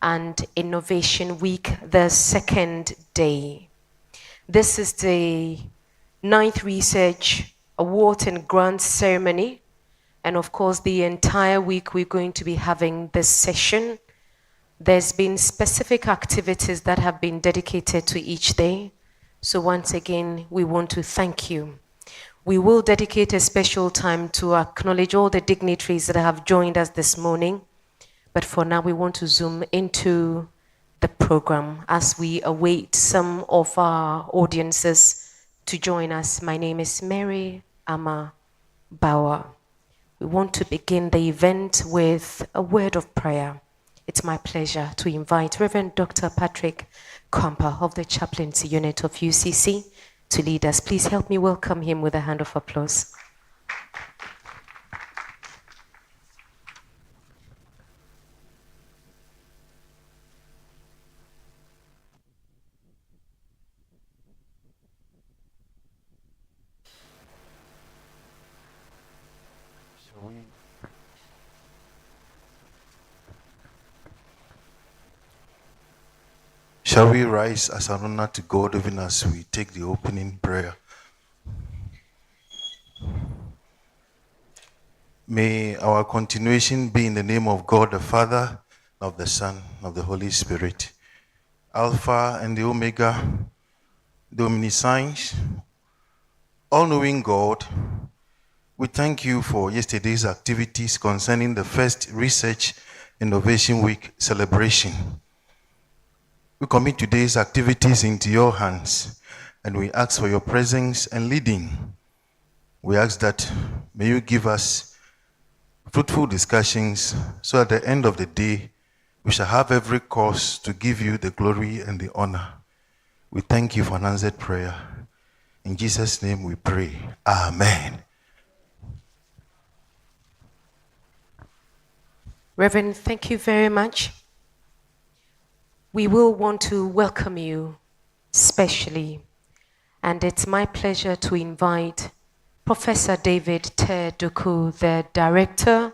and Innovation Week, the second day. This is the 9th Research Award and Grant Ceremony. And of course, the entire week we're going to be having this session. There's been specific activities that have been dedicated to each day. So once again, we want to thank you. We will dedicate a special time to acknowledge all the dignitaries that have joined us this morning. But for now, we want to zoom into the program as we await some of our audiences to join us. My name is Mary Ama Bauer. We want to begin the event with a word of prayer. It's my pleasure to invite Reverend Dr. Patrick Kwampa of the Chaplaincy Unit of UCC to lead us. Please help me welcome him with a hand of applause. Shall we rise as an honor to God even as we take the opening prayer? May our continuation be in the name of God the Father, of the Son, of the Holy Spirit. Alpha and the Omega, the Omniscience, all-knowing God, we thank you for yesterday's activities concerning the first Research Innovation Week celebration. We commit today's activities into your hands, and we ask for your presence and leading. We ask that may you give us fruitful discussions, so at the end of the day, we shall have every cause to give you the glory and the honor. We thank you for an answered prayer. In Jesus' name we pray. Amen. Reverend, thank you very much. We will want to welcome you specially, and it's my pleasure to invite Professor David Teduku, the director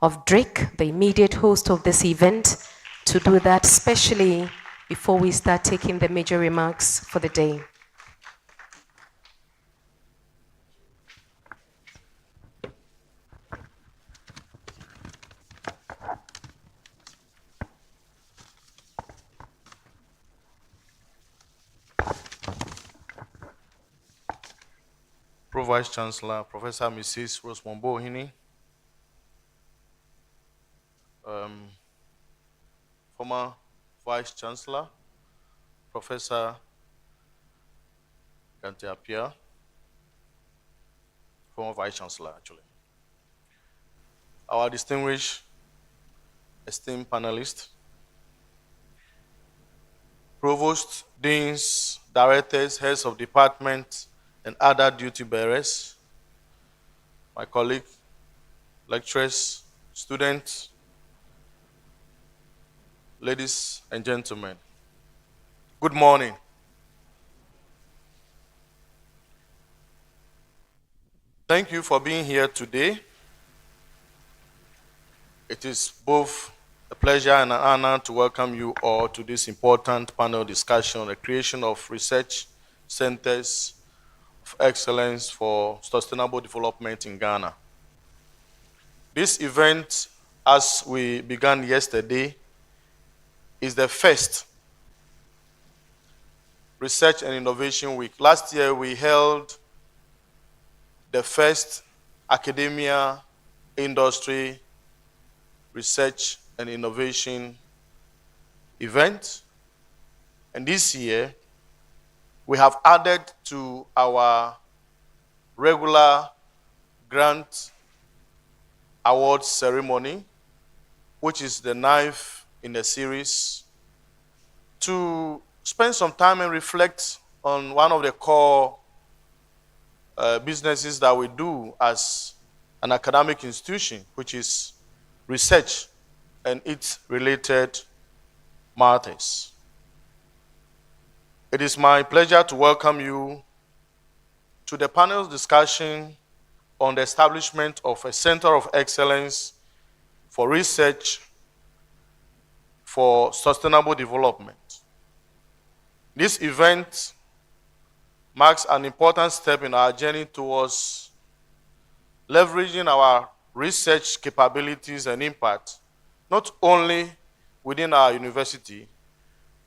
of DRIC, the immediate host of this event, to do that specially before we start taking the major remarks for the day. Pro Vice Chancellor, Professor Mrs. Rosemond Bohini, former Vice Chancellor, Professor Gantiapia, former Vice Chancellor, actually. Our distinguished, esteemed panelists, provosts, deans, directors, heads of departments, and other duty bearers, my colleagues, lecturers, students, ladies and gentlemen, good morning. Thank you for being here today. It is both a pleasure and an honor to welcome you all to this important panel discussion on the creation of research centers of excellence for sustainable development in Ghana. This event, as we began yesterday, is the first Research and Innovation Week. Last year, we held the first academia, industry, research and innovation event. And this year, we have added to our regular grant awards ceremony, which is the 9th in the series, to spend some time and reflect on one of the core businesses that we do as an academic institution, which is research and its related matters. It is my pleasure to welcome you to the panel discussion on the establishment of a Center of Excellence for Research for Sustainable Development. This event marks an important step in our journey towards leveraging our research capabilities and impact, not only within our university,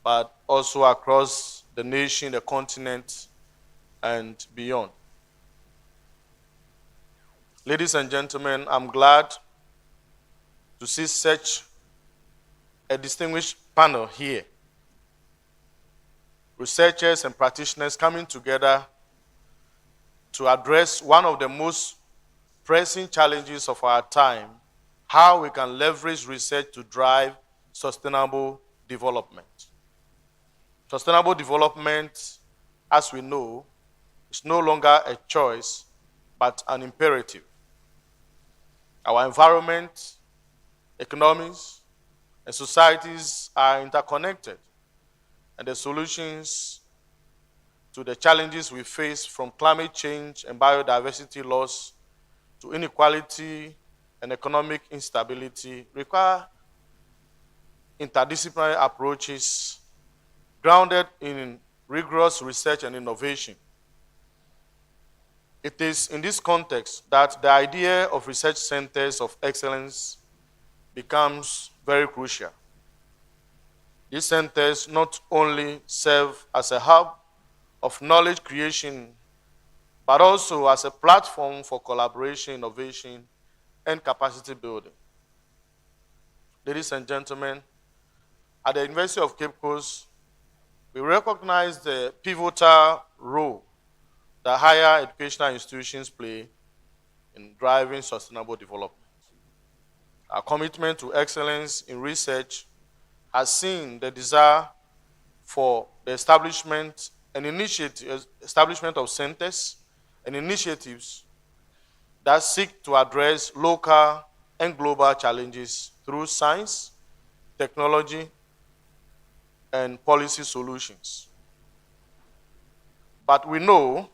but also across the nation, the continent, and beyond. Ladies and gentlemen, I'm glad to see such a distinguished panel here. Researchers and practitioners coming together to address one of the most pressing challenges of our time, how we can leverage research to drive sustainable development. Sustainable development, as we know, is no longer a choice, but an imperative. Our environment, economies, and societies are interconnected, and the solutions to the challenges we face, from climate change and biodiversity loss to inequality and economic instability, require interdisciplinary approaches grounded in rigorous research and innovation. It is in this context that the idea of research centers of excellence becomes very crucial. These centers not only serve as a hub of knowledge creation, but also as a platform for collaboration, innovation, and capacity building. Ladies and gentlemen, at the University of Cape Coast, we recognize the pivotal role that higher educational institutions play in driving sustainable development. Our commitment to excellence in research has seen the desire for the establishment of centers and initiatives that seek to address local and global challenges through science, technology, and policy solutions. But we know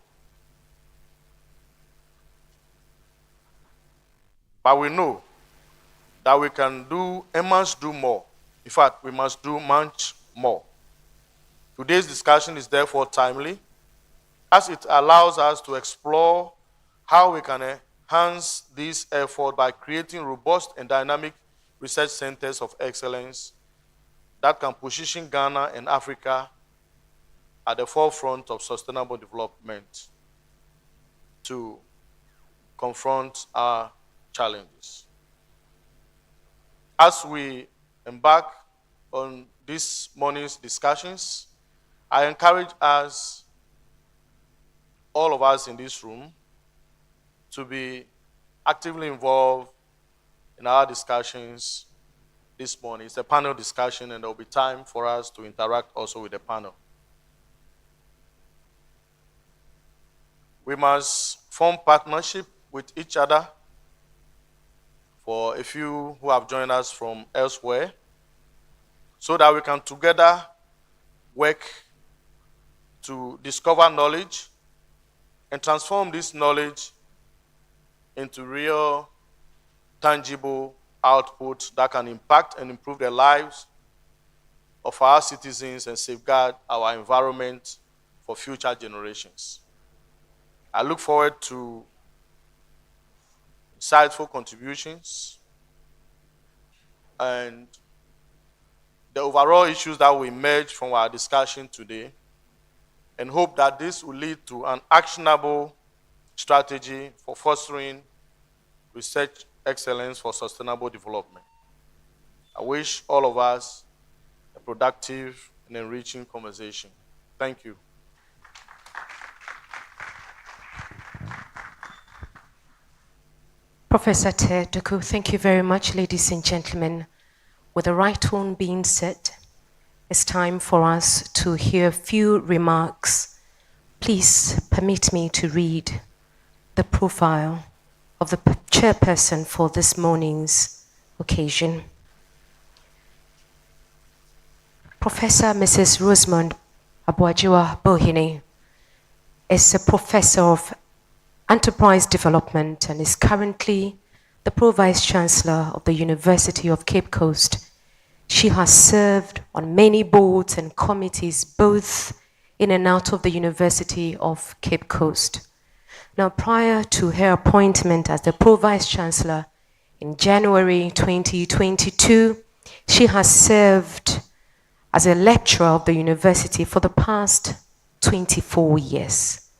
that we can do and must do more. In fact, we must do much more. Today's discussion is therefore timely, as it allows us to explore how we can enhance this effort by creating robust and dynamic research centers of excellence that can position Ghana and Africa at the forefront of sustainable development to confront our challenges. As we embark on this morning's discussions, I encourage us, all of us in this room, to be actively involved in our discussions this morning. It's a panel discussion, and there will be time for us to interact also with the panel. We must form partnership with each other. For a few who have joined us from elsewhere, so that we can together work to discover knowledge and transform this knowledge into real, tangible output that can impact and improve the lives of our citizens and safeguard our environment for future generations. I look forward to insightful contributions and the overall issues that will emerge from our discussion today, and hope that this will lead to an actionable strategy for fostering research excellence for sustainable development. I wish all of us a productive and enriching conversation. Thank you. Professor Ted Doku, thank you very much, ladies and gentlemen. With the right tone being set, it's time for us to hear a few remarks. Please permit me to read the profile of the chairperson for this morning's occasion. Professor Mrs. Rosamond Aboagyewa Bohene is a professor of Enterprise Development and is currently the Pro-Vice Chancellor of the University of Cape Coast. She has served on many boards and committees, both in and out of the University of Cape Coast. Now, prior to her appointment as the Pro-Vice Chancellor in January 2022, she has served as a lecturer of the university for the past 24 years.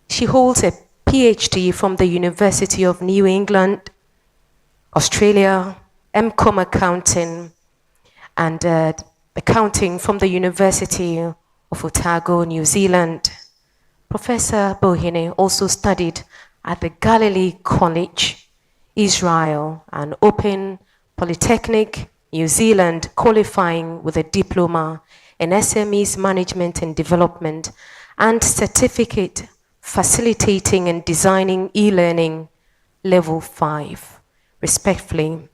She holds a PhD from the University of New England, Australia, MCOM Accounting, and Accounting from the University of Otago, New Zealand. Professor Bohene also studied at the Galilee College, Israel, and Open Polytechnic, New Zealand, qualifying with a diploma in SMEs Management and Development and certificate facilitating and designing e-learning level 5, respectively.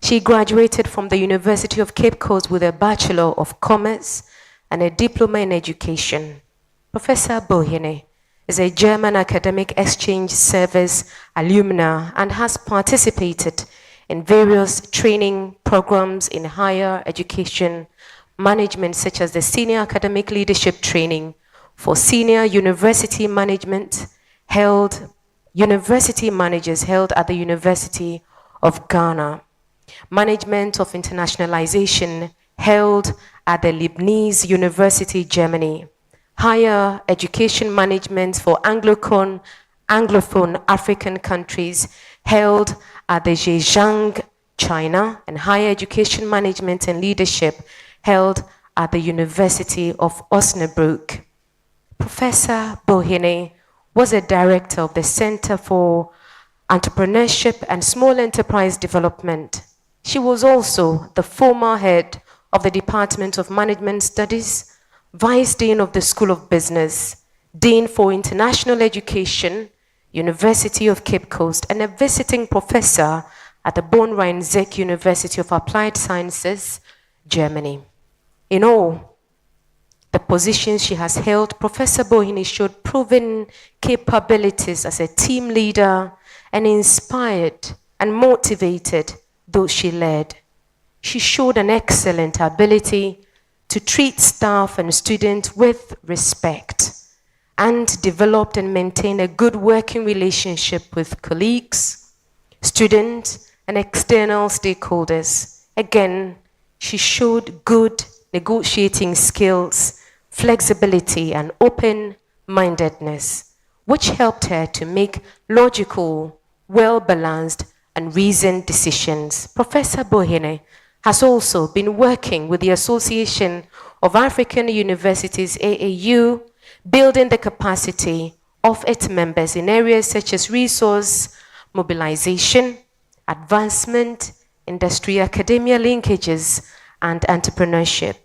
She graduated from the University of Cape Coast with a Bachelor of Commerce and a diploma in education. Professor Bohene is a German Academic Exchange Service alumna and has participated in various training programs in higher education management, such as the Senior Academic Leadership Training for Senior University Management University Managers held at the University of Ghana. Management of Internationalization held at the Leibniz University, Germany. Higher Education Management for Anglophone African countries held at the Zhejiang, China, and Higher Education Management and Leadership held at the University of Osnabrück. Professor Bohene was a director of the Center for Entrepreneurship and Small Enterprise Development. She was also the former head of the Department of Management Studies, Vice Dean of the School of Business, Dean for International Education, University of Cape Coast, and a visiting professor at the Bonn-Rhein-Sieg University of Applied Sciences, Germany. In all the positions she has held, Professor Bohene showed proven capabilities as a team leader and inspired and motivated those she led. She showed an excellent ability to treat staff and students with respect and developed and maintained a good working relationship with colleagues, students, and external stakeholders. Again, she showed good negotiating skills, flexibility, and open-mindedness, which helped her to make logical, well-balanced, and reasoned decisions. Professor Bohene has also been working with the Association of African Universities, AAU, building the capacity of its members in areas such as resource mobilization, advancement, industry-academia linkages, and entrepreneurship.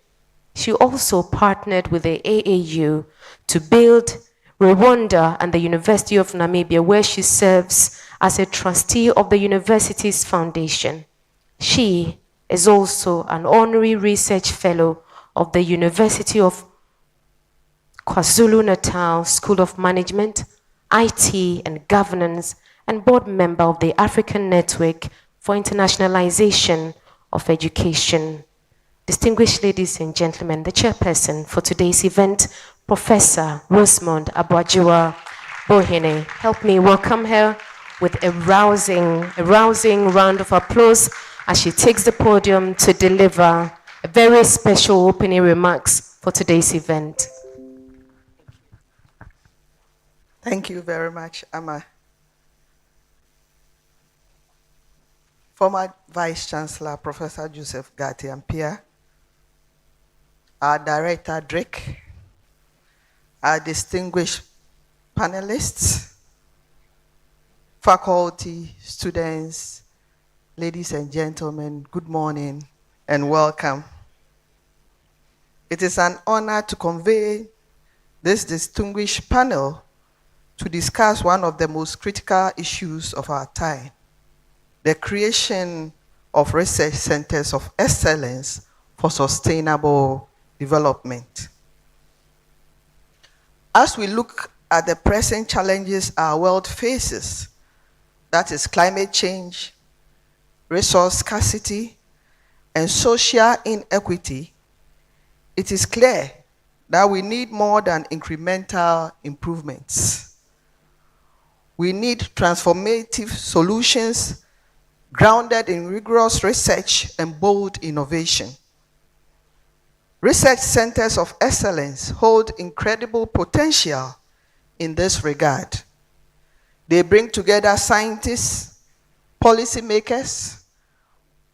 She also partnered with the AAU to build Rwanda and the University of Namibia, where she serves as a trustee of the university's foundation. She is also an honorary research fellow of the University of KwaZulu-Natal School of Management, IT and Governance, and board member of the African Network for Internationalization of Education. Distinguished ladies and gentlemen, the chairperson for today's event, Professor Rosemond Abuajiwa Bohene. Help me welcome her with a rousing round of applause as she takes the podium to deliver a very special opening remarks for today's event. Thank you very much, Amma. Former Vice Chancellor, Professor Joseph Gatti-Ampia, our Director, Drake, our distinguished panelists, faculty, students, ladies and gentlemen, good morning and welcome. It is an honor to convey this distinguished panel to discuss one of the most critical issues of our time, the creation of research centers of excellence for sustainable development. As we look at the present challenges our world faces, that is climate change, resource scarcity, and social inequity, it is clear that we need more than incremental improvements. We need transformative solutions grounded in rigorous research and bold innovation. Research centers of excellence hold incredible potential in this regard. They bring together scientists, policymakers,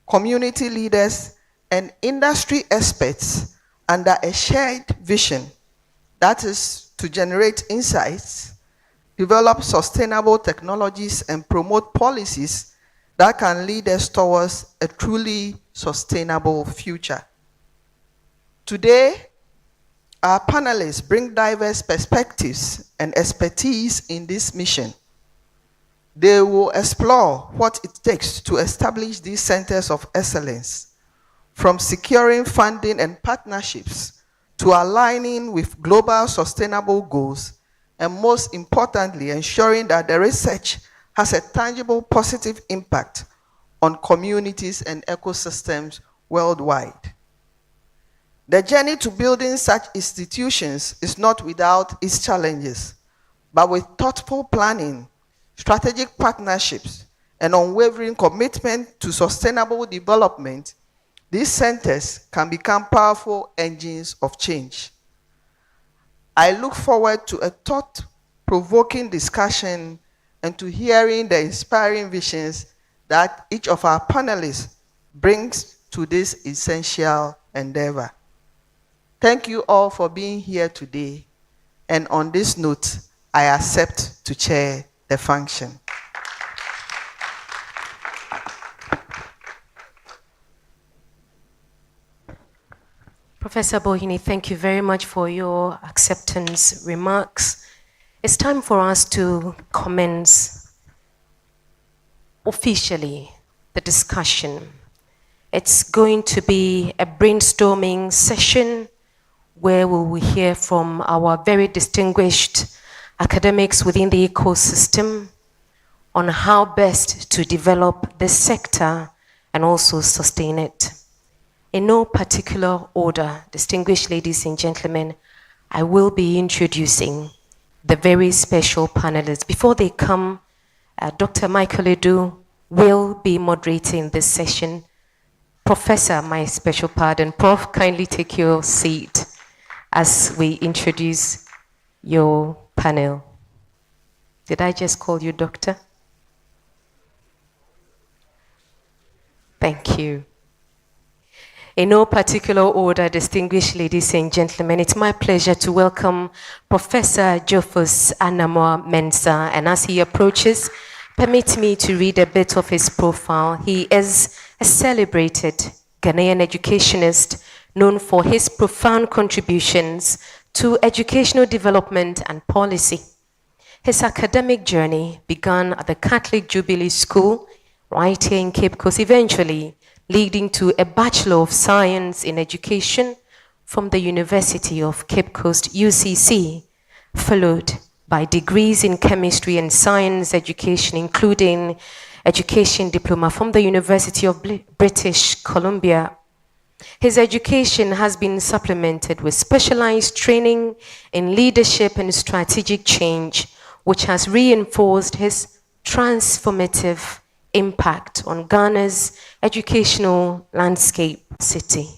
community leaders, and industry experts under a shared vision, that is to generate insights, develop sustainable technologies, and promote policies that can lead us towards a truly sustainable future. Today, our panelists bring diverse perspectives and expertise in this mission. They will explore what it takes to establish these centers of excellence, from securing funding and partnerships to aligning with global sustainable goals, and most importantly, ensuring that the research has a tangible positive impact on communities and ecosystems worldwide. The journey to building such institutions is not without its challenges, but with thoughtful planning, strategic partnerships, and unwavering commitment to sustainable development, these centers can become powerful engines of change. I look forward to a thought-provoking discussion and to hearing the inspiring visions that each of our panelists brings to this essential endeavor. Thank you all for being here today. And on this note, I accept to chair the function. Professor Bohini, thank you very much for your acceptance remarks. It's time for us to commence officially the discussion. It's going to be a brainstorming session where we will hear from our very distinguished academics within the ecosystem on how best to develop this sector and also sustain it. In no particular order, distinguished ladies and gentlemen, I will be introducing the very special panelists. Before they come, Dr. Michael Edu will be moderating this session. Professor, my special pardon, Prof, kindly take your seat as we introduce your panel. Did I just call you doctor? Thank you. In no particular order, distinguished ladies and gentlemen, it's my pleasure to welcome Professor Jofus Anamwa-Mensah. And as he approaches, permit me to read a bit of his profile. He is a celebrated Ghanaian educationist known for his profound contributions to educational development and policy. His academic journey began at the Catholic Jubilee School right here in Cape Coast, eventually leading to a Bachelor of Science in Education from the University of Cape Coast, UCC, followed by degrees in Chemistry and Science Education, including Education Diploma from the University of British Columbia. His education has been supplemented with specialized training in leadership and strategic change, which has reinforced his transformative impact on Ghana's educational landscape city.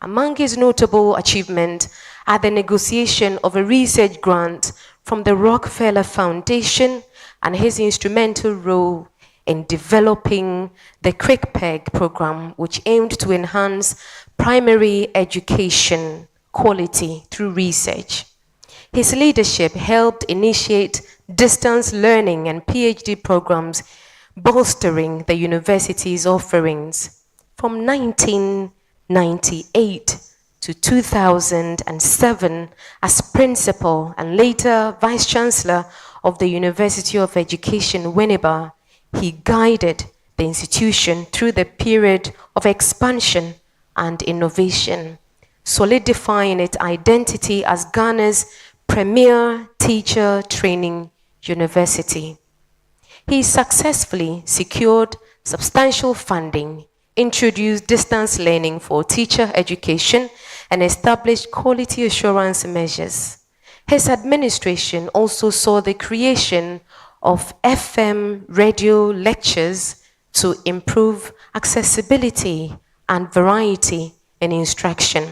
Among his notable achievements are the negotiation of a research grant from the Rockefeller Foundation and his instrumental role in developing the CRICPEG program, which aimed to enhance primary education quality through research. His leadership helped initiate distance learning and PhD programs, bolstering the university's offerings. From 1998 to 2007, as principal and later vice-chancellor of the University of Education, Winneba, he guided the institution through the period of expansion and innovation, solidifying its identity as Ghana's premier teacher training university. He successfully secured substantial funding introduced distance learning for teacher education, and established quality assurance measures. His administration also saw the creation of FM radio lectures to improve accessibility and variety in instruction.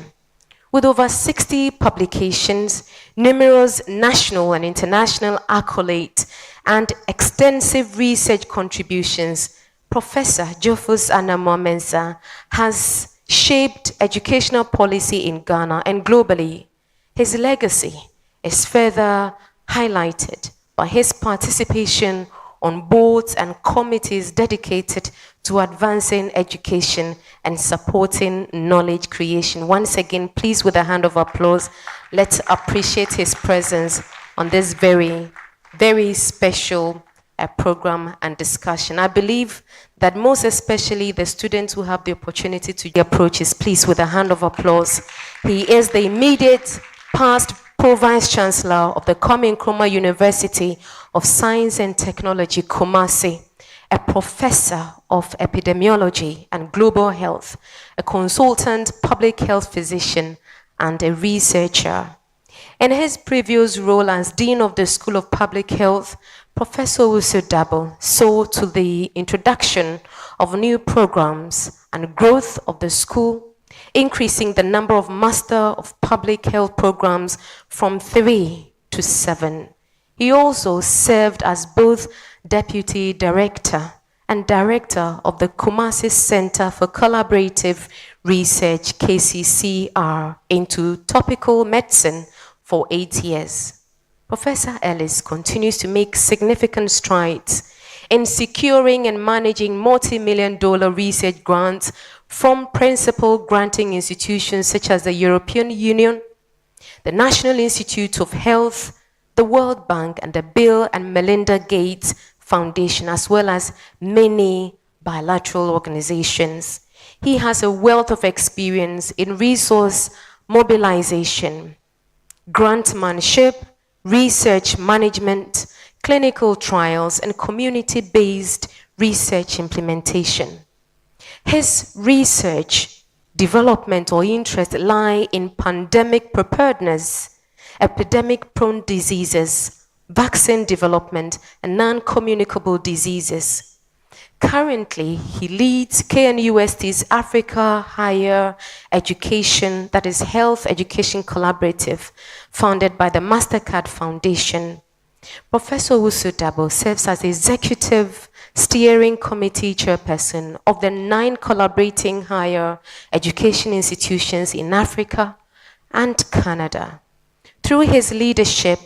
With over 60 publications, numerous national and international accolades, and extensive research contributions, Professor Jofus Anamo-Mensah has shaped educational policy in Ghana and globally. His legacy is further highlighted by his participation on boards and committees dedicated to advancing education and supporting knowledge creation. Once again, please, with a hand of applause, let's appreciate his presence on this very, very special program and discussion. I believe that most especially the students who have the opportunity to approach us, please, with a hand of applause. He is the immediate past Pro-Vice Chancellor of the Kwame Nkrumah University of Science and Technology, Kumasi, a professor of epidemiology and global health, a consultant public health physician, and a researcher. In his previous role as Dean of the School of Public Health, Professor Owusu Dabo saw to the introduction of new programs and growth of the school, increasing the number of Master of Public Health programs from 3 to 7. He also served as both Deputy Director and Director of the Kumasi Center for Collaborative Research, KCCR, into topical medicine for 8 years. Professor Ellis continues to make significant strides in securing and managing multi-million-dollar research grants from principal granting institutions such as the European Union, the National Institute of Health, the World Bank, and the Bill and Melinda Gates Foundation, as well as many bilateral organizations. He has a wealth of experience in resource mobilization, grantmanship, research management, clinical trials, and community-based research implementation. His research, development, or interest lie in pandemic preparedness, epidemic-prone diseases, vaccine development, and non-communicable diseases. Currently, he leads KNUST's Africa Higher Education, that is Health Education Collaborative, founded by the MasterCard Foundation. Professor Owusu Dabo serves as Executive Steering Committee Chairperson of the 9 collaborating higher education institutions in Africa and Canada. Through his leadership,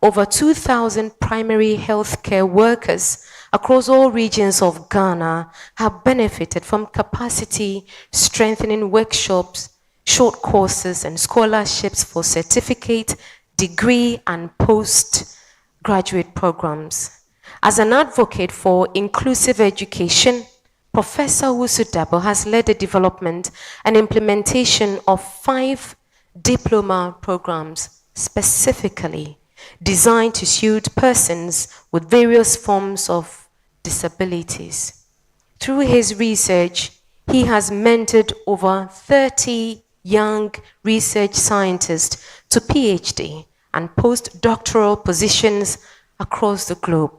over 2,000 primary healthcare workers across all regions of Ghana have benefited from capacity strengthening workshops, short courses, and scholarships for certificate, degree, and postgraduate programs. As an advocate for inclusive education, Professor Owusu Dabo has led the development and implementation of 5 diploma programs specifically designed to suit persons with various forms of disabilities. Through his research, he has mentored over 30 young research scientists to PhD and postdoctoral positions across the globe.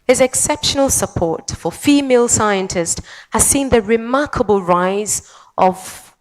His exceptional support for female scientists has seen the remarkable rise of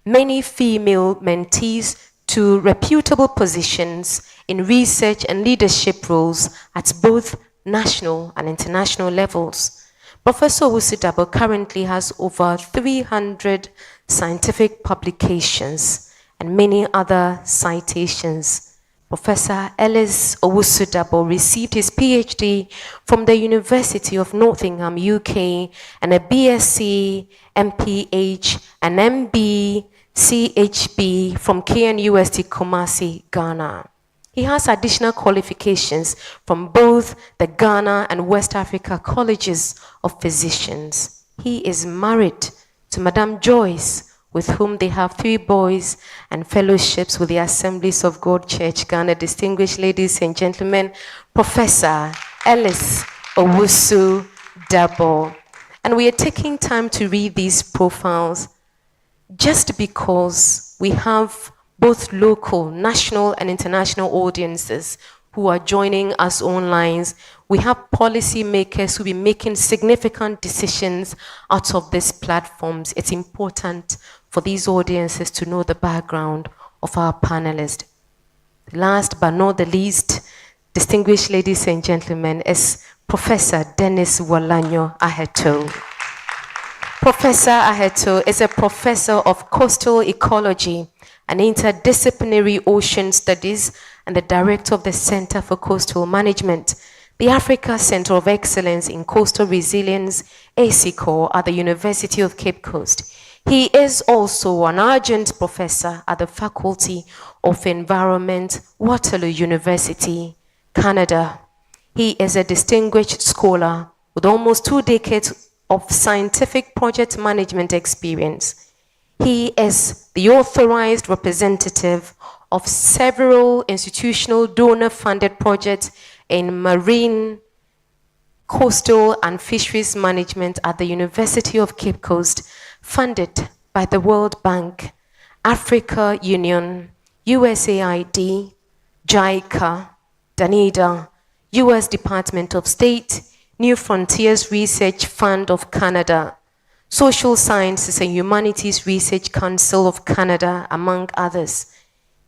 many female mentees to reputable positions in research and leadership roles at both national and international levels. Professor Owusu Dabo currently has over 300 scientific publications and many other citations. Professor Ellis Owusu Dabo received his PhD from the University of Nottingham, UK, and a BSc, MPH, and MB, CHB from KNUST Kumasi, Ghana. He has additional qualifications from both the Ghana and West Africa Colleges of Physicians. He is married to Madame Joyce, with whom they have 3 boys and fellowships with the Assemblies of God Church, Ghana. Distinguished ladies and gentlemen, Professor Ellis Owusu Dabo. And we are taking time to read these profiles just because we have both local, national, and international audiences who are joining us online. We have policymakers who will be making significant decisions out of these platforms. It's important for these audiences to know the background of our panelists. Last but not the least, distinguished ladies and gentlemen, is Professor Dennis Wolanyo Aheto. Professor Aheto is a professor of coastal ecology and interdisciplinary ocean studies and the director of the Center for Coastal Management, the Africa Center of Excellence in Coastal Resilience, ACICO, at the University of Cape Coast. He is also an adjunct professor at the Faculty of Environment, Waterloo University, Canada. He is a distinguished scholar with almost 2 decades of scientific project management experience. He is the authorized representative of several institutional donor-funded projects in marine, coastal, and fisheries management at the University of Cape Coast, funded by the World Bank, Africa Union, USAID, JICA, DANIDA, US Department of State, New Frontiers Research Fund of Canada, Social Sciences and Humanities Research Council of Canada, among others.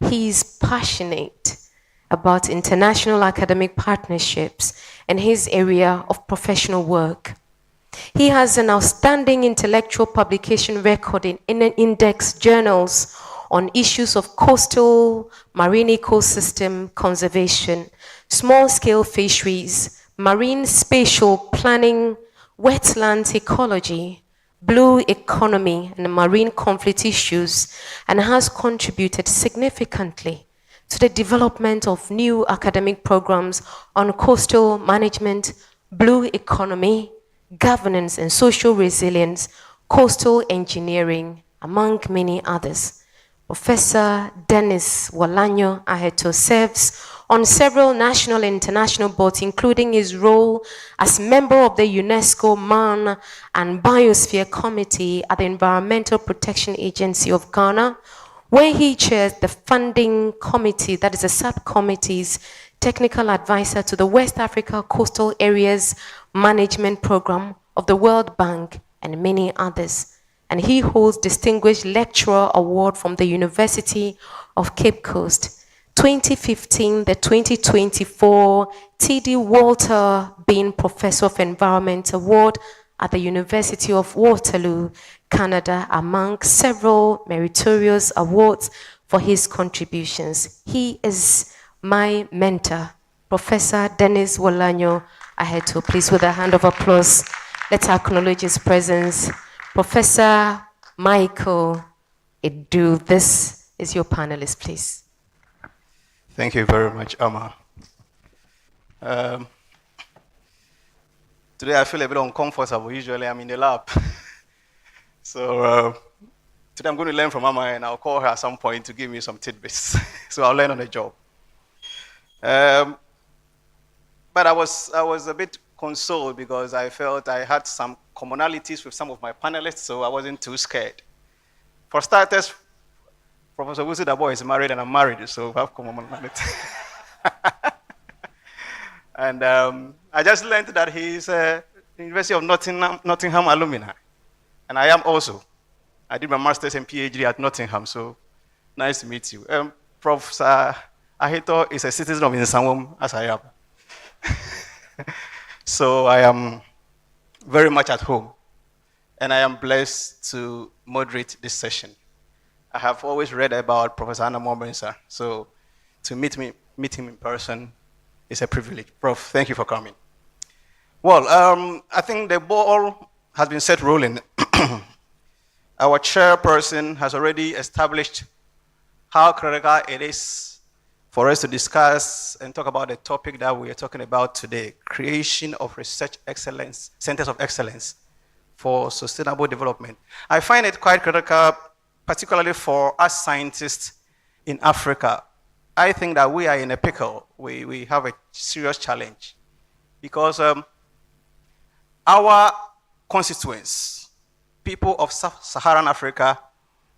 He is passionate about international academic partnerships and his area of professional work. He has an outstanding intellectual publication record in index journals on issues of coastal marine ecosystem conservation, small-scale fisheries, marine spatial planning, wetlands ecology, blue economy, and marine conflict issues, and has contributed significantly to the development of new academic programs on coastal management, blue economy, governance and social resilience, coastal engineering, among many others. Professor Dennis Wolanyo Aheto serves on several national and international boards, including his role as member of the UNESCO Man and Biosphere Committee at the Environmental Protection Agency of Ghana, where he chairs the funding committee, that is a subcommittee's technical advisor to the West Africa Coastal Areas Management Program of the World Bank, and many others. And he holds Distinguished Lecturer Award from the University of Cape Coast. 2015, the 2024 T.D. Walter Bean Professor of Environment Award at the University of Waterloo, Canada, among several meritorious awards for his contributions. He is my mentor, Professor Dennis Wolanyo Aheto. Please, with a hand of applause, let's acknowledge his presence. Professor Michael Edu, this is your panelist, please. Thank you very much, Amma. Today I feel a bit uncomfortable. Usually I'm in the lab. So today I'm going to learn from Amma, and I'll call her at some point to give me some tidbits. So I'll learn on the job. But I was a bit consoled because I felt I had some commonalities with some of my panelists, so I wasn't too scared. For starters, Professor Wusu Dabo is married and I'm married, so we have commonalities. And I just learned that he's a University of Nottingham alumni, and I am also. I did my master's and PhD at Nottingham, so nice to meet you. Professor Aheto is a citizen of Nsamom, as I am. So I am very much at home, and I am blessed to moderate this session. I have always read about Professor Anna Mombensa, so to meet him in person is a privilege. Prof, thank you for coming. Well, I think the ball has been set rolling. Our chairperson has already established how critical it is for us to discuss and talk about the topic that we are talking about today, creation of research excellence, centers of excellence for sustainable development. I find it quite critical, particularly for us scientists in Africa. I think that we are in a pickle. We have a serious challenge because our constituents, people of Sub-Saharan Africa,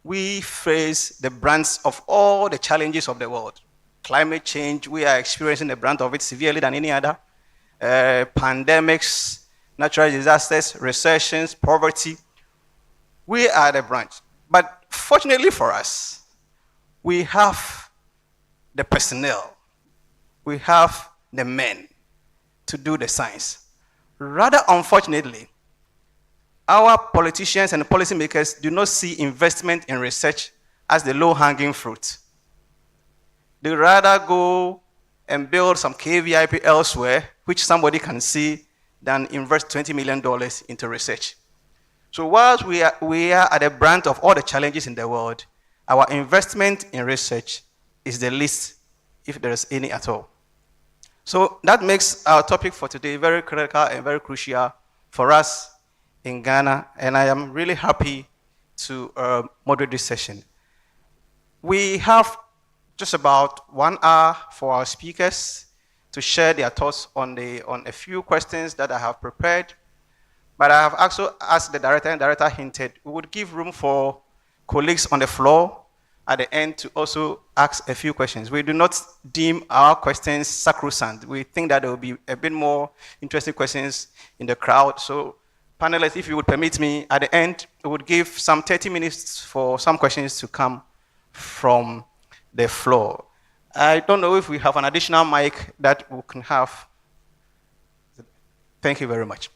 we face the brunt of all the challenges of the world. Climate change, we are experiencing the brunt of it severely than any other. Pandemics, natural disasters, recessions, poverty. We are the brunt. But fortunately for us, we have the personnel, we have the men to do the science. Rather unfortunately, our politicians and policymakers do not see investment in research as the low-hanging fruit. They rather go and build some KVIP elsewhere, which somebody can see, than invest $20 million into research. So whilst we are at the brunt of all the challenges in the world, our investment in research is the least, if there is any at all. So that makes our topic for today very critical and very crucial for us in Ghana, and I am really happy to moderate this session. We have just about 1 hour for our speakers to share their thoughts on a few questions that I have prepared. But I have also asked the director, and the director hinted, we would give room for colleagues on the floor at the end to also ask a few questions. We do not deem our questions sacrosanct. We think that there will be a bit more interesting questions in the crowd. So panelists, if you would permit me, at the end, we would give some 30 minutes for some questions to come from the floor. I don't know if we have an additional mic that we can have. Thank you very much.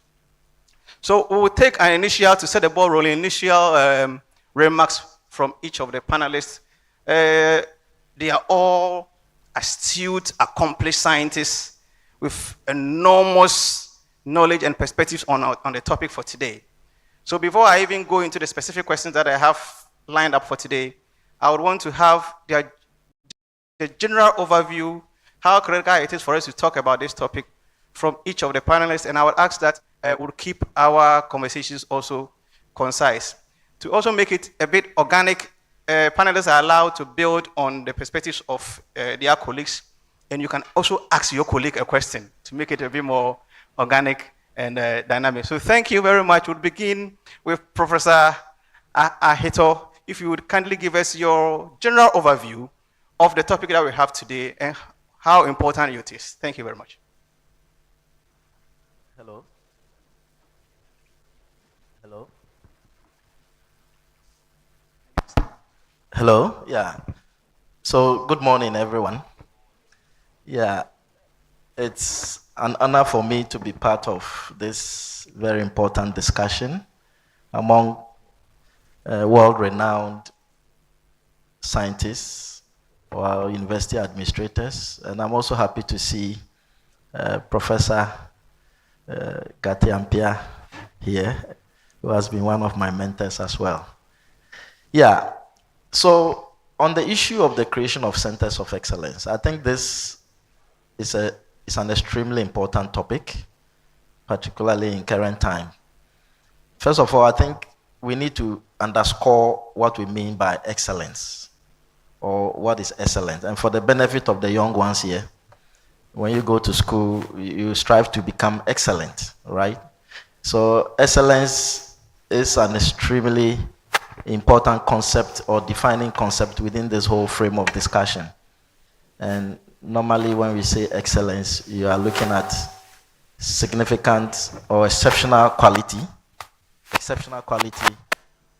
So we will take an initial, to set the ball rolling, initial remarks from each of the panelists. They are all astute, accomplished scientists with enormous knowledge and perspectives on the topic for today. So before I even go into the specific questions that I have lined up for today, I would want to have the general overview, how critical it is for us to talk about this topic from each of the panelists, and I would ask that we'll keep our conversations also concise. To also make it a bit organic, panelists are allowed to build on the perspectives of their colleagues, and you can also ask your colleague a question to make it a bit more organic and dynamic. So thank you very much. We'll begin with Professor Ahito. If you would kindly give us your general overview of the topic that we have today and how important it is. Thank you very much. Hello. Hello. Hello. Yeah. So good morning, everyone. Yeah, it's an honor for me to be part of this very important discussion among world-renowned scientists or university administrators, and I'm also happy to see Professor Gati Ampia here, who has been one of my mentors as well. Yeah, so on the issue of the creation of centers of excellence, I think this is an extremely important topic, particularly in current time. First of all, I think we need to underscore what we mean by excellence, or what is excellence. And for the benefit of the young ones here, when you go to school, you strive to become excellent, right? So excellence is an extremely important concept or defining concept within this whole frame of discussion. And normally when we say excellence, you are looking at significant or exceptional quality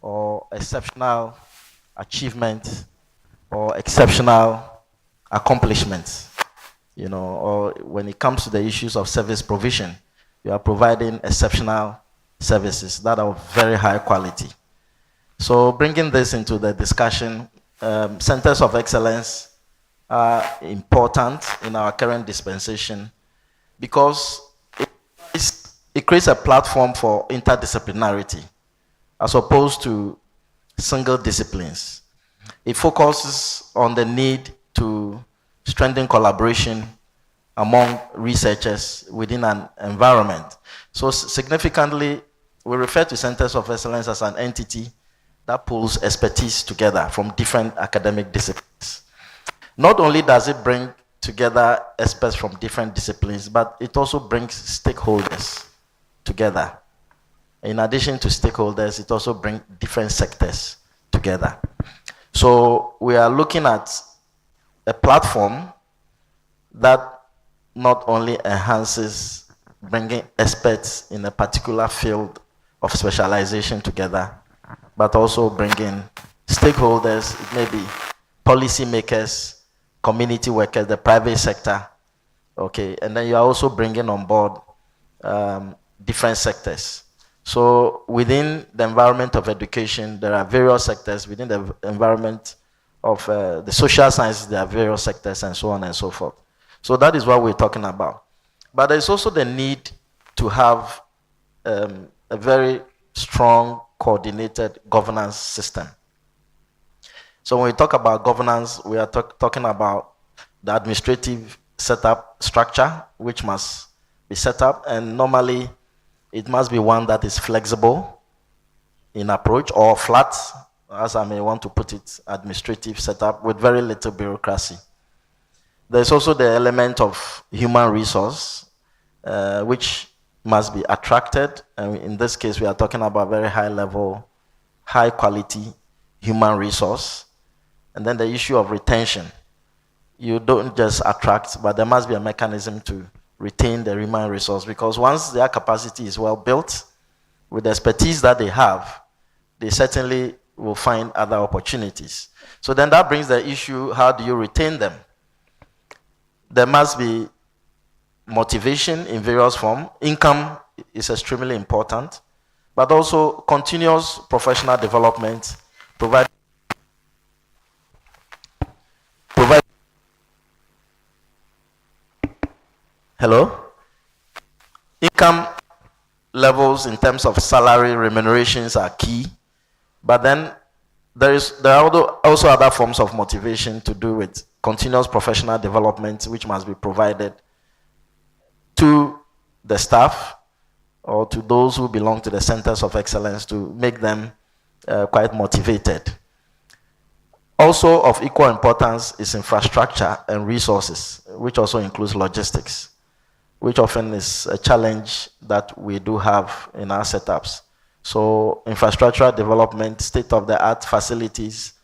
or exceptional achievement or exceptional accomplishments, you know, or when it comes to the issues of service provision, you are providing exceptional services that are of very high quality. So bringing this into the discussion, centers of excellence are important in our current dispensation because it creates a platform for interdisciplinarity as opposed to single disciplines. It focuses on the need to strengthen collaboration among researchers within an environment. So significantly, we refer to centers of excellence as an entity that pulls expertise together from different academic disciplines. Not only does it bring together experts from different disciplines, but it also brings stakeholders together. In addition to stakeholders, it also brings different sectors together. So we are looking at a platform that not only enhances bringing experts in a particular field of specialization together, but also bringing stakeholders, it may be policymakers, community workers, the private sector, okay, and then you are also bringing on board different sectors. So within the environment of education, there are various sectors. Within the environment of the social sciences, there are various sectors and so on and so forth. So that is what we're talking about. But there's also the need to have a very strong, coordinated governance system. So when we talk about governance, we are talking about the administrative setup structure, which must be set up, and normally it must be one that is flexible in approach, or flat, as I may want to put it, administrative setup with very little bureaucracy. There's also the element of human resource, which must be attracted. And in this case, we are talking about very high level, high quality human resource. And then the issue of retention. You don't just attract, but there must be a mechanism to retain the human resource, because once their capacity is well built, with the expertise that they have, they certainly will find other opportunities. So then that brings the issue, how do you retain them? There must be motivation in various forms. Income is extremely important, but also continuous professional development, provide Hello? Income levels in terms of salary remunerations are key, but then there are also other forms of motivation to do with continuous professional development, which must be provided to the staff or to those who belong to the centers of excellence to make them quite motivated. Also of equal importance is infrastructure and resources, which also includes logistics, which often is a challenge that we do have in our setups. So infrastructural development, state-of-the-art facilities,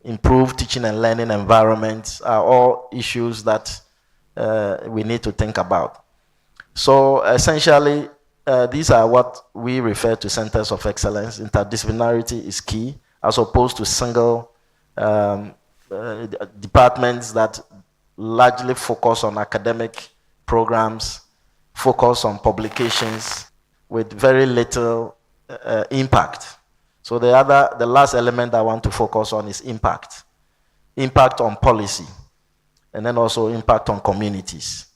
improved teaching and learning environments are all issues that we need to think about. So essentially, these are what we refer to centers of excellence. Interdisciplinarity is key, as opposed to single departments that largely focus on academic programs, focus on publications with very little impact. So the last element I want to focus on is impact. Impact on policy, and then also impact on communities.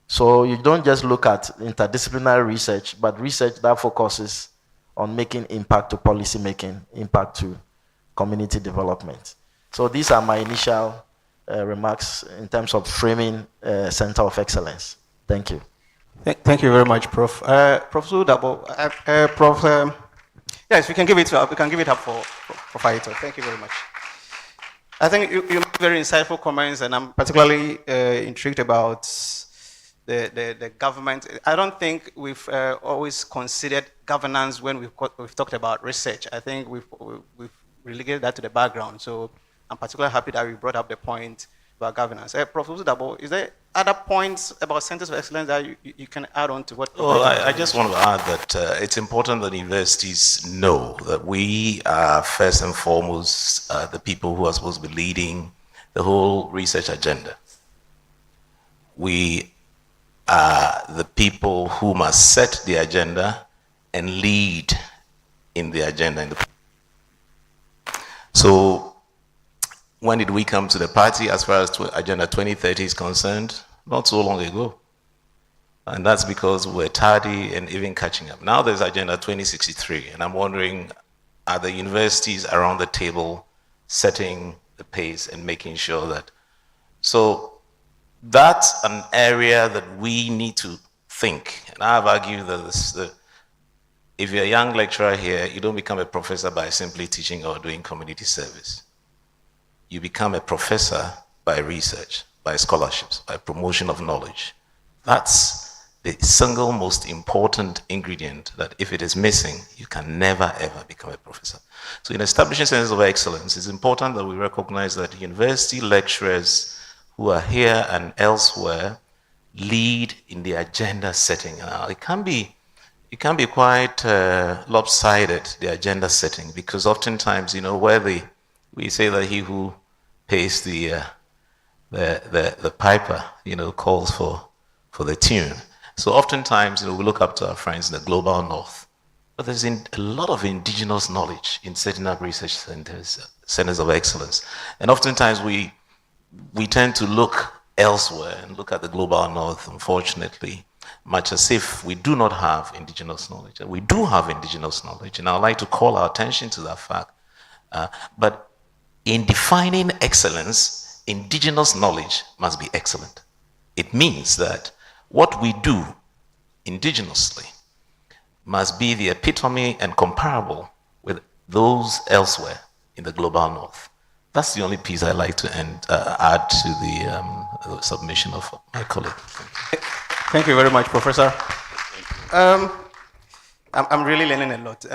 So you don't just look at interdisciplinary research, but research that focuses on making impact to policy making, impact to community development. So these are my initial remarks in terms of framing Center of Excellence. Thank you. Thank you very much, Prof. Professor Dabo, Prof. Yes, we can give it up. We can give it up for Prof. Aito. Thank you very much. I think you made very insightful comments, and I'm particularly intrigued about the government. I don't think we've always considered governance when we've talked about research. I think we've relegated that to the background. So I'm particularly happy that we brought up the point about governance. Professor Dabo, is there other points about centers of excellence that you can add on to what? Well, I just want to add that it's important that universities know that we are first and foremost the people who are supposed to be leading the whole research agenda. We are the people who must set the agenda and lead in the agenda. So when did we come to the party as far as Agenda 2030 is concerned? Not so long ago. And that's because we're tardy and even catching up. Now there's Agenda 2063, and I'm wondering, are the universities around the table setting the pace and making sure that? So that's an area that we need to think. And I've argued that if you're a young lecturer here, you don't become a professor by simply teaching or doing community service. You become a professor by research, by scholarships, by promotion of knowledge. That's the single most important ingredient that if it is missing, you can never ever become a professor. So in establishing centers of excellence, it's important that we recognize that university lecturers who are here and elsewhere lead in the agenda setting. It can be quite lopsided, the agenda setting, because oftentimes, where we say that he who pays the piper, calls for the tune. So oftentimes, we look up to our friends in the global north, but there's a lot of indigenous knowledge in setting up research centers of excellence. And oftentimes we tend to look elsewhere and look at the global north, unfortunately, much as if we do not have indigenous knowledge. And we do have indigenous knowledge, and I'd like to call our attention to that fact. But in defining excellence, indigenous knowledge must be excellent. It means that what we do indigenously must be the epitome and comparable with those elsewhere in the global north. That's the only piece I'd like to add to the submission of my colleague. Thank you very much, Professor. I'm really learning a lot.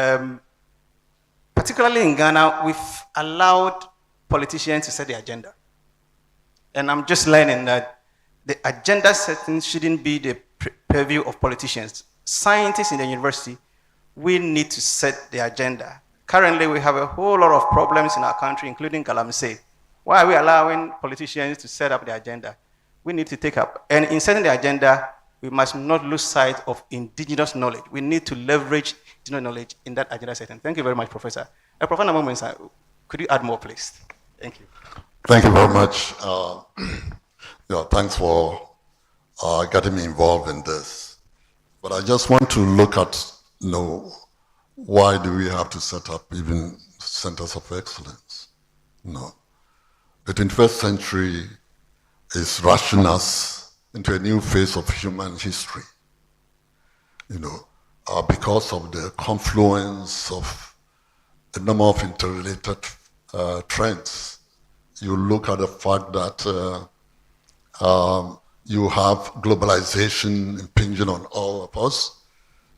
Particularly in Ghana, we've allowed politicians to set the agenda. And I'm just learning that the agenda setting shouldn't be the purview of politicians. Scientists in the university, we need to set the agenda. Currently, we have a whole lot of problems in our country, including Galamsey. Why are we allowing politicians to set up the agenda? We need to take up, and in setting the agenda, we must not lose sight of indigenous knowledge. We need to leverage indigenous knowledge in that agenda setting. Thank you very much, Professor. Professor Momoisa, could you add more, please? Thank you. Thank you very much. Thanks for getting me involved in this. But I just want to look at, why do we have to set up even centers of excellence? No. The 21st century is rushing us into a new phase of human history, because of the confluence of a number of interrelated trends. You look at the fact that you have globalization impinging on all of us.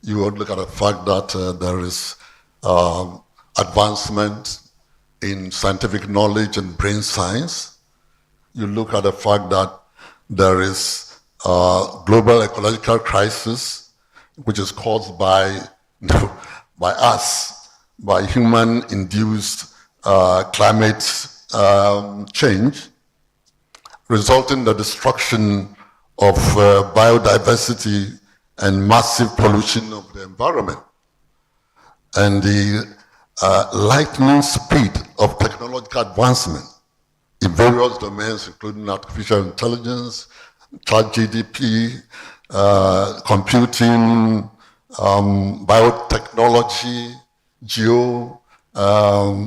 You would look at the fact that there is advancement in scientific knowledge and brain science. You look at the fact that there is global ecological crisis, which is caused by us, by human-induced climate change, resulting in the destruction of biodiversity and massive pollution of the environment. And the lightning speed of technological advancement in various domains, including artificial intelligence, ChatGPT, computing, biotechnology,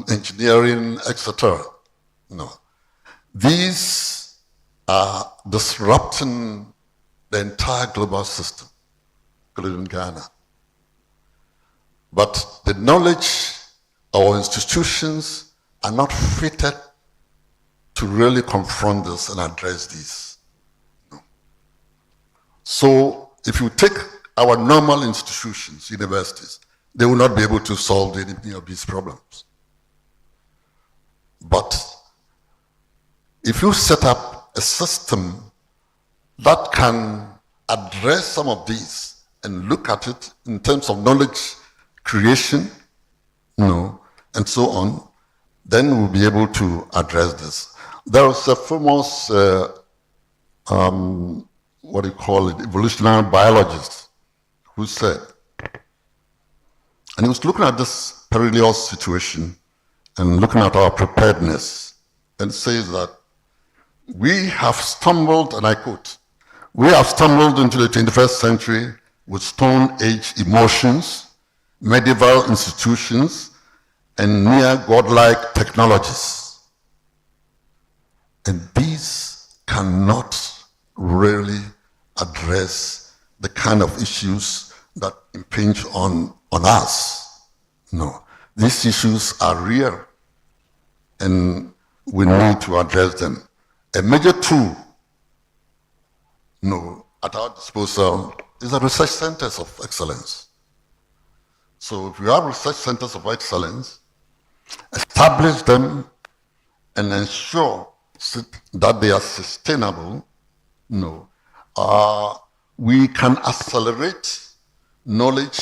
engineering, etc. These are disrupting the entire global system, including Ghana. But the knowledge our institutions are not fitted to really confront this and address these. So if you take our normal institutions, universities, they will not be able to solve any of these problems. But if you set up a system that can address some of these and look at it in terms of knowledge creation, and so on, then we'll be able to address this. There was a famous, evolutionary biologist who said, and he was looking at this perilous situation and looking at our preparedness, and says that we have stumbled, and I quote, we have stumbled into the 21st century with Stone Age emotions, medieval institutions, and near godlike technologies. And these cannot really address the kind of issues that impinge on us. No, these issues are real, and we need to address them. A major tool, at our disposal is the research centers of excellence. So if you have research centers of excellence, establish them and ensure that they are sustainable, we can accelerate knowledge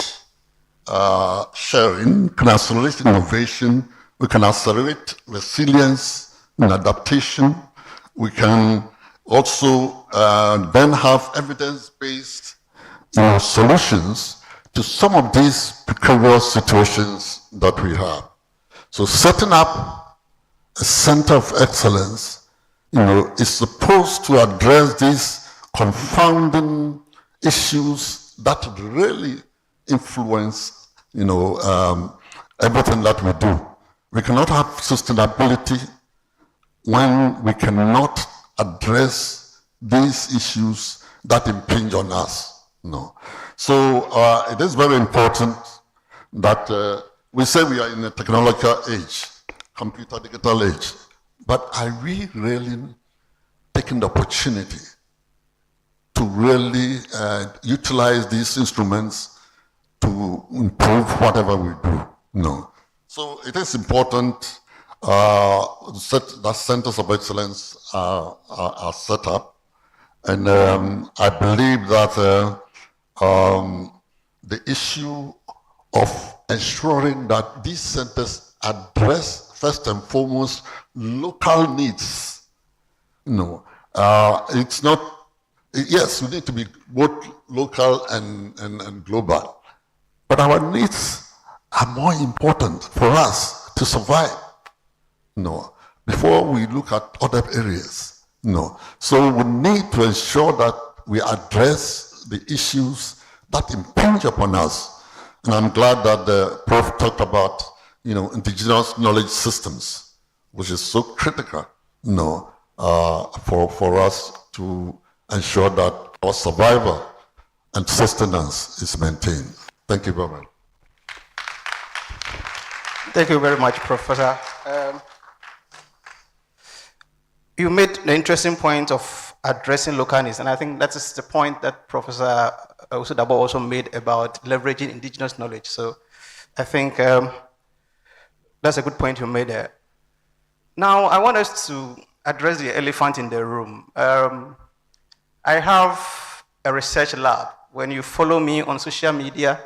sharing, can accelerate innovation, we can accelerate resilience and adaptation. We can also then have evidence-based solutions to some of these precarious situations that we have. So setting up a center of excellence, is supposed to address these confounding issues that really influence, everything that we do. We cannot have sustainability when we cannot address these issues that impinge on us. So it is very important that we say we are in a technological age, computer digital age, but are we really taking the opportunity to really utilize these instruments to improve whatever we do? No. So it is important that centers of excellence are set up, and I believe that the issue of ensuring that these centers address first and foremost local needs. It's not. Yes, we need to be both local and global, but our needs are more important for us to survive. Before we look at other areas. So we need to ensure that we address the issues that impinge upon us. And I'm glad that the Prof talked about, indigenous knowledge systems, which is so critical, for us to ensure that our survival and sustenance is maintained. Thank you very much. Thank you very much, Professor. You made the interesting point of addressing local needs, and I think that is the point that Professor Osudabo also made about leveraging indigenous knowledge. So I think that's a good point you made there. Now, I want us to address the elephant in the room. I have a research lab. When you follow me on social media,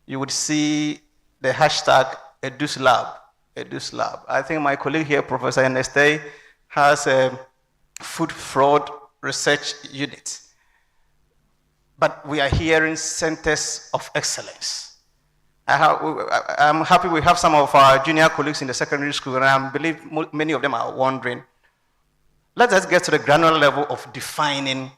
you would see the hashtag EduSLab. EduSLab. I think my colleague here, Professor Erneste, has a food fraud research unit. But we are hearing centers of excellence. I'm happy we have some of our junior colleagues in the secondary school, and I believe many of them are wondering. Let us get to the granular level of defining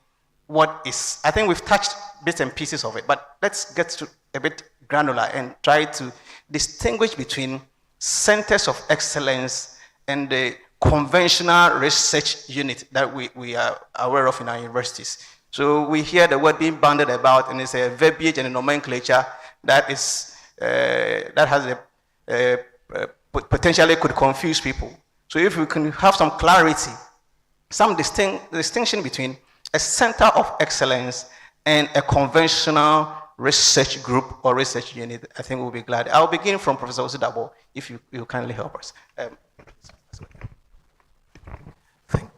what is. I think we've touched bits and pieces of it, but let's get to a bit granular and try to distinguish between centers of excellence and the conventional research unit that we are aware of in our universities. So we hear the word being bandied about, and it's a verbiage and a nomenclature that is that has potentially could confuse people. So if we can have some clarity, some distinction between a center of excellence and a conventional research group or research unit, I think we'll be glad. I'll begin from Professor Osudabo, if you kindly help us.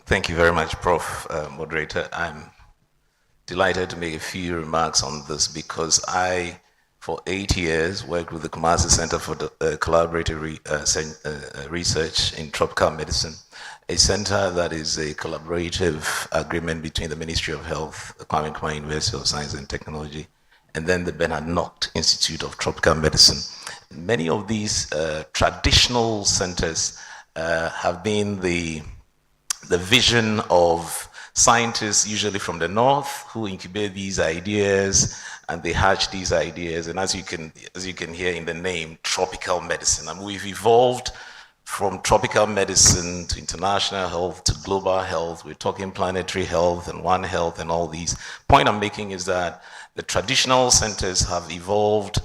Thank you very much, Prof. Moderator. I'm delighted to make a few remarks on this because I, for 8 years, worked with the Kumasi Center for Collaborative Research in Tropical Medicine, a center that is a collaborative agreement between the Ministry of Health, the Kwame Nkrumah University of Science and Technology, and then the Bernard Nocht Institute of Tropical Medicine. Many of these traditional centers have been the vision of scientists, usually from the north, who incubate these ideas and they hatch these ideas. And as you can hear in the name, tropical medicine. And we've evolved from tropical medicine to international health to global health. We're talking planetary health and One Health and all these. Point I'm making is that the traditional centers have evolved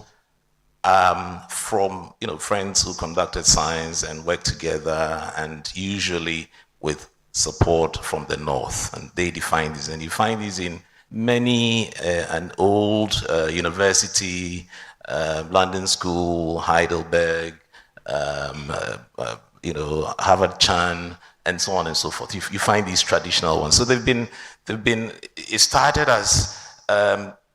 from friends who conducted science and worked together, and usually with support from the north, and they define these. And you find these in many an old university, London School, Heidelberg, Harvard Chan, and so on and so forth. You find these traditional ones. So it started as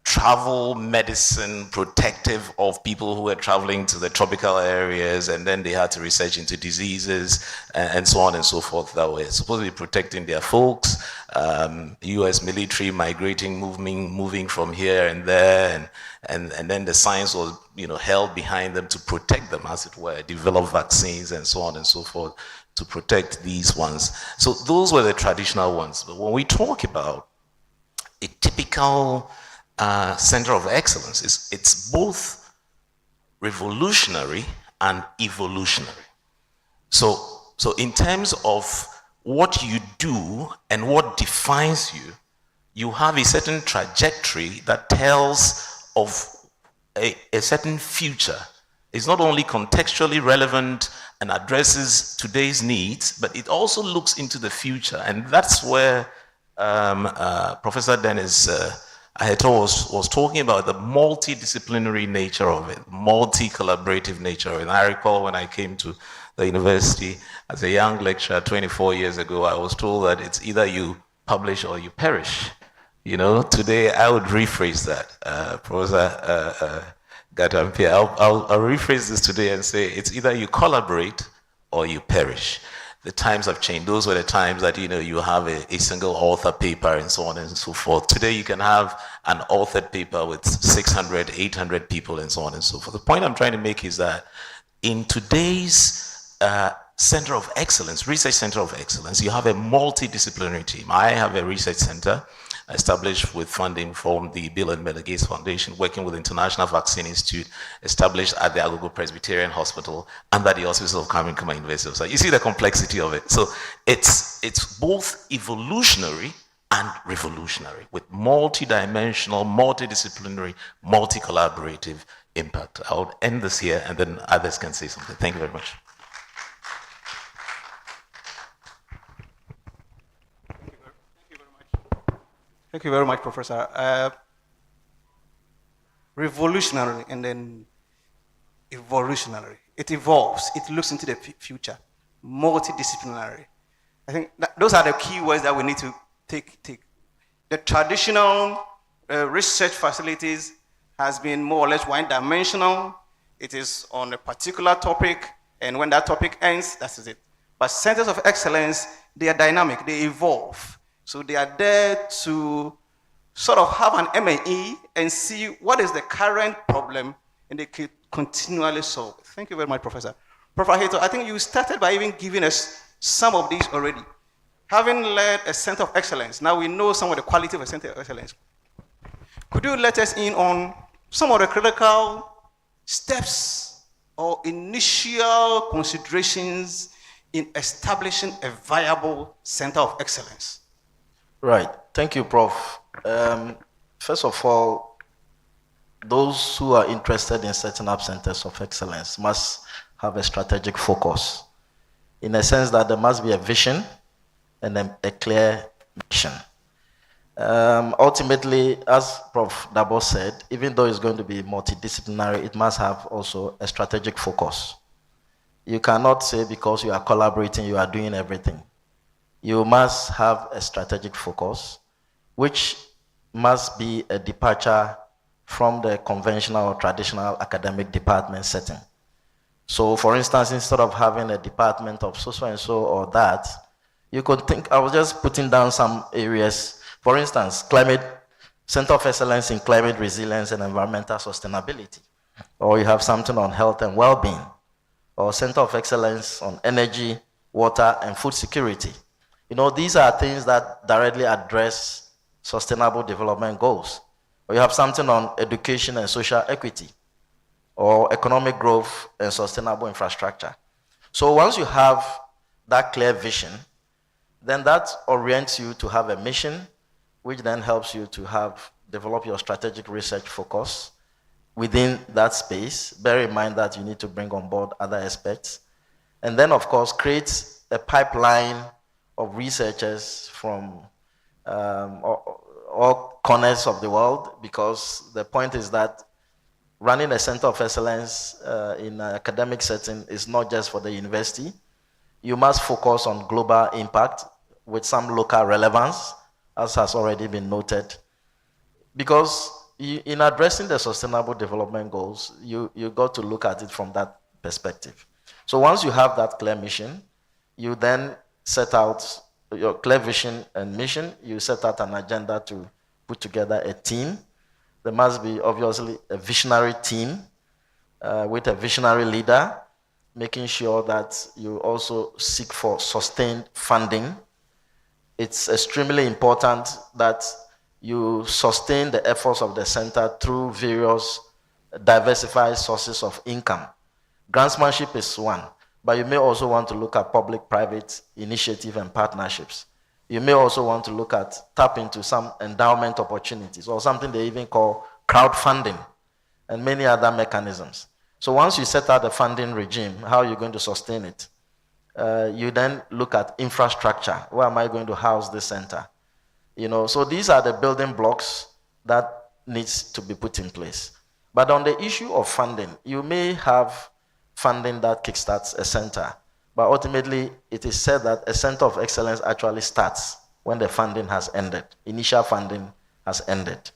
travel medicine, protective of people who were traveling to the tropical areas, and then they had to research into diseases and so on and so forth that way. Supposed to be protecting their folks, US military migrating, moving from here and there, and then the science was held behind them to protect them, as it were, develop vaccines and so on and so forth to protect these ones. So those were the traditional ones. But when we talk about a typical center of excellence, it's both revolutionary and evolutionary. So in terms of what you do and what defines you, you have a certain trajectory that tells of a certain future. It's not only contextually relevant and addresses today's needs, but it also looks into the future. And that's where Professor Dennis Aheto was talking about the multidisciplinary nature of it, multi-collaborative nature of it. And I recall when I came to the university as a young lecturer 24 years ago, I was told that it's either you publish or you perish. Today I would rephrase that, Professor Gatampia. I'll rephrase this today and say it's either you collaborate or you perish. The times have changed. Those were the times that you have a single author paper and so on and so forth. Today you can have an authored paper with 600, 800 people and so on and so forth. The point I'm trying to make is that in today's center of excellence, research center of excellence, you have a multidisciplinary team. I have a research center established with funding from the Bill and Melinda Gates Foundation, working with International Vaccine Institute, established at the Agogo Presbyterian Hospital under the auspices of Kwame Nkrumah University. So you see the complexity of it. So it's both evolutionary and revolutionary, with multi-dimensional, multidisciplinary, multi-collaborative impact. I'll end this here, and then others can say something. Thank you very much. Thank you very much, Professor. Revolutionary and then evolutionary. It evolves. It looks into the future. Multidisciplinary. I think those are the key words that we need to take. The traditional research facilities has been more or less one-dimensional. It is on a particular topic, and when that topic ends, that is it. But centers of excellence, they are dynamic. They evolve. So they are there to sort of have an M&E and see what is the current problem, and they can continually solve it. Thank you very much, Professor. Professor Aheto, I think you started by even giving us some of these already. Having led a center of excellence, now we know some of the quality of a center of excellence. Could you let us in on some of the critical steps or initial considerations in establishing a viable center of excellence? Right. Thank you, Prof. First of all, those who are interested in setting up centers of excellence must have a strategic focus, in a sense that there must be a vision and a clear mission. Ultimately, as Prof. Dabo said, even though it's going to be multidisciplinary, it must have also a strategic focus. You cannot say because you are collaborating, you are doing everything. You must have a strategic focus, which must be a departure from the conventional or traditional academic department setting. So, for instance, instead of having a department of so-and-so or that, you could think, I was just putting down some areas. For instance, Center of Excellence in Climate Resilience and Environmental Sustainability. Or you have something on health and well-being. Or Center of Excellence on Energy, Water, and Food Security. These are things that directly address sustainable development goals. Or you have something on education and social equity, or economic growth and sustainable infrastructure. So once you have that clear vision, then that orients you to have a mission, which then helps you to develop your strategic research focus within that space. Bear in mind that you need to bring on board other aspects. And then, of course, create a pipeline of researchers from all corners of the world, because the point is that running a center of excellence in an academic setting is not just for the university. You must focus on global impact with some local relevance, as has already been noted. Because in addressing the sustainable development goals, you got to look at it from that perspective. So once you have that clear mission, you then set out your clear vision and mission, you set out an agenda to put together a team. There must be obviously a visionary team with a visionary leader, making sure that you also seek for sustained funding. It's extremely important that you sustain the efforts of the center through various diversified sources of income. Grantsmanship is one, but you may also want to look at public-private initiative and partnerships. You may also want to tap into some endowment opportunities, or something they even call crowdfunding, and many other mechanisms. So once you set out the funding regime, how are you going to sustain it? You then look at infrastructure. Where am I going to house this center? So these are the building blocks that needs to be put in place. But on the issue of funding, you may have funding that kickstarts a center, but ultimately it is said that a center of excellence actually starts when the funding has ended. Initial funding has ended.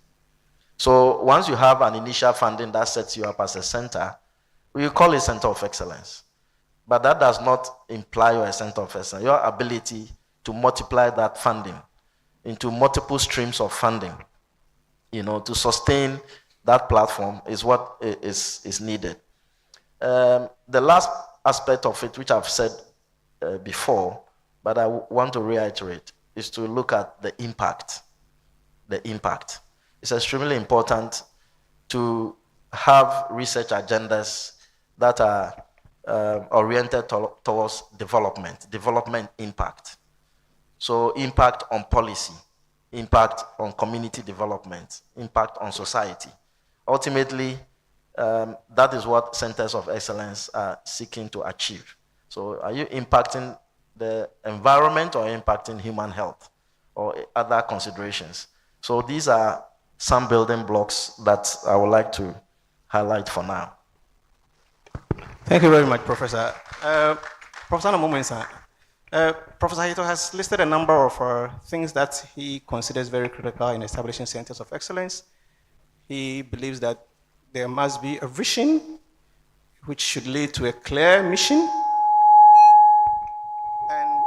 So once you have an initial funding that sets you up as a center, we call it center of excellence. But that does not imply you're a center of excellence. Your ability to multiply that funding into multiple streams of funding, to sustain that platform is what is needed. The last aspect of it, which I've said before, but I want to reiterate, is to look at the impact. The impact. It's extremely important to have research agendas that are oriented towards development impact. So impact on policy, impact on community development, impact on society. Ultimately, that is what centers of excellence are seeking to achieve. So are you impacting the environment or impacting human health or other considerations? So these are some building blocks that I would like to highlight for now. Thank you very much, Professor. Professor Namomensa, Professor Hito has listed a number of things that he considers very critical in establishing centers of excellence. He believes that there must be a vision which should lead to a clear mission. And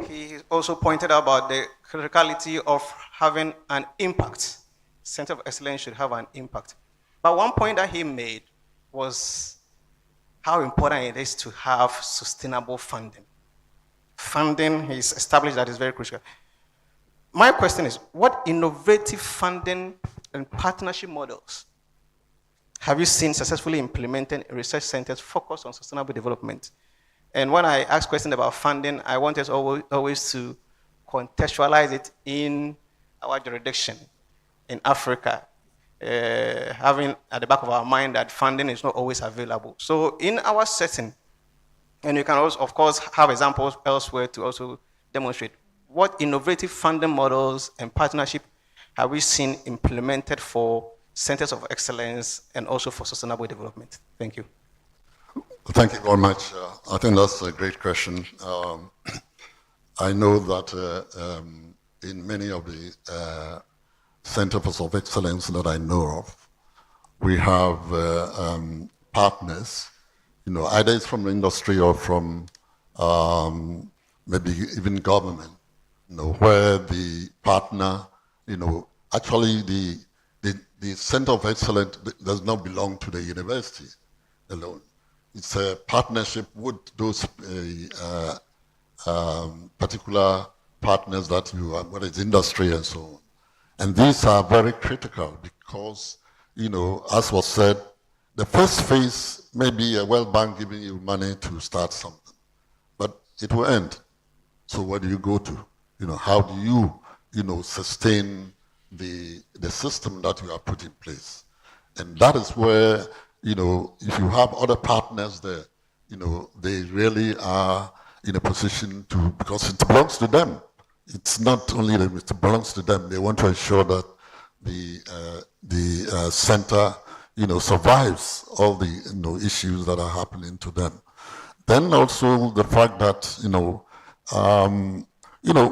he also pointed out about the criticality of having an impact. Center of excellence should have an impact. But one point that he made was how important it is to have sustainable funding. Funding, he's established that is very crucial. My question is, what innovative funding and partnership models have you seen successfully implemented in research centers focused on sustainable development? And when I ask questions about funding, I want us always to contextualize it in our jurisdiction in Africa, having at the back of our mind that funding is not always available. So in our setting, and you can also, of course, have examples elsewhere to also demonstrate, what innovative funding models and partnership have we seen implemented for centers of excellence and also for sustainable development? Thank you. Thank you very much. I think that's a great question. I know that in many of the centers of excellence that I know of, we have partners, either it's from the industry or from maybe even government, where the partner, actually the center of excellence does not belong to the university alone. It's a partnership with those particular partners that you are, whether it's industry and so on. And these are very critical because, as was said, the first phase may be a World Bank giving you money to start something, but it will end. So where do you go to? How do you, sustain the system that you have put in place? And that is where, if you have other partners there, they really are in a position to, because it belongs to them. it's not only that it belongs to them. They want to ensure that the center, survives all the issues that are happening to them. Then also the fact that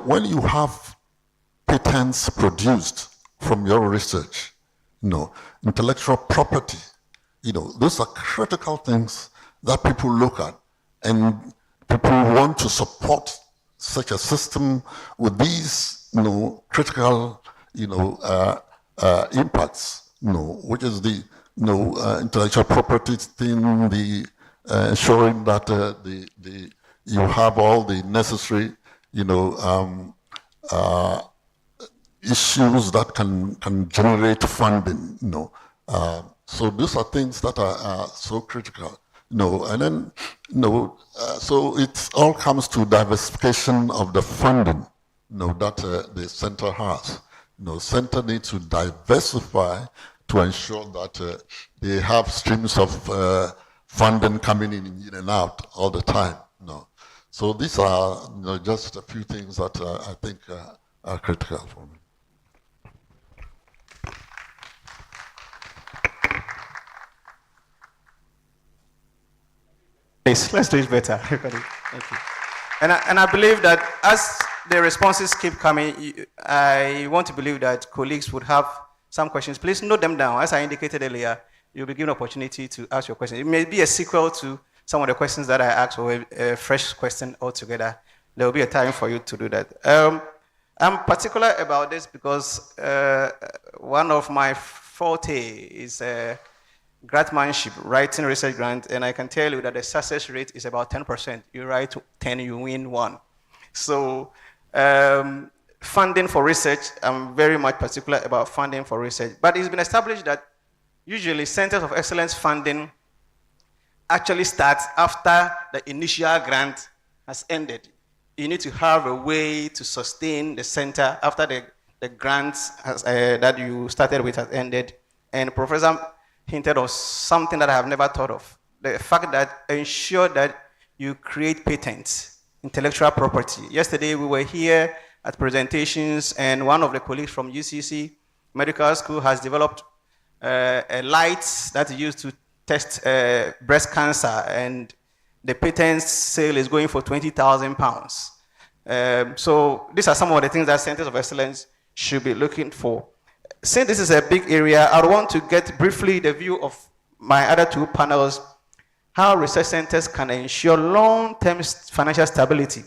when you have patents produced from your research, intellectual property, those are critical things that people look at, and people want to support such a system with these, critical, impacts, which is the, intellectual property thing, the ensuring that you have all the necessary, issues that can generate funding, so these are things that are so critical, and then, so it all comes to diversification of the funding, that the center has. Center needs to diversify to ensure that they have streams of funding coming in and out all the time. So these are just a few things that I think are critical for me. Let's do it better, everybody. Thank you. And I believe that as the responses keep coming, I want to believe that colleagues would have some questions. Please note them down. As I indicated earlier, you'll be given an opportunity to ask your question. It may be a sequel to some of the questions that I asked, or a fresh question altogether. There will be a time for you to do that. I'm particular about this because one of my forte is grantmanship, writing research grant, and I can tell you that the success rate is about 10%. You write 10, you win 1. So funding for research, I'm very much particular about funding for research. But it's been established that usually centers of excellence funding actually starts after the initial grant has ended. You need to have a way to sustain the center after the grants that you started with has ended. And Professor hinted on something that I have never thought of. The fact that ensure that you create patents, intellectual property. Yesterday we were here at presentations, and one of the colleagues from UCC Medical School has developed a light that is used to test breast cancer, and the patent sale is going for £20,000. So these are some of the things that centers of excellence should be looking for. Since this is a big area, I want to get briefly the view of my other two panels, how research centers can ensure long-term financial stability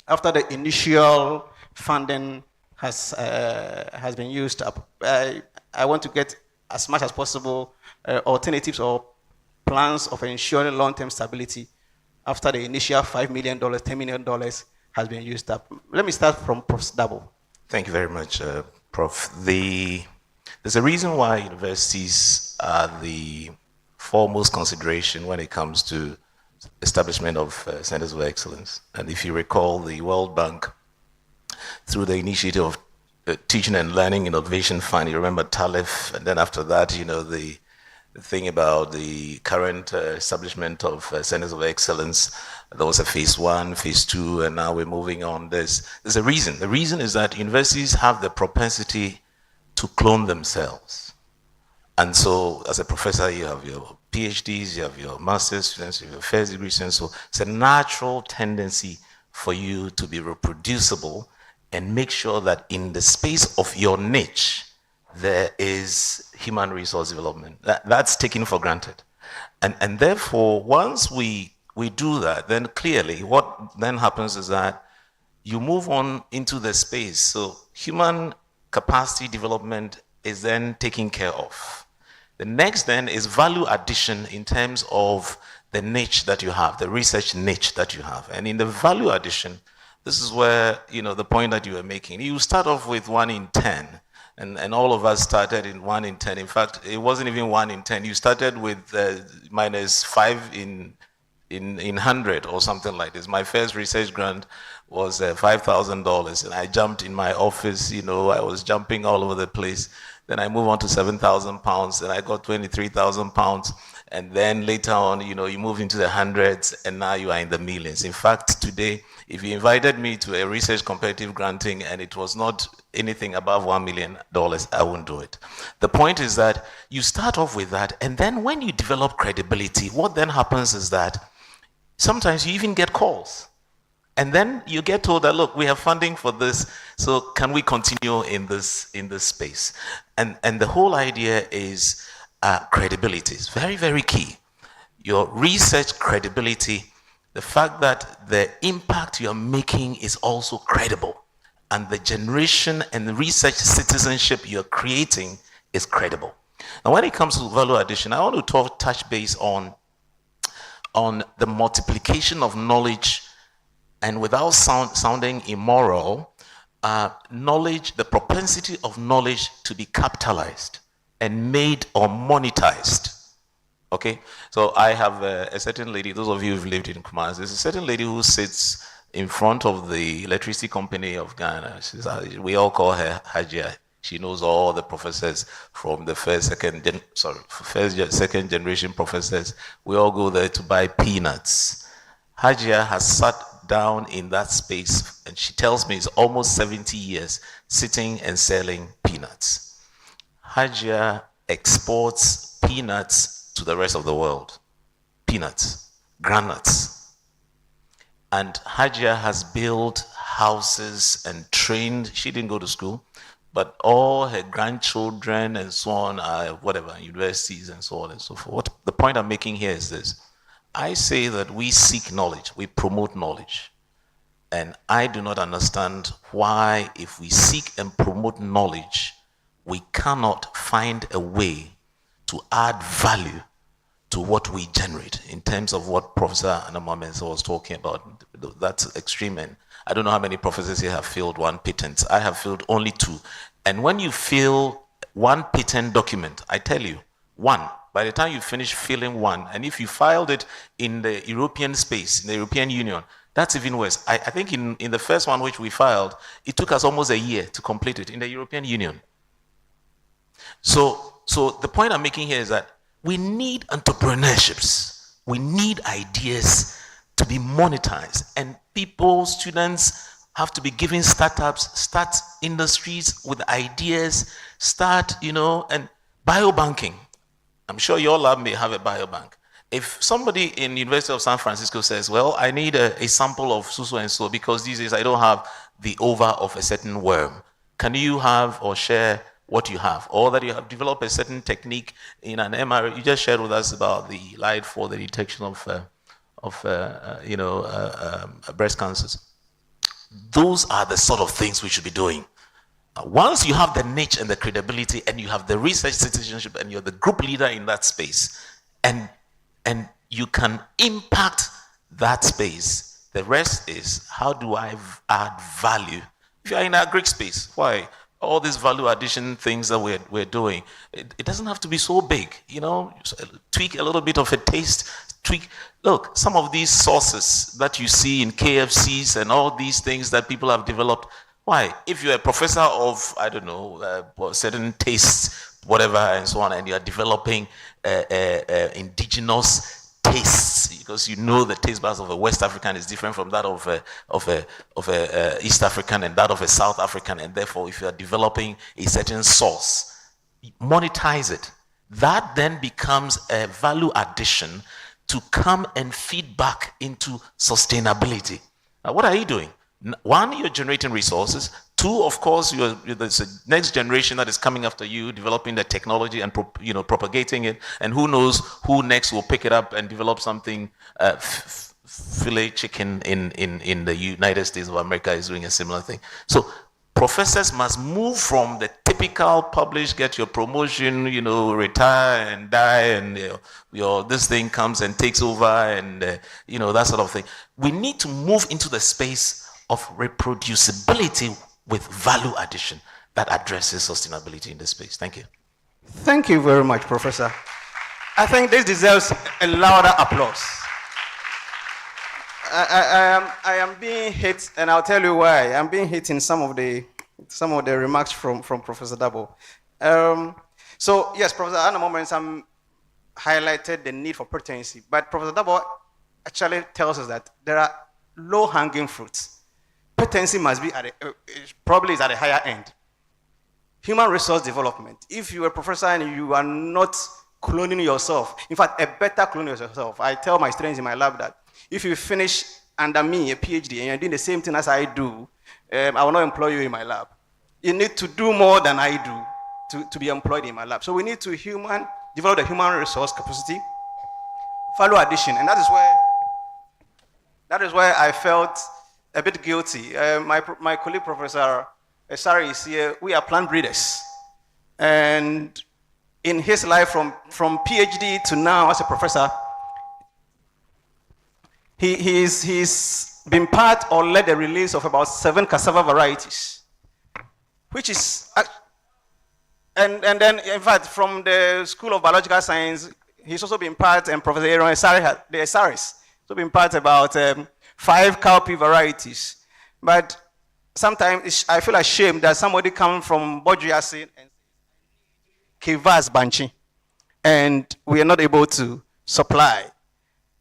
after the initial funding has been used up. I want to get as much as possible alternatives or plans of ensuring long-term stability after the initial $5 million, $10 million has been used up. Let me start from Prof. Dabo. Thank you very much, Prof. There's a reason why universities are the foremost consideration when it comes to establishment of centers of excellence. And if you recall, the World Bank, through the initiative of Teaching and Learning Innovation Fund, you remember TALIF, and then after that, the thing about the current establishment of centers of excellence. There was a phase 1, phase 2, and now we're moving on. There's a reason. The reason is that universities have the propensity to clone themselves. And so, as a professor, you have your PhDs, you have your master's students, you have your first degree students. So it's a natural tendency for you to be reproducible and make sure that in the space of your niche, there is human resource development. That's taken for granted. And therefore, once we do that, then clearly what then happens is that you move on into the space. So human capacity development is then taken care of. The next then is value addition in terms of the niche that you have, the research niche that you have. And in the value addition, this is where, the point that you were making. You start off with 1 in 10. And all of us started in 1 in 10. In fact, it wasn't even 1 in 10. You started with minus 5 in 100 or something like this. My first research grant was $5,000, and I jumped in my office. I was jumping all over the place. Then I moved on to £7,000, and I got £23,000. And then later on, you know, you move into the hundreds, and now you are in the millions. In fact, today, if you invited me to a research competitive granting and it was not anything above $1 million, I wouldn't do it. The point is that you start off with that, and then when you develop credibility, what then happens is that sometimes you even get calls. And then you get told that, look, we have funding for this, so can we continue in this space? And the whole idea is credibility. It's very, very key. Your research credibility, the fact that the impact you're making is also credible, and the generation and the research citizenship you're creating is credible. Now, when it comes to value addition, I want to touch base on the multiplication of knowledge, and without sounding immoral, knowledge, the propensity of knowledge to be capitalized and made or monetized. Okay, so I have a certain lady, those of you who've lived in Kumasi, there's a certain lady who sits in front of the electricity company of Ghana. We all call her Hajia. She knows all the professors from the second, second generation professors. We all go there to buy peanuts. Hajia has sat down in that space, and she tells me it's almost 70 years sitting and selling peanuts. Hajia exports peanuts to the rest of the world. Peanuts, granuts. And Hajia has built houses and trained, she didn't go to school, but all her grandchildren and so on are whatever, universities and so on and so forth. The point I'm making here is this. I say that we seek knowledge, we promote knowledge. And I do not understand why, if we seek and promote knowledge, we cannot find a way to add value to what we generate in terms of what Professor Anamwa Mensah was talking about. That's extreme. And I don't know how many professors here have filled one patent. I have filled only 2. And when you fill one patent document, I tell you, one, by the time you finish filling one, and if you filed it in the European space, in the European Union, that's even worse. I think in the first one which we filed, it took us almost a year to complete it in the European Union. So the point I'm making here is that we need entrepreneurships. We need ideas to be monetized, and people, students have to be given startups, start industries with ideas, start, and biobanking. I'm sure your lab may have a biobank. If somebody in University of San Francisco says, well, I need a sample of so and so because these days I don't have the ova of a certain worm, can you have or share what you have? Or that you have developed a certain technique in an MRI. You just shared with us about the light for the detection of breast cancers. Those are the sort of things we should be doing. Once you have the niche and the credibility, and you have the research citizenship, and you're the group leader in that space, and you can impact that space, the rest is, how do I add value? If you're in a Greek space, why? All these value addition things that we're doing, it doesn't have to be so big, tweak a little bit of a taste, look, some of these sauces that you see in KFCs and all these things that people have developed, why? If you're a professor of, I don't know, certain tastes, whatever, and so on, and you're developing indigenous tastes, because you know the taste buds of a West African is different from that of a East African and that of a South African, and therefore if you are developing a certain sauce, monetize it. That then becomes a value addition to come and feed back into sustainability. Now, what are you doing? One, you're generating resources. 2, of course, there's a next generation that is coming after you, developing the technology and propagating it. And who knows who next will pick it up and develop something. Filet chicken in the United States of America is doing a similar thing. So professors must move from the typical publish, get your promotion, retire and die, and this thing comes and takes over, and that sort of thing. We need to move into the space of reproducibility with value addition that addresses sustainability in this space. Thank you. Thank you very much, Professor. I think this deserves a louder applause. I am being hit, and I'll tell you why. I'm being hit in some of the remarks from Professor Dabo. So yes, Professor Anamwa Mensah highlighted the need for potency, but Professor Dabo actually tells us that there are low-hanging fruits. Potency must be probably is at a higher end. Human resource development. If you're a professor and you are not cloning yourself, in fact, a better clone of yourself. I tell my students in my lab that if you finish under me a PhD and you're doing the same thing as I do, I will not employ you in my lab. You need to do more than I do to be employed in my lab. So we need to develop the human resource capacity, value addition, and that is where I felt a bit guilty. My colleague, Professor Sari, is here. We are plant breeders. And in his life from PhD to now as a professor, he's been part or led the release of about 7 cassava varieties, which is, and then in fact from the School of Biological Science, he's also been part, and Professor Aaron Saris, so been part about 5 cowpea varieties. But sometimes I feel ashamed that somebody come from Bojuasi and Kivas Banchi, and we are not able to supply.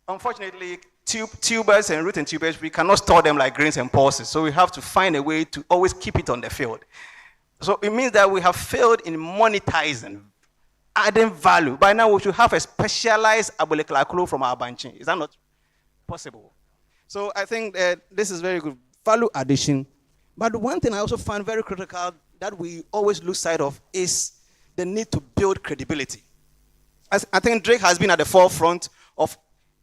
Unfortunately, tubers and root and tubers, we cannot store them like grains and pulses, so we have to find a way to always keep it on the field. So it means that we have failed in monetizing, adding value. By now, we should have a specialized abolekilakulu from our Banchi. Is that not possible? So I think that this is very good value addition. But one thing I also find very critical that we always lose sight of is the need to build credibility. I think Drake has been at the forefront of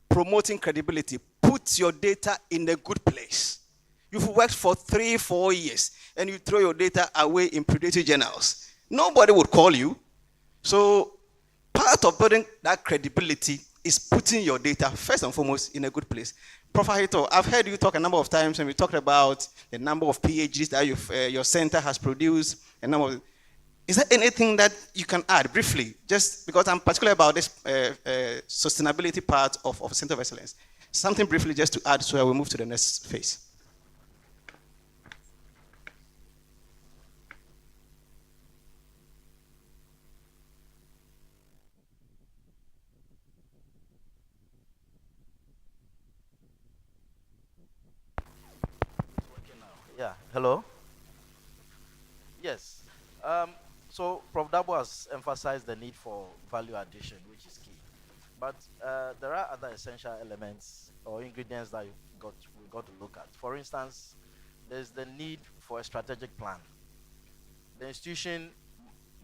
promoting credibility. Put your data in a good place. You've worked for 3-4 years and you throw your data away in predatory journals. Nobody would call you. So part of building that credibility is putting your data first and foremost in a good place. Prof. Hito, I've heard you talk a number of times, and we talked about the number of PhDs that your center has produced. Is there anything that you can add briefly? Just because I'm particular about this sustainability part of Center of Excellence. Something briefly just to add so I will move to the next phase. Yeah, hello? Yes. So Prof. Dabo has emphasized the need for value addition, which is key. But there are other essential elements or ingredients that we've got to look at. For instance, there's the need for a strategic plan. The institution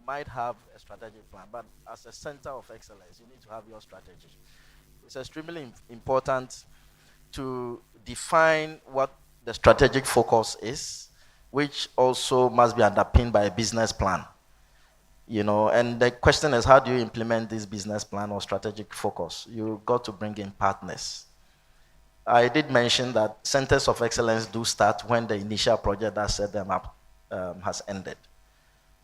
might have a strategic plan, but as a center of excellence, you need to have your strategy. It's extremely important to define what the strategic focus is, which also must be underpinned by a business plan. And the question is, how do you implement this business plan or strategic focus? You got to bring in partners. I did mention that centers of excellence do start when the initial project that set them up has ended.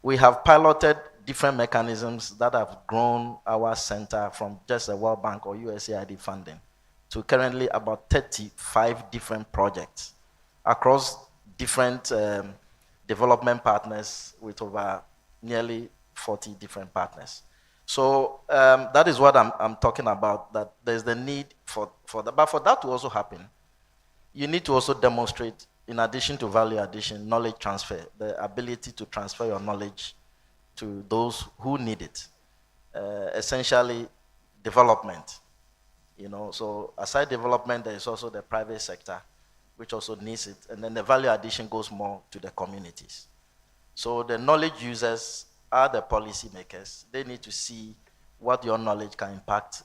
We have piloted different mechanisms that have grown our center from just a World Bank or USAID funding to currently about 35 different projects across different development partners with over nearly 40 different partners. So that is what I'm talking about, that there's the need for that. But for that to also happen, you need to also demonstrate, in addition to value addition, knowledge transfer, the ability to transfer your knowledge to those who need it. Essentially, development. So aside development, there is also the private sector, which also needs it. And then the value addition goes more to the communities. So the knowledge users are the policy makers. They need to see what your knowledge can impact,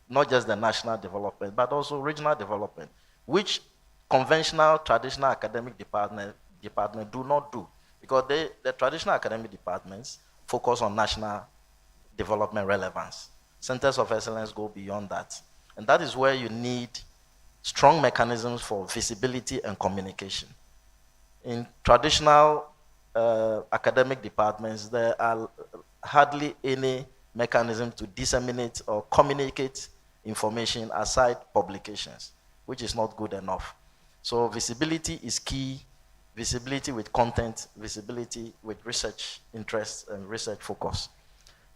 not just the national development, but also regional development, which conventional, traditional academic department do not do. Because the traditional academic departments focus on national development relevance. Centers of excellence go beyond that. And that is where you need strong mechanisms for visibility and communication. In traditional academic departments, there are hardly any mechanism to disseminate or communicate information aside publications, which is not good enough. So visibility is key, visibility with content, visibility with research interests and research focus.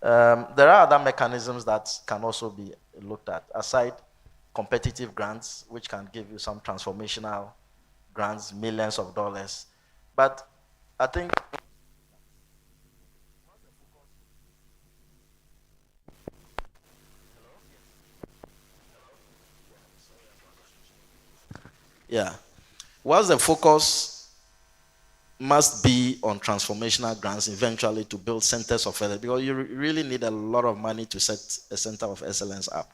There are other mechanisms that can also be looked at, aside competitive grants, which can give you some transformational grants, millions of dollars. But I think whilst the focus must be on transformational grants eventually to build centers of excellence, because you really need a lot of money to set a center of excellence up.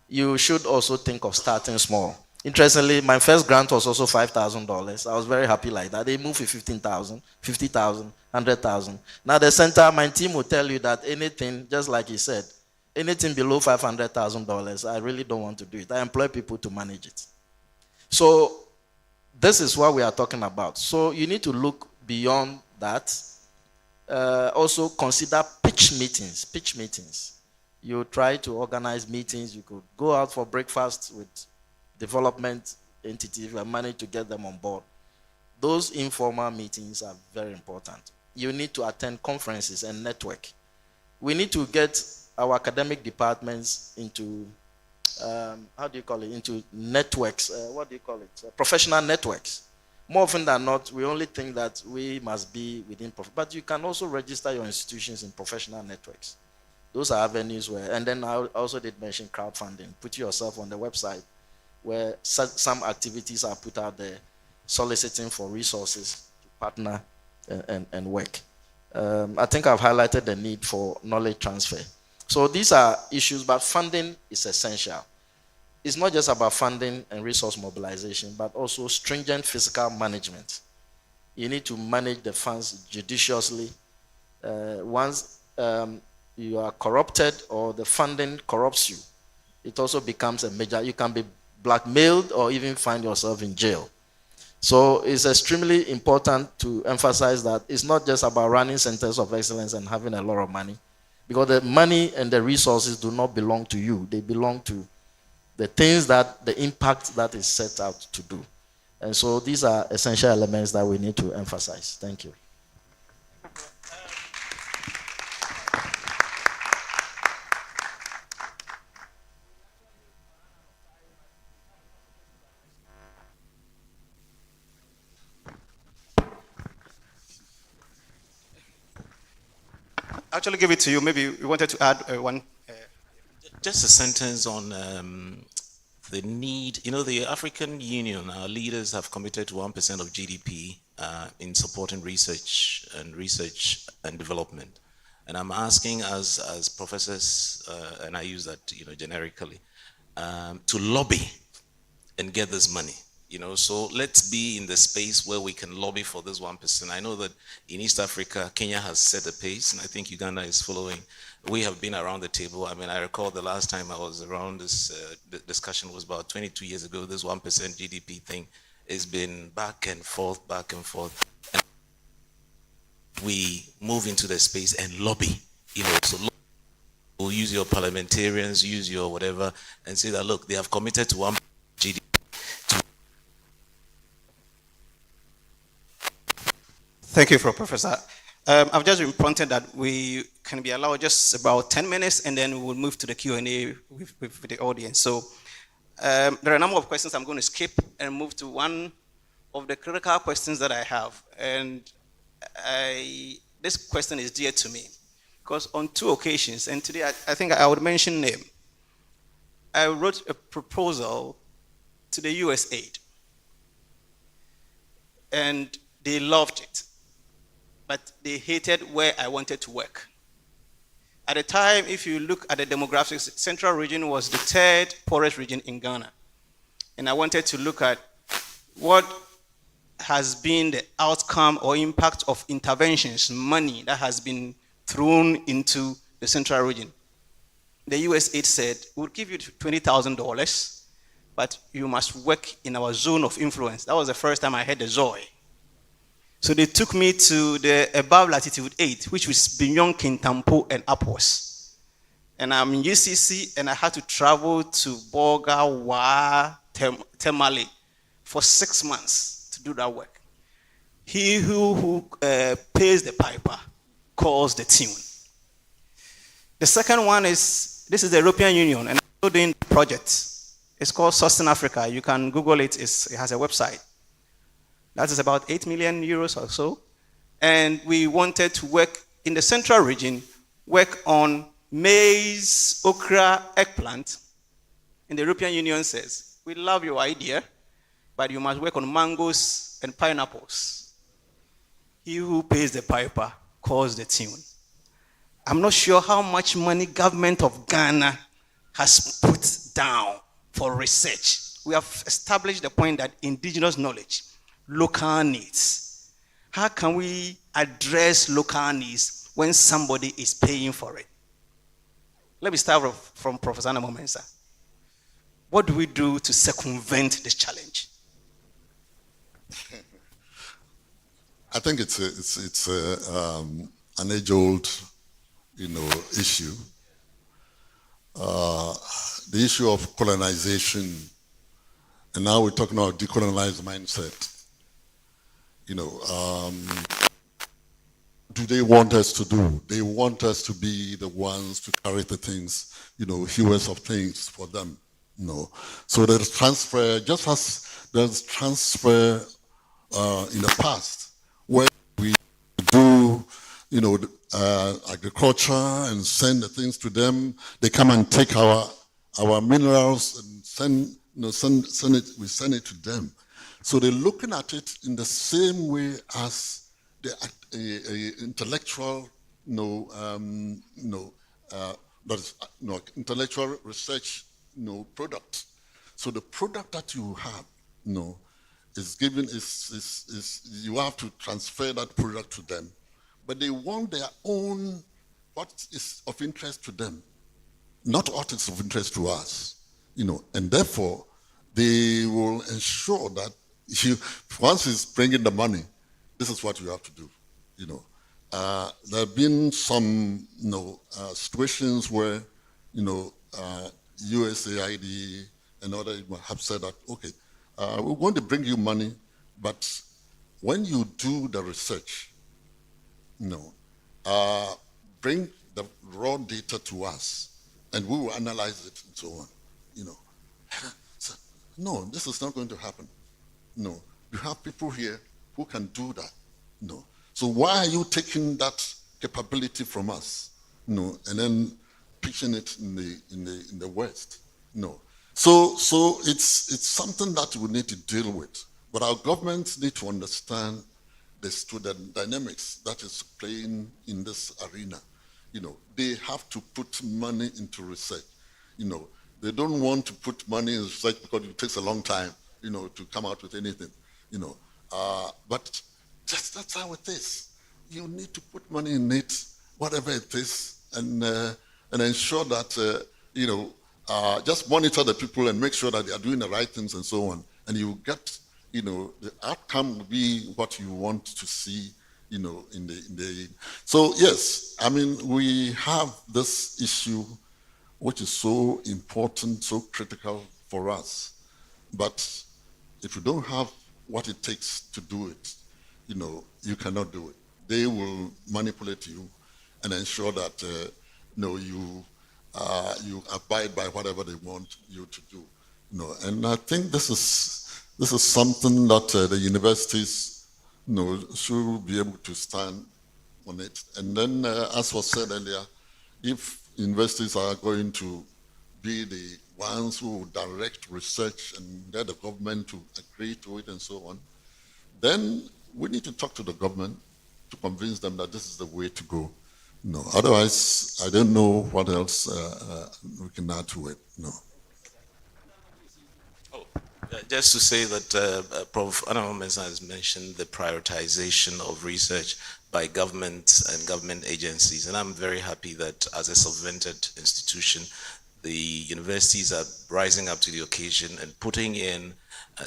You should also think of starting small. Interestingly, my first grant was also $5,000. I was very happy like that. They moved to 15,000, 50,000, 100,000. Now the center, my team will tell you that anything, just like he said, anything below $500,000, I really don't want to do it. I employ people to manage it. So this is what we are talking about. So you need to look beyond that. Also consider pitch meetings. You try to organize meetings. You could go out for breakfast with development entities and manage to get them on board. Those informal meetings are very important. You need to attend conferences and network. We need to get our academic departments into into networks, professional networks. More often than not, we only think that we must be within, but you can also register your institutions in professional networks. Those are avenues where, and then I also did mention crowdfunding. Put yourself on the website where some activities are put out there, soliciting for resources to partner and work. I think I've highlighted the need for knowledge transfer. So these are issues, but funding is essential. It's not just about funding and resource mobilization, but also stringent fiscal management. You need to manage the funds judiciously. Once you are corrupted or the funding corrupts you, it also becomes a major, you can be blackmailed or even find yourself in jail. So it's extremely important to emphasize that it's not just about running centers of excellence and having a lot of money, because the money and the resources do not belong to you. They belong to the things that, the impact that is set out to do. And so these are essential elements that we need to emphasize. Thank you. Actually, give it to you. Maybe you wanted to add one. Just a sentence on the need. You know, the African Union, our leaders have committed to 1% of GDP in supporting research and development. And I'm asking us as professors, and I use that, you know, generically, to lobby and get this money. You know, so let's be in the space where we can lobby for this 1%. I know that in East Africa, Kenya has set a pace, and I think Uganda is following. We have been around the table. I mean, I recall the last time I was around this discussion was about 22 years ago. This 1% GDP thing has been back and forth. And we move into the space and lobby. You know, so we'll use your parliamentarians, use your whatever, and say that, look, they have committed to 1% GDP. Thank you, Professor. I've just been prompted that we can be allowed just about 10 minutes, and then we will move to the Q&A with the audience. So there are a number of questions I'm going to skip and move to one of the critical questions that I have. And this question is dear to me, because on 2 occasions, and today I think I would mention name, I wrote a proposal to the USAID, and they loved it, but they hated where I wanted to work. At the time, if you look at the demographics, Central region was the 3rd poorest region in Ghana. And I wanted to look at what has been the outcome or impact of interventions, money that has been thrown into the Central region. The USAID said, we'll give you $20,000, but you must work in our zone of influence. That was the first time I heard the ZOI. So they took me to the above latitude 8, which was beyond Kintampo and upwards. And I'm in UCC, and I had to travel to Boga, Wa, Temale for 6 months to do that work. He who pays the piper calls the tune. The second one is, this is the European Union, and I'm doing the project. It's called Sustain Africa. You can Google it. It has a website. That is about 8 million euros or so. And we wanted to work in the central region, work on maize, okra, eggplant. And the European Union says, we love your idea, but you must work on mangoes and pineapples. He who pays the piper calls the tune. I'm not sure how much money government of Ghana has put down for research. We have established the point that indigenous knowledge, local needs. How can we address local needs when somebody is paying for it? Let me start from Professor Anna Mensah. What do we do to circumvent this challenge? I think it's an age-old, issue. The issue of colonization, and now we're talking about decolonized mindset. Do they want us to do? They want us to be the ones to carry the things, hewers of things for them. No. So there's transfer, just as there's transfer in the past, where we do, agriculture and send the things to them. They come and take our minerals and we send it to them. So they're looking at it in the same way as the intellectual, intellectual research, product. So the product that you have, is given is you have to transfer that product to them, but they want their own, what is of interest to them, not what is of interest to us, and therefore they will ensure that once it's bringing the money, this is what you have to do, There have been some, situations where, USAID and others have said that, okay, we're going to bring you money, but when you do the research, bring the raw data to us, and we will analyze it and so on. So, no, this is not going to happen. No, you have people here who can do that. No, so why are you taking that capability from us? No, and then pitching it in the West? No. So it's something that we need to deal with. But our governments need to understand the student dynamics that is playing in this arena. They have to put money into research. They don't want to put money in research because it takes a long time, to come out with anything. But that's how it is. You need to put money in it, whatever it is, and ensure that just monitor the people and make sure that they are doing the right things and so on. And you get, the outcome will be what you want to see, in the. So yes, we have this issue, which is so important, so critical for us. But if you don't have what it takes to do it, you cannot do it. They will manipulate you and ensure that you abide by whatever they want you to do. And I think this is something that the universities should be able to stand on it. And then, as was said earlier, if universities are going to be the ones who direct research and get the government to agree to it and so on, then we need to talk to the government to convince them that this is the way to go. Otherwise, I don't know what else we can add to it. Just to say that Prof. Anna Mensah has mentioned the prioritization of research by governments and government agencies, and I'm very happy that as a subvented institution, the universities are rising up to the occasion and putting in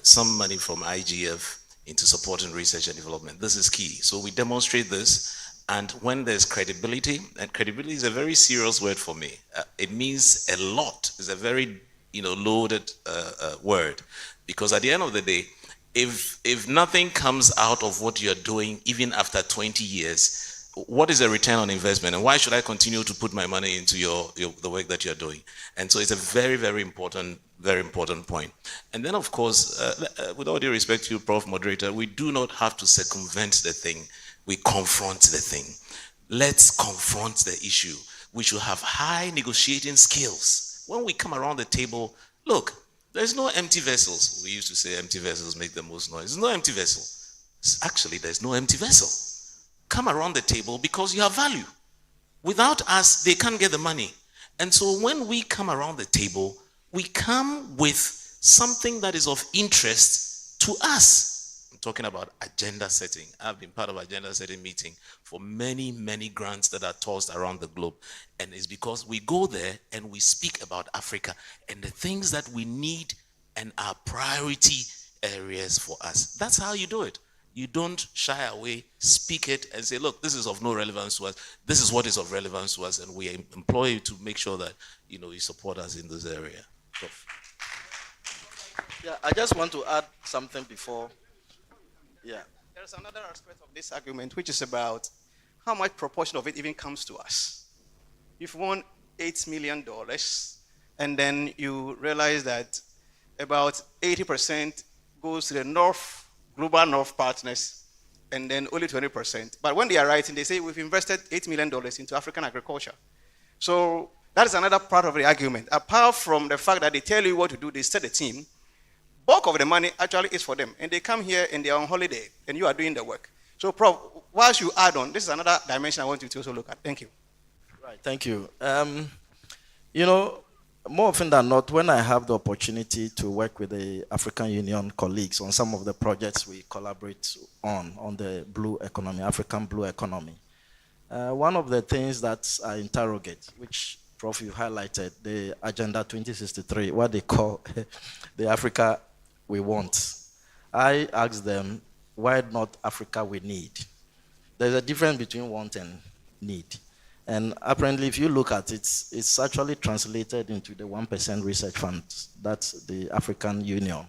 some money from IGF into supporting research and development. This is key. So we demonstrate this, and when there's credibility, and credibility is a very serious word for me. It means a lot. It's a very loaded word, because at the end of the day, if nothing comes out of what you're doing, even after 20 years, what is the return on investment, and why should I continue to put my money into the work that you're doing? And so it's a very, very important point. And then, of course, with all due respect to you, Prof. Moderator, we do not have to circumvent the thing. We confront the thing. Let's confront the issue. We should have high negotiating skills. When we come around the table, look, there's no empty vessels. We used to say empty vessels make the most noise. There's no empty vessel. Actually, there's no empty vessel. Come around the table because you have value. Without us, they can't get the money. And so when we come around the table, we come with something that is of interest to us. I'm talking about agenda setting. I've been part of agenda setting meeting for many, many grants that are tossed around the globe. And it's because we go there and we speak about Africa and the things that we need and are priority areas for us. That's how you do it. You don't shy away, speak it, and say, look, this is of no relevance to us. This is what is of relevance to us, and we employ you to make sure that you support us in this area. Yeah, I just want to add something before. Yeah. There's another aspect of this argument, which is about how much proportion of it even comes to us. You've won $8 million, and then you realize that about 80% goes to the Global North partners, and then only 20%. But when they are writing, they say we've invested $8 million into African agriculture. So that is another part of the argument. Apart from the fact that they tell you what to do, they set the team, bulk of the money actually is for them. And they come here and they are on holiday, and you are doing the work. So, Prof, whilst you add on, this is another dimension I want you to also look at. Thank you. Right, thank you. More often than not, when I have the opportunity to work with the African Union colleagues on some of the projects we collaborate on the blue economy, African blue economy, one of the things that I interrogate, which Prof, you highlighted, the Agenda 2063, what they call the Africa we want. I ask them, why not Africa we need? There's a difference between want and need. And apparently, if you look at it, it's actually translated into the 1% research funds that the African Union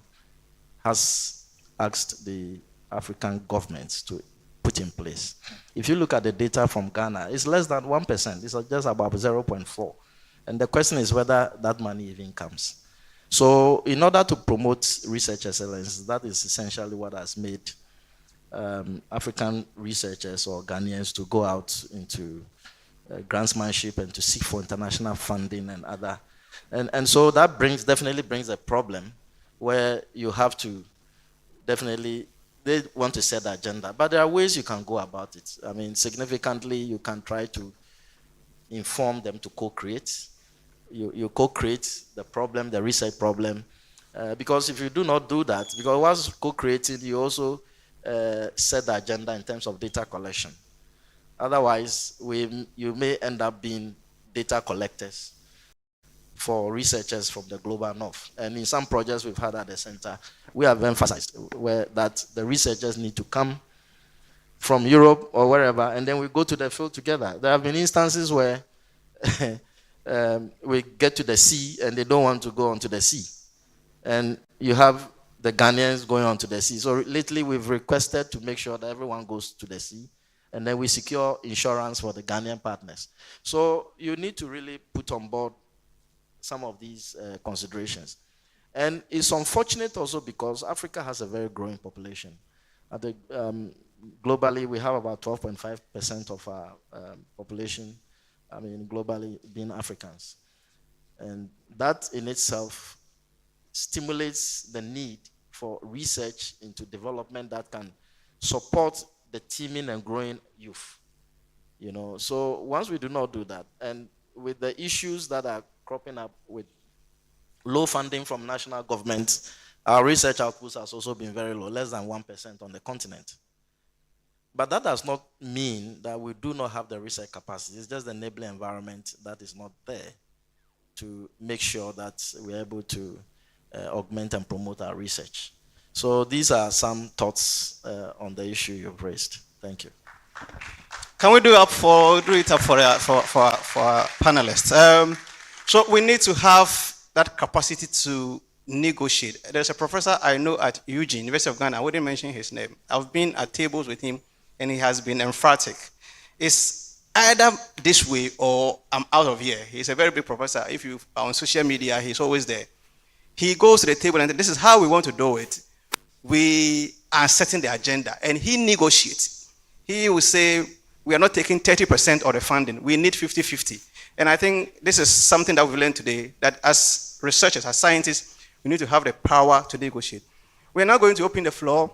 has asked the African governments to put in place. If you look at the data from Ghana, it's less than 1%. It's just about 0.4. And the question is whether that money even comes. So in order to promote research excellence, that is essentially what has made African researchers or Ghanaians to go out into grantsmanship and to seek for international funding and other. And so that definitely brings a problem where you have to definitely, they want to set the agenda, but there are ways you can go about it. I mean, significantly, you can try to inform them to co-create. You co-create the problem, the research problem, because if you do not do that, because once co-creating, you also set the agenda in terms of data collection. Otherwise, you may end up being data collectors for researchers from the global north. And in some projects we've had at the center, we have emphasized that the researchers need to come from Europe or wherever, and then we go to the field together. There have been instances where we get to the sea and they don't want to go onto the sea. And you have the Ghanaians going onto the sea. So lately we've requested to make sure that everyone goes to the sea, and then we secure insurance for the Ghanaian partners. So you need to really put on board some of these considerations. And it's unfortunate also because Africa has a very growing population. Globally, we have about 12.5% of our population, globally being Africans. And that in itself stimulates the need for research into development that can support the teeming and growing youth. So once we do not do that, and with the issues that are cropping up with low funding from national governments, our research outputs has also been very low, less than 1% on the continent. But that does not mean that we do not have the research capacity. It's just the enabling environment that is not there to make sure that we're able to augment and promote our research. So these are some thoughts on the issue you've raised. Thank you. Can we do it up for our panelists? So we need to have that capacity to negotiate. There's a professor I know at University of Ghana. I wouldn't mention his name. I've been at tables with him, and he has been emphatic. It's either this way or I'm out of here. He's a very big professor. If you are on social media, he's always there. He goes to the table and this is how we want to do it. We are setting the agenda and he negotiates. He will say, we are not taking 30% of the funding. We need 50-50. And I think this is something that we've learned today, that as researchers, as scientists, we need to have the power to negotiate. We're now going to open the floor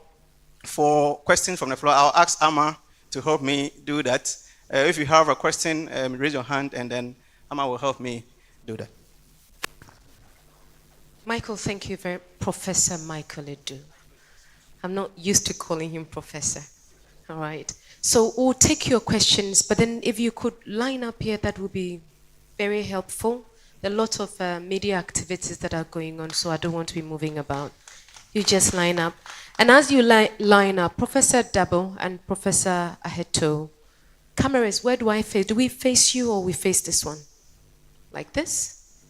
for questions from the floor. I'll ask Amma to help me do that. If you have a question, raise your hand and then Amma will help me do that. Michael, thank you very Professor Michael Edu. I'm not used to calling him professor. All right. So we'll take your questions, but then if you could line up here, that would be very helpful. There are a lot of media activities that are going on, so I don't want to be moving about. You just line up. And as you line up, Professor Dabo and Professor Aheto, cameras, where do I face? Do we face you or we face this one? Like this?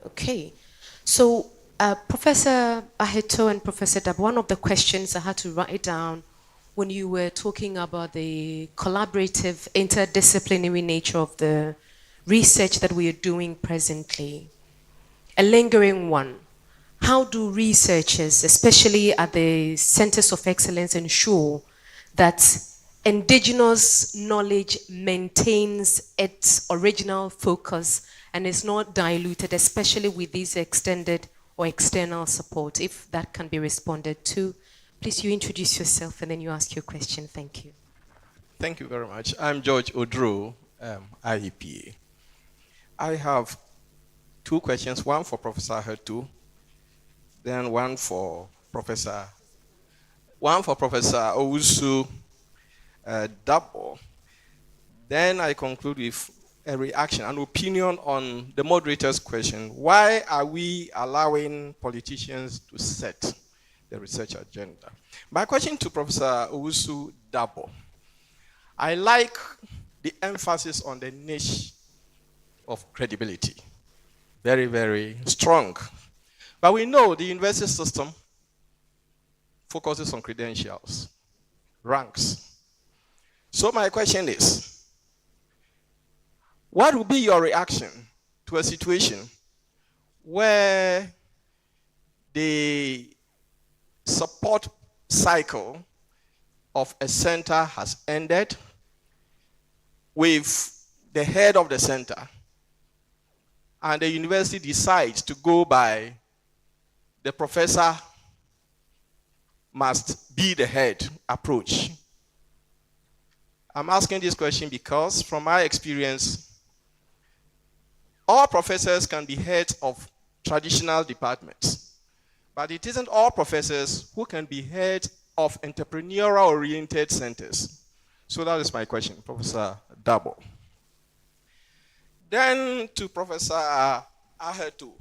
Okay. So Professor Aheto and Professor Dabo, one of the questions I had to write down when you were talking about the collaborative, interdisciplinary nature of the research that we are doing presently. A lingering one. How do researchers, especially at the Centers of Excellence, ensure that indigenous knowledge maintains its original focus and is not diluted, especially with these extended or external support? If that can be responded to, please you introduce yourself and then you ask your question. Thank you. Thank you very much. I'm George Odro, IEPA. I have two questions, one for Professor Hertu, then one for Professor Owusu Dabo. Then I conclude with a reaction, an opinion on the moderator's question. Why are we allowing politicians to set the research agenda? My question to Professor Owusu Dabo. I like the emphasis on the niche of credibility. Very, very strong. But we know the university system focuses on credentials, ranks. So my question is, what would be your reaction to a situation where the support cycle of a center has ended with the head of the center and the university decides to go by the professor must be the head approach? I'm asking this question because from my experience, all professors can be heads of traditional departments, but it isn't all professors who can be heads of entrepreneurial-oriented centers. So that is my question, Professor Dabo. Then to Professor Ahetu.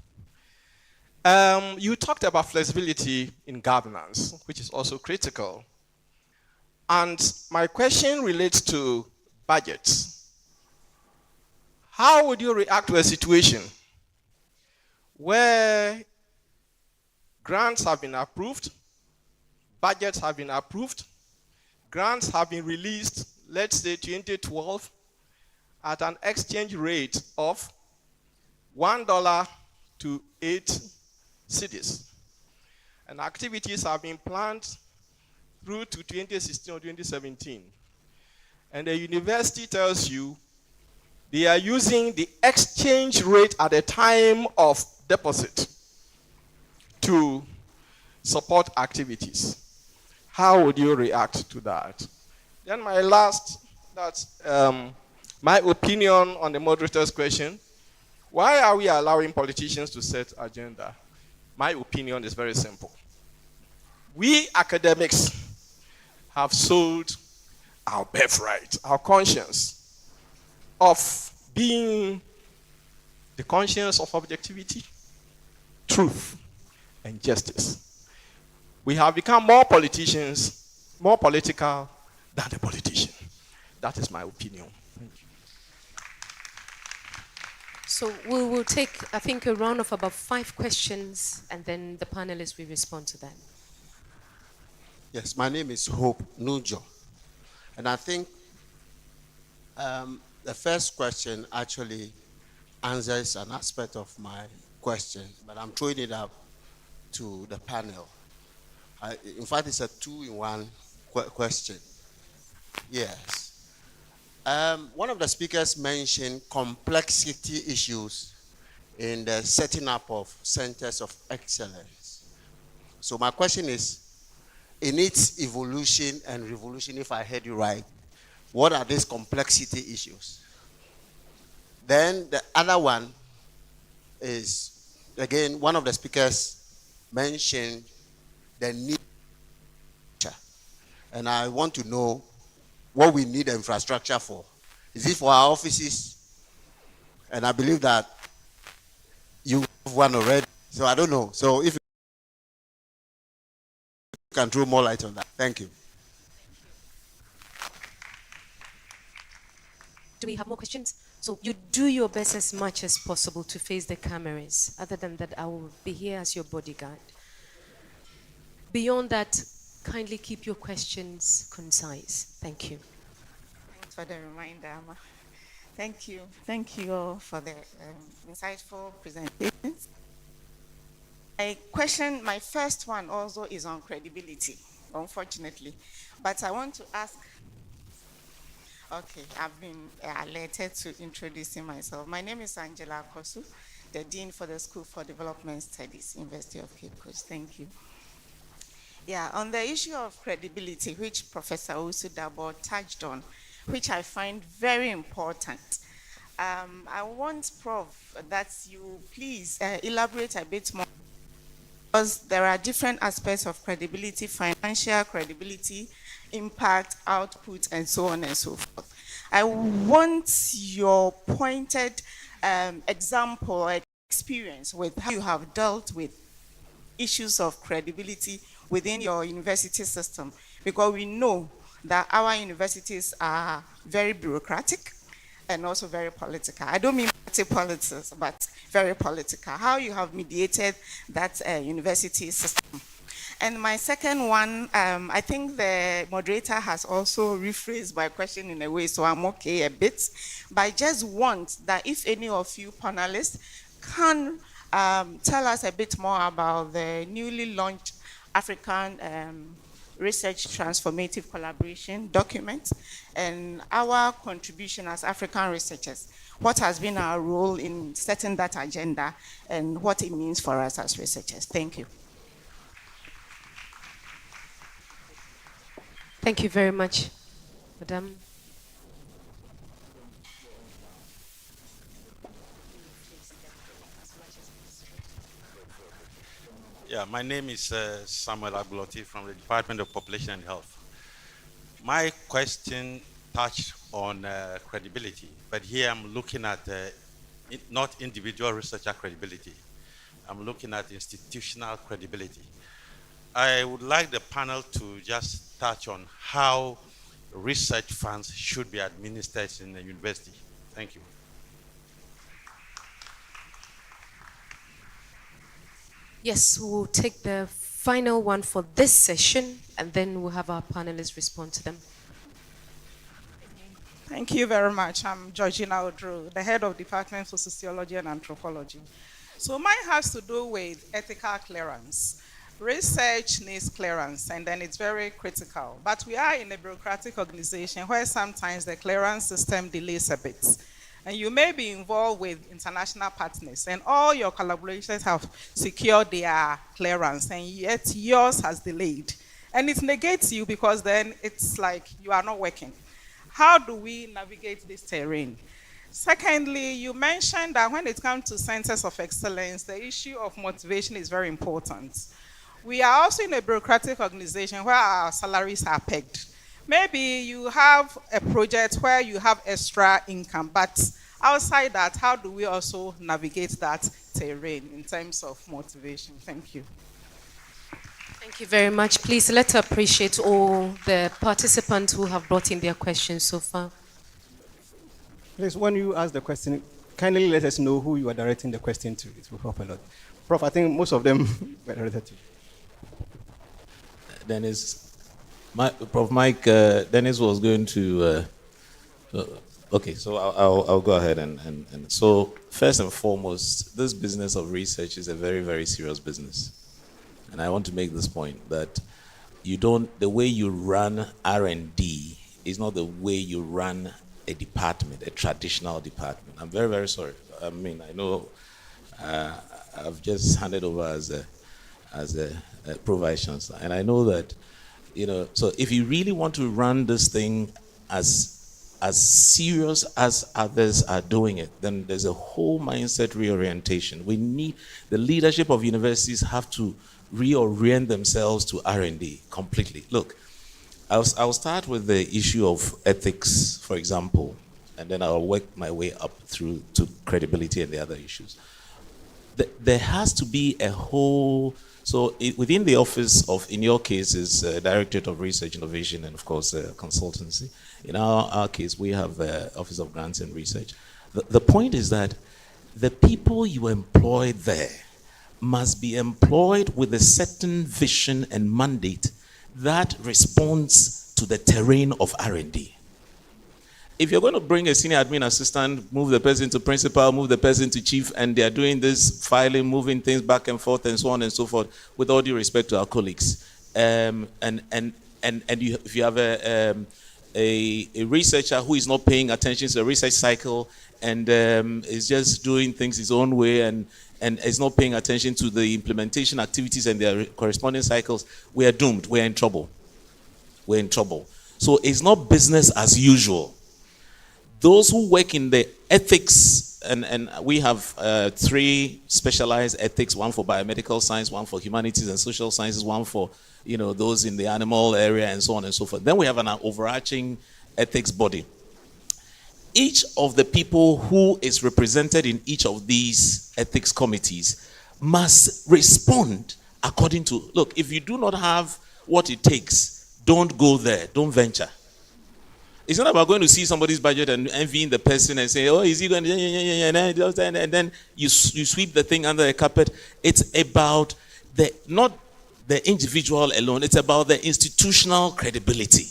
You talked about flexibility in governance, which is also critical. And my question relates to budgets. How would you react to a situation where grants have been approved, budgets have been approved, grants have been released, let's say 2012, at an exchange rate of $1 to 8 cedis. And activities have been planned through to 2016 or 2017. And the university tells you they are using the exchange rate at the time of deposit to support activities. How would you react to that? Then my last, that's my opinion on the moderator's question. Why are we allowing politicians to set agenda? My opinion is very simple. We academics have sold our birthright, our conscience of being the conscience of objectivity, truth, and justice. We have become more politicians, more political than the politician. That is my opinion. Thank you. So we will take, I think, a round of about 5 questions, and then the panelists will respond to that. Yes, my name is Hope Nujo. And I think The first question actually answers an aspect of my question, but I'm throwing it up to the panel. In fact, it's a two-in-one question. Yes. One of the speakers mentioned complexity issues in the setting up of centers of excellence. So my question is, in its evolution and revolution, if I heard you right, what are these complexity issues? Then the other one is, again, one of the speakers mentioned the need, and I want to know what we need infrastructure for. Is it for our offices? And I believe that you have one already, so I don't know. So if you can throw more light on that. Thank you. Do we have more questions? So you do your best as much as possible to face the cameras. Other than that, I will be here as your bodyguard. Beyond that, kindly keep your questions concise. Thank you. Thanks for the reminder, Amma. Thank you. Thank you all for the insightful presentations. My first one also is on credibility, unfortunately. But I want to ask, okay, I've been alerted to introducing myself. My name is Angela Kosu, the Dean for the School for Development Studies, University of Cape Coast. Thank you. Yeah, on the issue of credibility, which Professor Usu-Dabo touched on, which I find very important. I want, Prof, that you please elaborate a bit more, because there are different aspects of credibility: financial credibility, impact, output, and so on and so forth. I want your pointed example or experience with how you have dealt with issues of credibility within your university system, because we know that our universities are very bureaucratic and also very political. I don't mean party politics, but very political. How you have mediated that university system. And my second one, I think the moderator has also rephrased my question in a way, so I'm okay a bit. But I just want that if any of you panelists can tell us a bit more about the newly launched African Research Transformative Collaboration document and our contribution as African researchers. What has been our role in setting that agenda and what it means for us as researchers? Thank you. Thank you very much, Madam. Yeah, my name is Samuel Agloti from the Department of Population and Health. My question touched on credibility, but here I'm looking at not individual researcher credibility. I'm looking at institutional credibility. I would like the panel to just touch on how research funds should be administered in a university. Thank you. Yes, we'll take the final one for this session, and then we'll have our panelists respond to them. Thank you very much. I'm Georgina Odro, the head of Department for Sociology and Anthropology. So mine has to do with ethical clearance. Research needs clearance, and then it's very critical. But we are in a bureaucratic organization where sometimes the clearance system delays a bit. And you may be involved with international partners, and all your collaborators have secured their clearance, and yet yours has delayed. And it negates you because then it's like you are not working. How do we navigate this terrain? Secondly, you mentioned that when it comes to centers of excellence, the issue of motivation is very important. We are also in a bureaucratic organization where our salaries are pegged. Maybe you have a project where you have extra income, but outside that, how do we also navigate that terrain in terms of motivation? Thank you. Thank you very much. Please let's appreciate all the participants who have brought in their questions so far. Please, when you ask the question, kindly let us know who you are directing the question to. It will help a lot. Prof, I think most of them were directed to you. Prof. Mike, Dennis was going to Okay, so I'll go ahead and so first and foremost, this business of research is a very, very serious business. And I want to make this point that the way you run R&D is not the way you run a department, a traditional department. I'm very, very sorry. I mean, I know I've just handed over as a pro-vice chancellor, and I know that, so if you really want to run this thing as serious as others are doing it, then there's a whole mindset reorientation. The leadership of universities have to reorient themselves to R&D completely. Look, I'll start with the issue of ethics, for example, and then I'll work my way up through to credibility and the other issues. There has to be a whole, within the office of, in your case, is Directorate of Research, Innovation, and of course, consultancy. In our case, we have Office of Grants and Research. The point is that the people you employ there must be employed with a certain vision and mandate that responds to the terrain of R&D. If you're going to bring a senior admin assistant, move the person to principal, move the person to chief, and they are doing this filing, moving things back and forth, and so on and so forth, with all due respect to our colleagues, if you have a researcher who is not paying attention to the research cycle and is just doing things his own way and is not paying attention to the implementation activities and their corresponding cycles, we are doomed. We're in trouble. We're in trouble. So it's not business as usual. Those who work in the ethics, and we have 3 specialized ethics, one for biomedical science, one for humanities and social sciences, one for those in the animal area, and so on and so forth. Then we have an overarching ethics body. Each of the people who is represented in each of these ethics committees must respond according to, look, if you do not have what it takes, don't go there, don't venture. It's not about going to see somebody's budget and envying the person and say, oh, is he going to, and then you sweep the thing under the carpet. It's about not the individual alone, it's about the institutional credibility.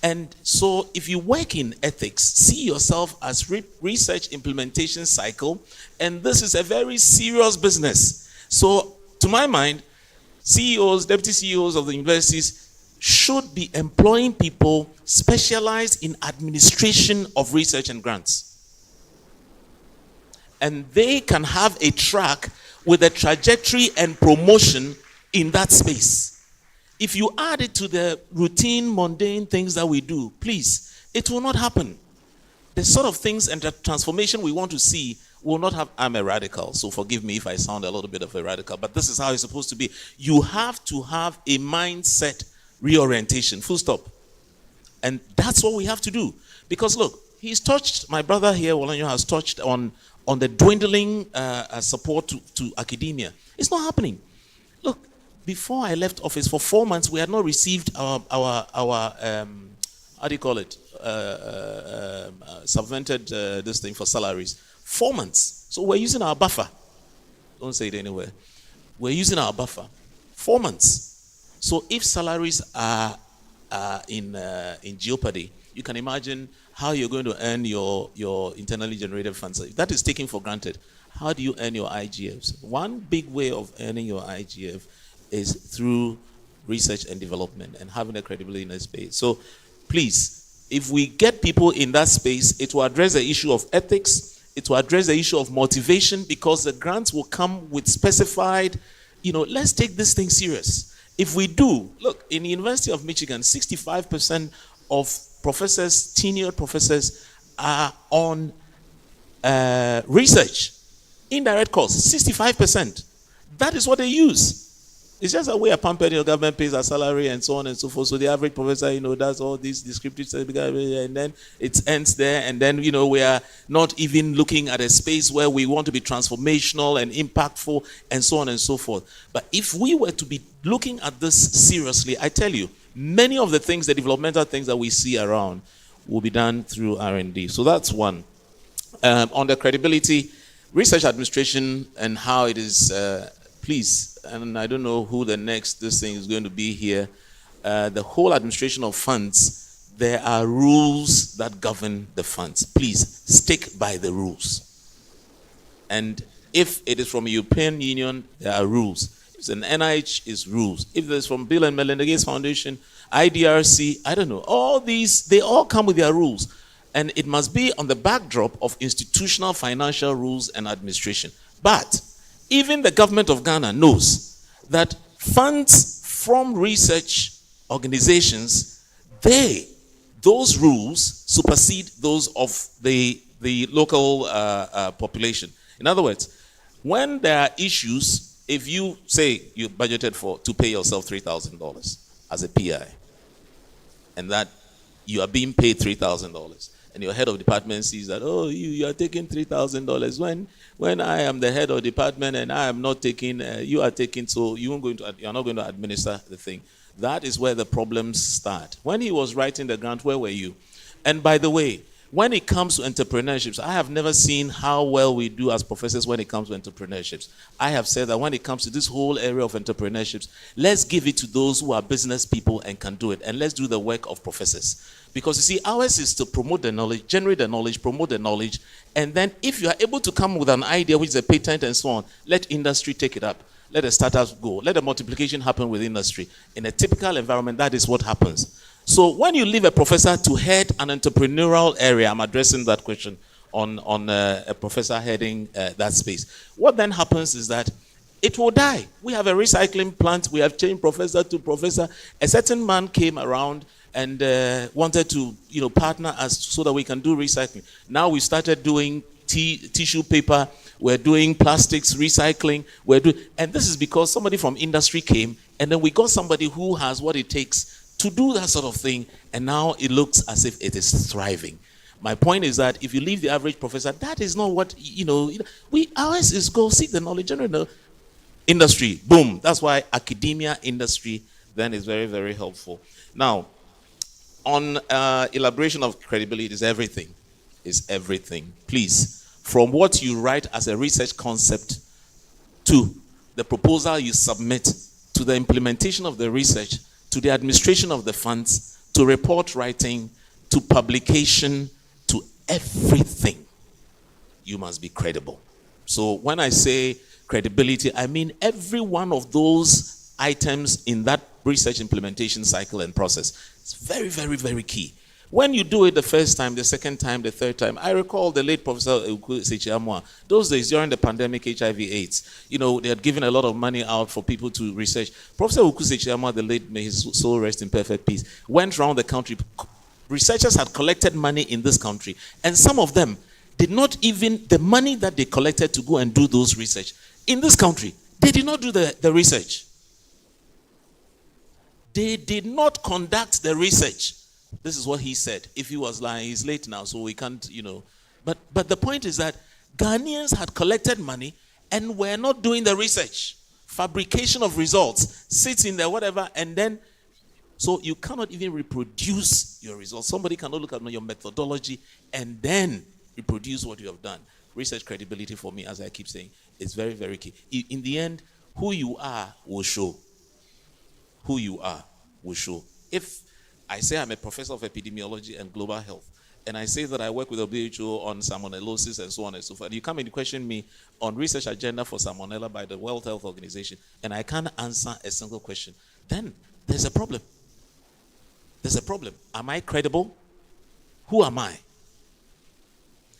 And so if you work in ethics, see yourself as research implementation cycle, and this is a very serious business. So to my mind, CEOs, deputy CEOs of the universities should be employing people specialized in administration of research and grants. And they can have a track with a trajectory and promotion in that space. If you add it to the routine, mundane things that we do, please, it will not happen. The sort of things and the transformation we want to see will not have. I'm a radical, so forgive me if I sound a little bit of a radical, but this is how it's supposed to be. You have to have a mindset reorientation, full stop. And that's what we have to do. Because look, he's touched, my brother here, Wolanyo, has touched on the dwindling support to academia. It's not happening. Look, before I left office for 4 months, we had not received our how do you call it? Subvented this thing for salaries. 4 months. So we're using our buffer. Don't say it anywhere. We're using our buffer. 4 months. So if salaries are in jeopardy, you can imagine how you're going to earn your internally generated funds. If that is taken for granted, how do you earn your IGFs? One big way of earning your IGF is through research and development and having a credibility in that space. So please, if we get people in that space, it will address the issue of ethics, it will address the issue of motivation, because the grants will come with specified, let's take this thing serious. If we do, look, in the University of Michigan, 65% of professors, tenured professors, are on research. Indirect costs, 65%. That is what they use. It's just that we are pampered, government pays our salary and so on and so forth. So the average professor, does all these descriptive stuff, and then it ends there. And then, we are not even looking at a space where we want to be transformational and impactful and so on and so forth. But if we were to be looking at this seriously, I tell you, many of the things, the developmental things that we see around will be done through R&D. So that's one. On the credibility, research administration and how it is, please, and I don't know who the next this thing is going to be here, the whole administration of funds there are rules that govern the funds. Please stick by the rules. And if it is from a European Union, there are rules. If it's an NIH, it's rules. If it's from Bill and Melinda Gates Foundation, IDRC, I don't know. All these, they all come with their rules. And it must be on the backdrop of institutional financial rules and administration. But even the government of Ghana knows that funds from research organizations, those rules supersede those of the local population. In other words, when there are issues, if you say you budgeted to pay yourself $3,000 as a PI, and that you are being paid $3,000, and your head of department sees that, oh, you are taking $3,000 when I am the head of department and I am not taking, you are taking, so you are not going to administer the thing. That is where the problems start. When he was writing the grant, where were you? And by the way, when it comes to entrepreneurships, I have never seen how well we do as professors when it comes to entrepreneurships. I have said that when it comes to this whole area of entrepreneurships, let's give it to those who are business people and can do it, and let's do the work of professors. Because you see, ours is to promote the knowledge, generate the knowledge, promote the knowledge, and then if you are able to come with an idea which is a patent and so on, let industry take it up. Let the startups go. Let the multiplication happen with industry. In a typical environment, that is what happens. So when you leave a professor to head an entrepreneurial area, I'm addressing that question on a professor heading that space. What then happens is that it will die. We have a recycling plant. We have changed professor to professor. A certain man came around and wanted to, partner us so that we can do recycling. Now we started doing tissue paper. We're doing plastics recycling. And this is because somebody from industry came, and then we got somebody who has what it takes to do that sort of thing, and now it looks as if it is thriving. My point is that if you leave the average professor, that is not what, ours is go seek the knowledge, general industry, boom. That's why academia, industry, then is very, very helpful. Now, on elaboration of credibility is everything. Please, from what you write as a research concept to the proposal you submit to the implementation of the research, to the administration of the funds, to report writing, to publication, to everything, you must be credible. So when I say credibility, I mean every one of those items in that research implementation cycle and process. It's very, very, very key. When you do it the first time, the second time, the third time, I recall the late Professor Uku Sechiamwa. Those days during the pandemic, HIV/AIDS, they had given a lot of money out for people to research. Professor Uku Sechiamwa, the late, may his soul rest in perfect peace, went around the country. Researchers had collected money in this country, and some of them did not even, the money that they collected to go and do those research in this country, they did not do the research. They did not conduct the research. This is what he said. If he was lying, he's late now, so we can't, But the point is that Ghanaians had collected money and were not doing the research. Fabrication of results sits in there, whatever, and then, so you cannot even reproduce your results. Somebody cannot look at your methodology and then reproduce what you have done. Research credibility for me, as I keep saying, is very, very key. In the end, who you are will show. Who you are will show. If I say I'm a professor of epidemiology and global health, and I say that I work with WHO on salmonellosis and so on and so forth, and you come and question me on research agenda for salmonella by the World Health Organization, and I can't answer a single question, then there's a problem. There's a problem. Am I credible? Who am I?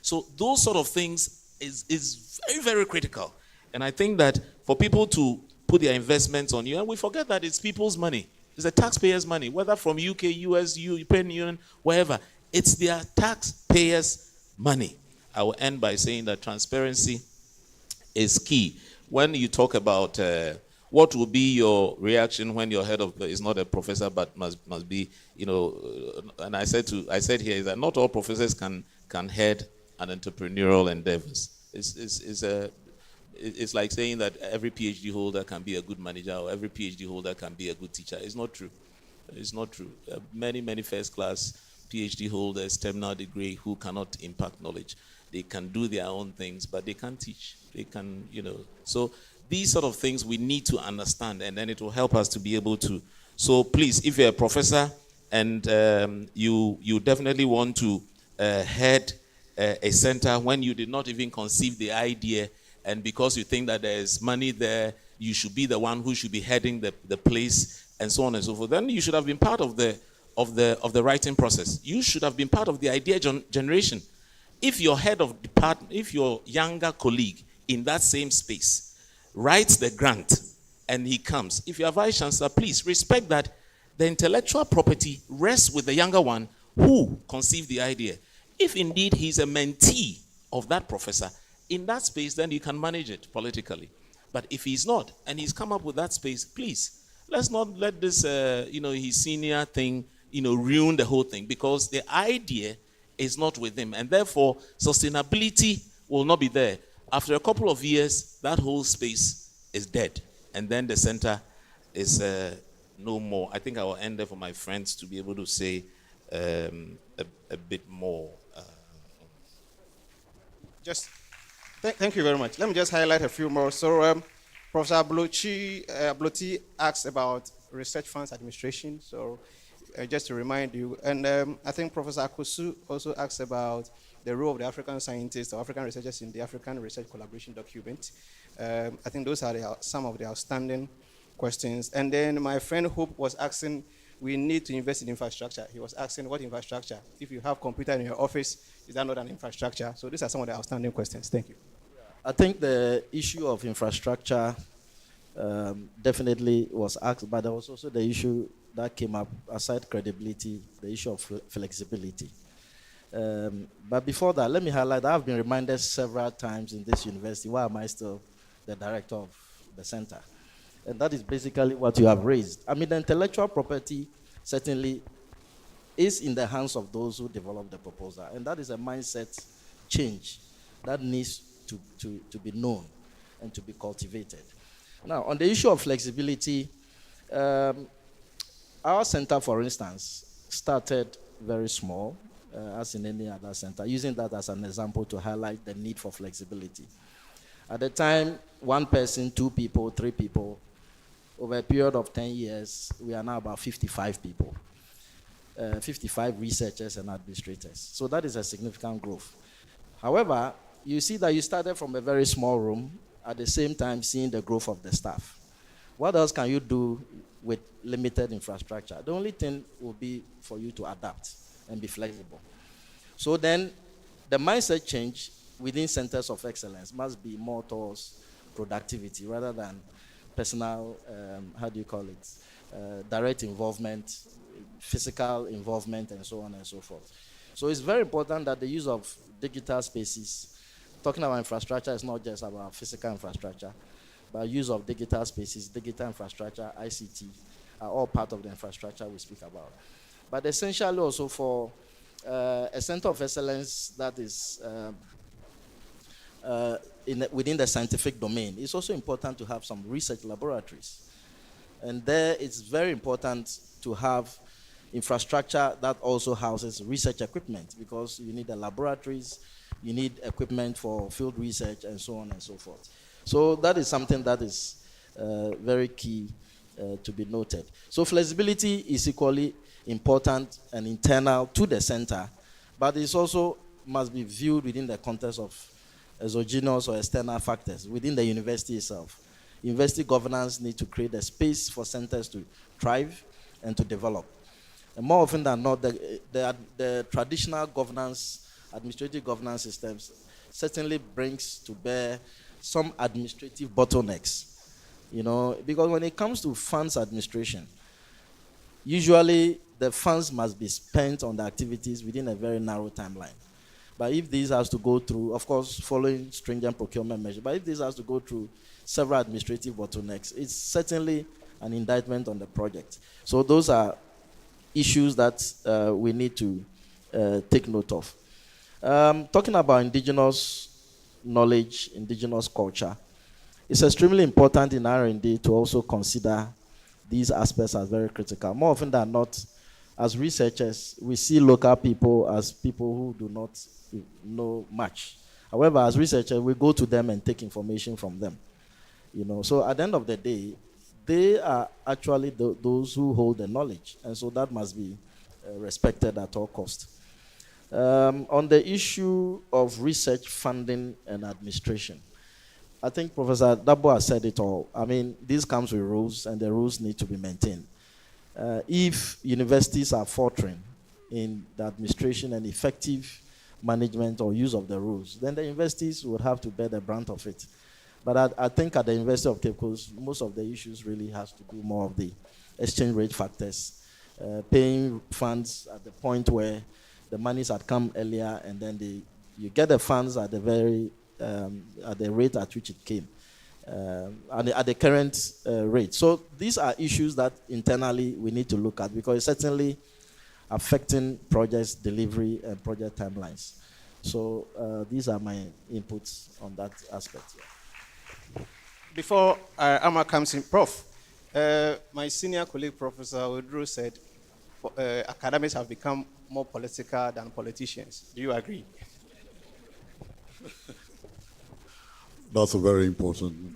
So those sort of things is very, very critical. And I think that for people to put their investments on you, and we forget that it's people's money. It's the taxpayers' money, whether from UK, US, European Union, wherever. It's their taxpayers' money. I will end by saying that transparency is key. When you talk about what will be your reaction when your head of is not a professor but must be, and I said here is that not all professors can head an entrepreneurial endeavors. It's like saying that every PhD holder can be a good manager or every PhD holder can be a good teacher. It's not true. It's not true. Many, many first-class PhD holders, terminal degree, who cannot impact knowledge. They can do their own things, but they can't teach. They can, So these sort of things we need to understand, and then it will help us to be able to. So please, if you're a professor and you definitely want to head a center when you did not even conceive the idea, and because you think that there's money there, you should be the one who should be heading the place, and so on and so forth. Then you should have been part of the writing process. You should have been part of the idea generation. If your head of department, if your younger colleague in that same space writes the grant and he comes, if you are vice chancellor, please respect that the intellectual property rests with the younger one who conceived the idea. If indeed he's a mentee of that professor, in that space, then you can manage it politically. But if he's not, and he's come up with that space, please, let's not let this, his senior thing, ruin the whole thing, because the idea is not with him, and therefore sustainability will not be there. After a couple of years, that whole space is dead, and then the center is no more. I think I will end there for my friends to be able to say a bit more. Thank you very much. Let me just highlight a few more. So, Professor Abloti asked about research funds administration. So, just to remind you, and I think Professor Akosu also asked about the role of the African scientists or African researchers in the African Research Collaboration Document. I think those are some of the outstanding questions. And then my friend Hope was asking, we need to invest in infrastructure. He was asking, what infrastructure? If you have computer in your office, is that not an infrastructure? So these are some of the outstanding questions. Thank you. I think the issue of infrastructure definitely was asked, but there was also the issue that came up, aside credibility, the issue of flexibility. But before that, let me highlight, I've been reminded several times in this university, why am I still the director of the center? And that is basically what you have raised. I mean, the intellectual property certainly is in the hands of those who develop the proposal. And that is a mindset change that needs to be known and to be cultivated. Now, on the issue of flexibility, our center, for instance, started very small, as in any other center, using that as an example to highlight the need for flexibility. At the time, 1 person, 2 people, 3 people. Over a period of 10 years, we are now about 55 people, 55 researchers and administrators. So that is a significant growth. However, you see that you started from a very small room, at the same time seeing the growth of the staff. What else can you do with limited infrastructure? The only thing will be for you to adapt and be flexible. So then the mindset change within centers of excellence must be more towards productivity rather than personal, direct involvement, physical involvement, and so on and so forth. So it's very important that the use of digital spaces, talking about infrastructure is not just about physical infrastructure, but use of digital spaces, digital infrastructure, ICT, are all part of the infrastructure we speak about. But essentially also for a center of excellence that is within the scientific domain, it's also important to have some research laboratories. And there it's very important to have infrastructure that also houses research equipment, because you need the laboratories, you need equipment for field research, and so on and so forth. So that is something that is very key to be noted. So flexibility is equally important and internal to the center, but it also must be viewed within the context of exogenous or external factors within the university itself. University governance needs to create a space for centers to thrive and to develop. And more often than not, the traditional governance, administrative governance systems certainly brings to bear some administrative bottlenecks, because when it comes to funds administration, usually the funds must be spent on the activities within a very narrow timeline. But if this has to go through, of course, following stringent procurement measures, but if this has to go through several administrative bottlenecks, it's certainly an indictment on the project. So those are issues that we need to take note of. Talking about indigenous knowledge, indigenous culture, it's extremely important in R&D to also consider these aspects as very critical. More often than not, as researchers, we see local people as people who do not know much. However, as researchers, we go to them and take information from them. So at the end of the day, they are actually those who hold the knowledge, and so that must be respected at all costs. On the issue of research funding and administration, I think Professor Dabo has said it all. I mean, this comes with rules, and the rules need to be maintained. If universities are faltering in the administration and effective management or use of the rules, then the universities would have to bear the brunt of it. But I think at the University of Cape Coast, most of the issues really has to do more of the exchange rate factors, paying funds at the point where the monies had come earlier, and then you get the funds at the very at the rate at which it came, at the current rate. So these are issues that internally we need to look at, because it's certainly affecting projects delivery and project timelines. So these are my inputs on that aspect. Yeah. Before Amma comes in, Prof, my senior colleague, Professor Odro, said academics have become more political than politicians. Do you agree? That's a very important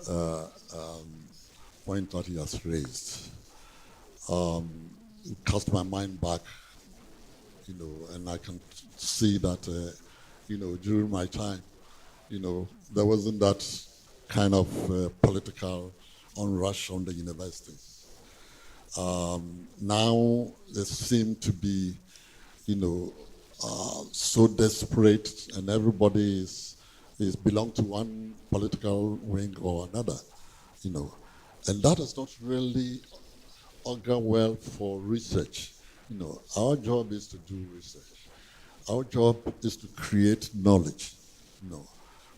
point that he has raised. It cast my mind back, and I can see that, during my time, there wasn't that kind of political onrush on the universities. Now they seem to be, so desperate, and everybody is belong to one political wing or another, and that does not really augur well for research. Our job is to do research. Our job is to create knowledge,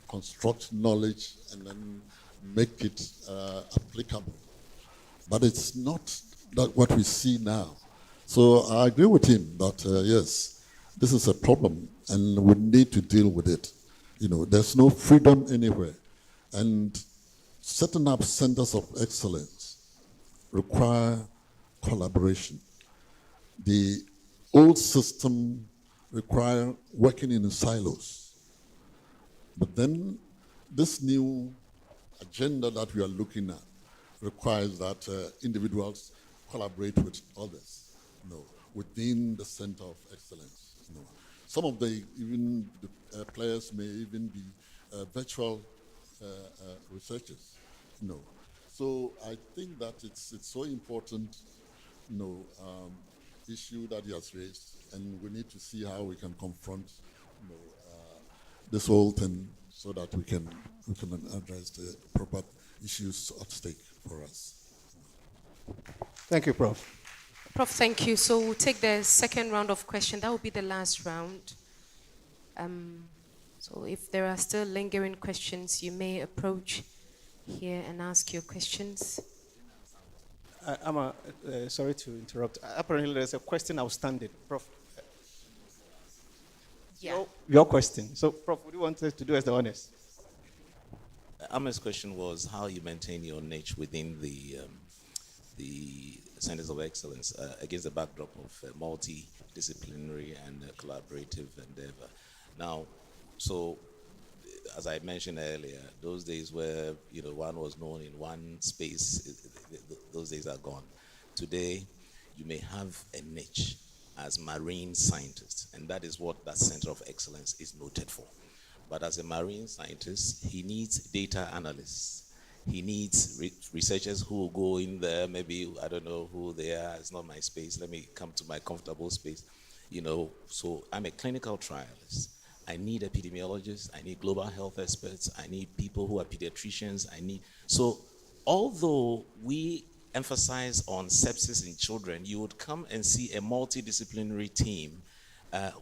construct knowledge and then make it applicable. But it's not that what we see now. So I agree with him that yes, this is a problem and we need to deal with it. There's no freedom anywhere. And setting up centers of excellence require collaboration. The old system require working in silos. But then this new agenda that we are looking at requires that individuals collaborate with others, within the center of excellence. Some of the players may even be virtual researchers. So I think that it's so important, issue that he has raised, and we need to see how we can confront, this whole thing so that we can address the proper issues at stake for us. Thank you, Prof. Prof, thank you. So we'll take the second round of questions. That will be the last round. So if there are still lingering questions, you may approach here and ask your questions. Amma, sorry to interrupt. Apparently there's a question outstanding. Prof. Yeah. Your question. So, Prof, what do you want us to do as the honors? Amma's question was how you maintain your niche within the Centers of Excellence against the backdrop of multidisciplinary and collaborative endeavor. Now, so as I mentioned earlier, those days where one was known in one space, those days are gone. Today, you may have a niche as marine scientist, and that is what that Center of Excellence is noted for. But as a marine scientist, he needs data analysts. He needs researchers who will go in there, maybe, I don't know who they are, it's not my space, let me come to my comfortable space. So I'm a clinical trialist. I need epidemiologists, I need global health experts, I need people who are pediatricians, so although we emphasize on sepsis in children, you would come and see a multidisciplinary team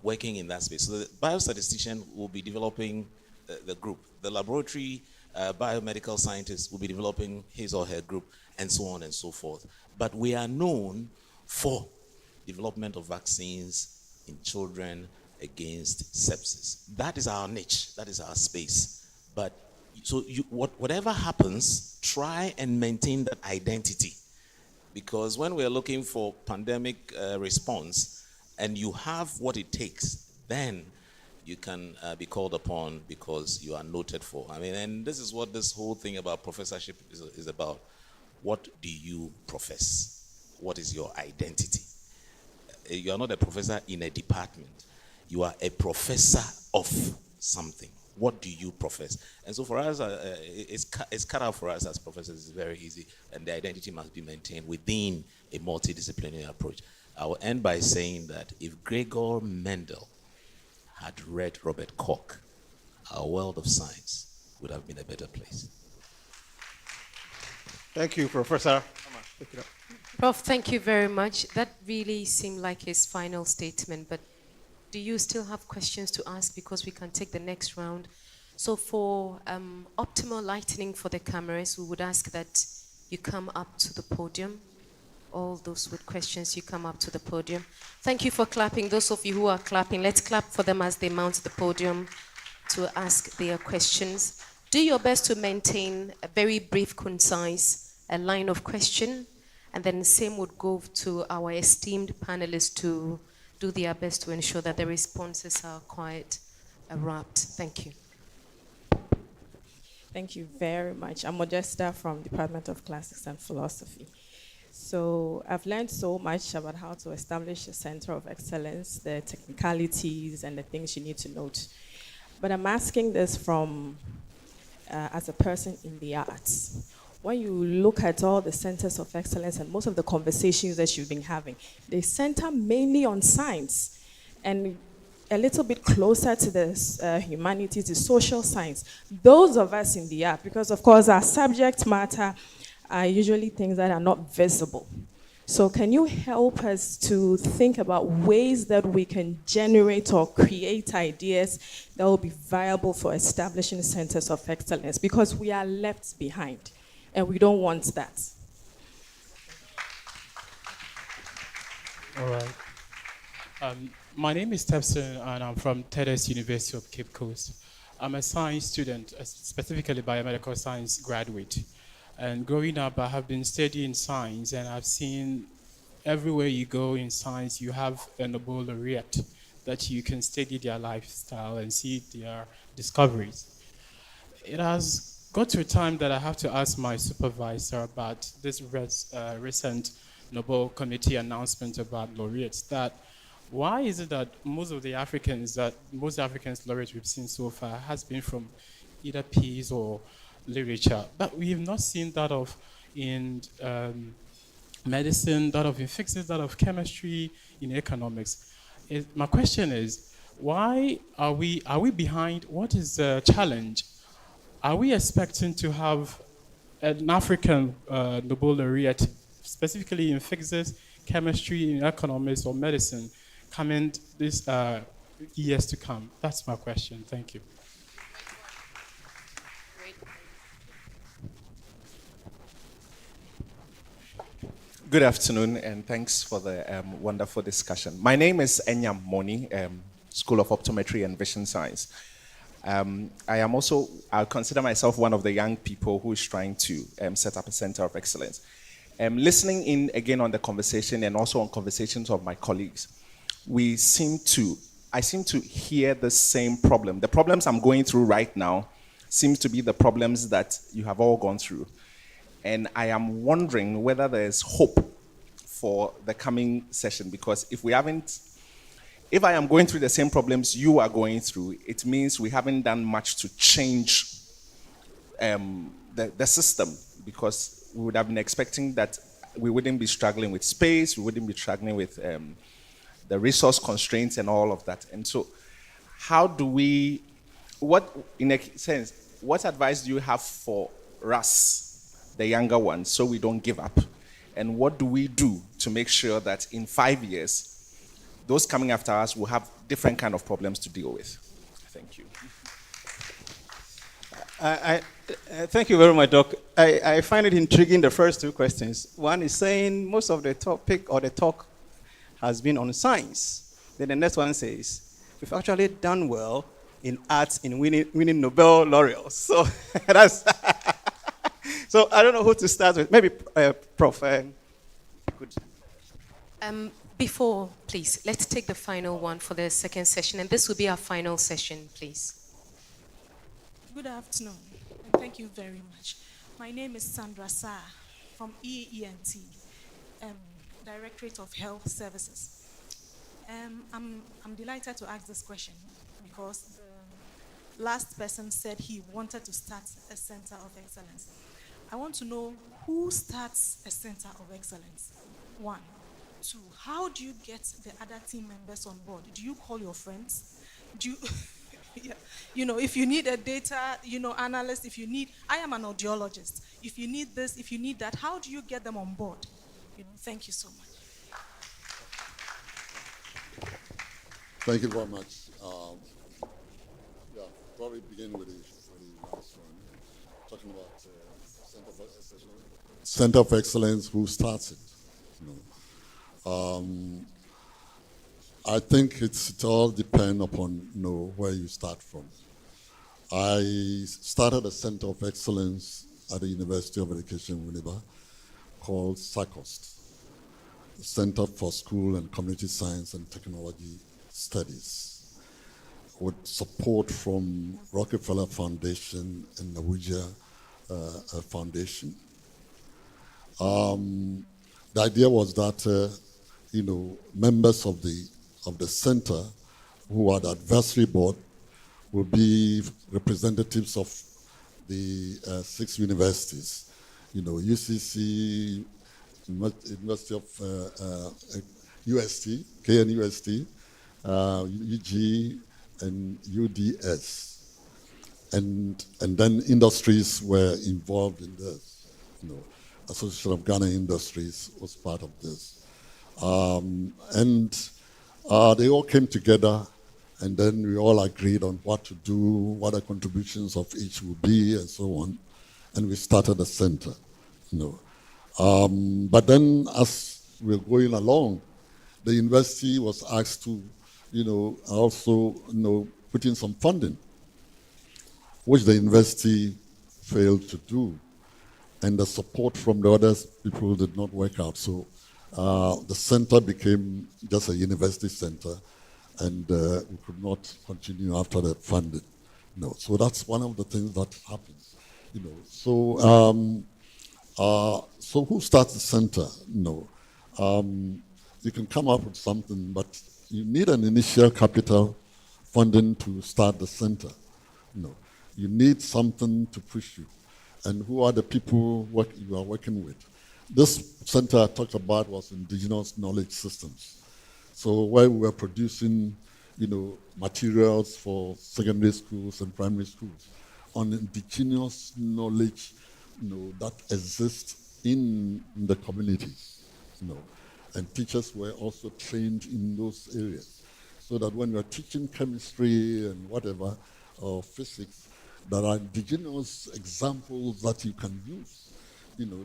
working in that space. So the biostatistician will be developing the group. The laboratory biomedical scientist will be developing his or her group, and so on and so forth. But we are known for development of vaccines in children against sepsis. That is our niche, that is our space. But so whatever happens, try and maintain that identity. Because when we're looking for pandemic response and you have what it takes, then you can be called upon because you are noted for. And this is what this whole thing about professorship is about. What do you profess? What is your identity? you are not a professor in a department. You are a professor of something. What do you profess? And so for us, it's cut out for us as professors. It's very easy, and the identity must be maintained within a multidisciplinary approach. I will end by saying that if Gregor Mendel had read Robert Koch, our world of science would have been a better place. Thank you, Professor. Prof, thank you very much. That really seemed like his final statement, but do you still have questions to ask, because we can take the next round? So for optimal lighting for the cameras, we would ask that you come up to the podium. All those with questions, you come up to the podium. Thank you for clapping. Those of you who are clapping, let's clap for them as they mount the podium to ask their questions. Do your best to maintain a very brief, concise line of question, and then the same would go to our esteemed panelists to do their best to ensure that the responses are quite wrapped. Thank you. Thank you very much. I'm Modesta from Department of Classics and Philosophy. So I've learned so much about how to establish a center of excellence, the technicalities and the things you need to note. But I'm asking this from as a person in the arts. When you look at all the centers of excellence and most of the conversations that you've been having, they center mainly on science and a little bit closer to the humanities, the social science. Those of us in the art, because of course our subject matter are usually things that are not visible. So can you help us to think about ways that we can generate or create ideas that will be viable for establishing centers of excellence? Because we are left behind. And we don't want that. All right. My name is Tepson, and I'm from TEDx University of Cape Coast. I'm a science student, specifically biomedical science graduate. And growing up, I have been studying science, and I've seen everywhere you go in science, you have a Nobel laureate that you can study their lifestyle and see their discoveries. It has got to a time that I have to ask my supervisor about this recent Nobel Committee announcement about laureates. That why is it that most African laureates we've seen so far has been from either peace or literature, but we have not seen that of in medicine, that of in physics, that of chemistry, in economics. My question is, why are we behind? What is the challenge? Are we expecting to have an African Nobel laureate, specifically in physics, chemistry, in economics, or medicine, coming this years to come? That's my question. Thank you. Good afternoon, and thanks for the wonderful discussion. My name is Enyam Moni, School of Optometry and Vision Science. I consider myself one of the young people who is trying to set up a center of excellence. Listening in again on the conversation and also on conversations of my colleagues, I seem to hear the same problem. The problems I'm going through right now seems to be the problems that you have all gone through. And I am wondering whether there's hope for the coming session, because if I am going through the same problems you are going through, it means we haven't done much to change the system, because we would have been expecting that we wouldn't be struggling with space, we wouldn't be struggling with the resource constraints and all of that. And so what advice do you have for us, the younger ones, so we don't give up? And what do we do to make sure that in 5 years, those coming after us will have different kind of problems to deal with? Thank you. Thank you very much, Doc. I find it intriguing, the first two questions. One is saying most of the topic or the talk has been on science. Then the next one says, we've actually done well in arts in winning Nobel laureates. So that's so I don't know who to start with. Maybe Prof. Could. Before, please, let's take the final one for the second session, and this will be our final session, please. Good afternoon, and thank you very much. My name is Sandra Sa from EENT, Directorate of Health Services. I'm delighted to ask this question because the last person said he wanted to start a center of excellence. I want to know who starts a center of excellence? 1. 2, how do you get the other team members on board? Do you call your friends? Do you, yeah. You know, if you need a data, analyst, I am an audiologist. If you need this, if you need that, how do you get them on board? Thank you so much. Thank you very much. Probably begin with the last one, talking about Center of Excellence, who starts it. I think it all depends upon where you start from. I started a Center of Excellence at the University of Education, Winneba, called SACOST, Center for School and Community Science and Technology Studies, with support from Rockefeller Foundation and Norwegia Foundation. The idea was that members of the center who are the advisory board will be representatives of the 6 universities, UCC, University of UST, KNUST, UG, and UDS. And then industries were involved in this. Association of Ghana Industries was part of this. They all came together, and then we all agreed on what to do, what the contributions of each would be, and so on. And we started a center. But then as we were going along, the university was asked to, also, put in some funding, which the university failed to do. And the support from the other people did not work out. So the center became just a university center, and we could not continue after the funding. So that's one of the things that happens. So who starts the center? You can come up with something, but you need an initial capital funding to start the center. You need something to push you. And who are the people you are working with? This center I talked about was Indigenous Knowledge Systems. So where we were producing, materials for secondary schools and primary schools on indigenous knowledge, that exists in the communities, And teachers were also trained in those areas, so that when you're teaching chemistry and whatever, or physics, there are indigenous examples that you can use,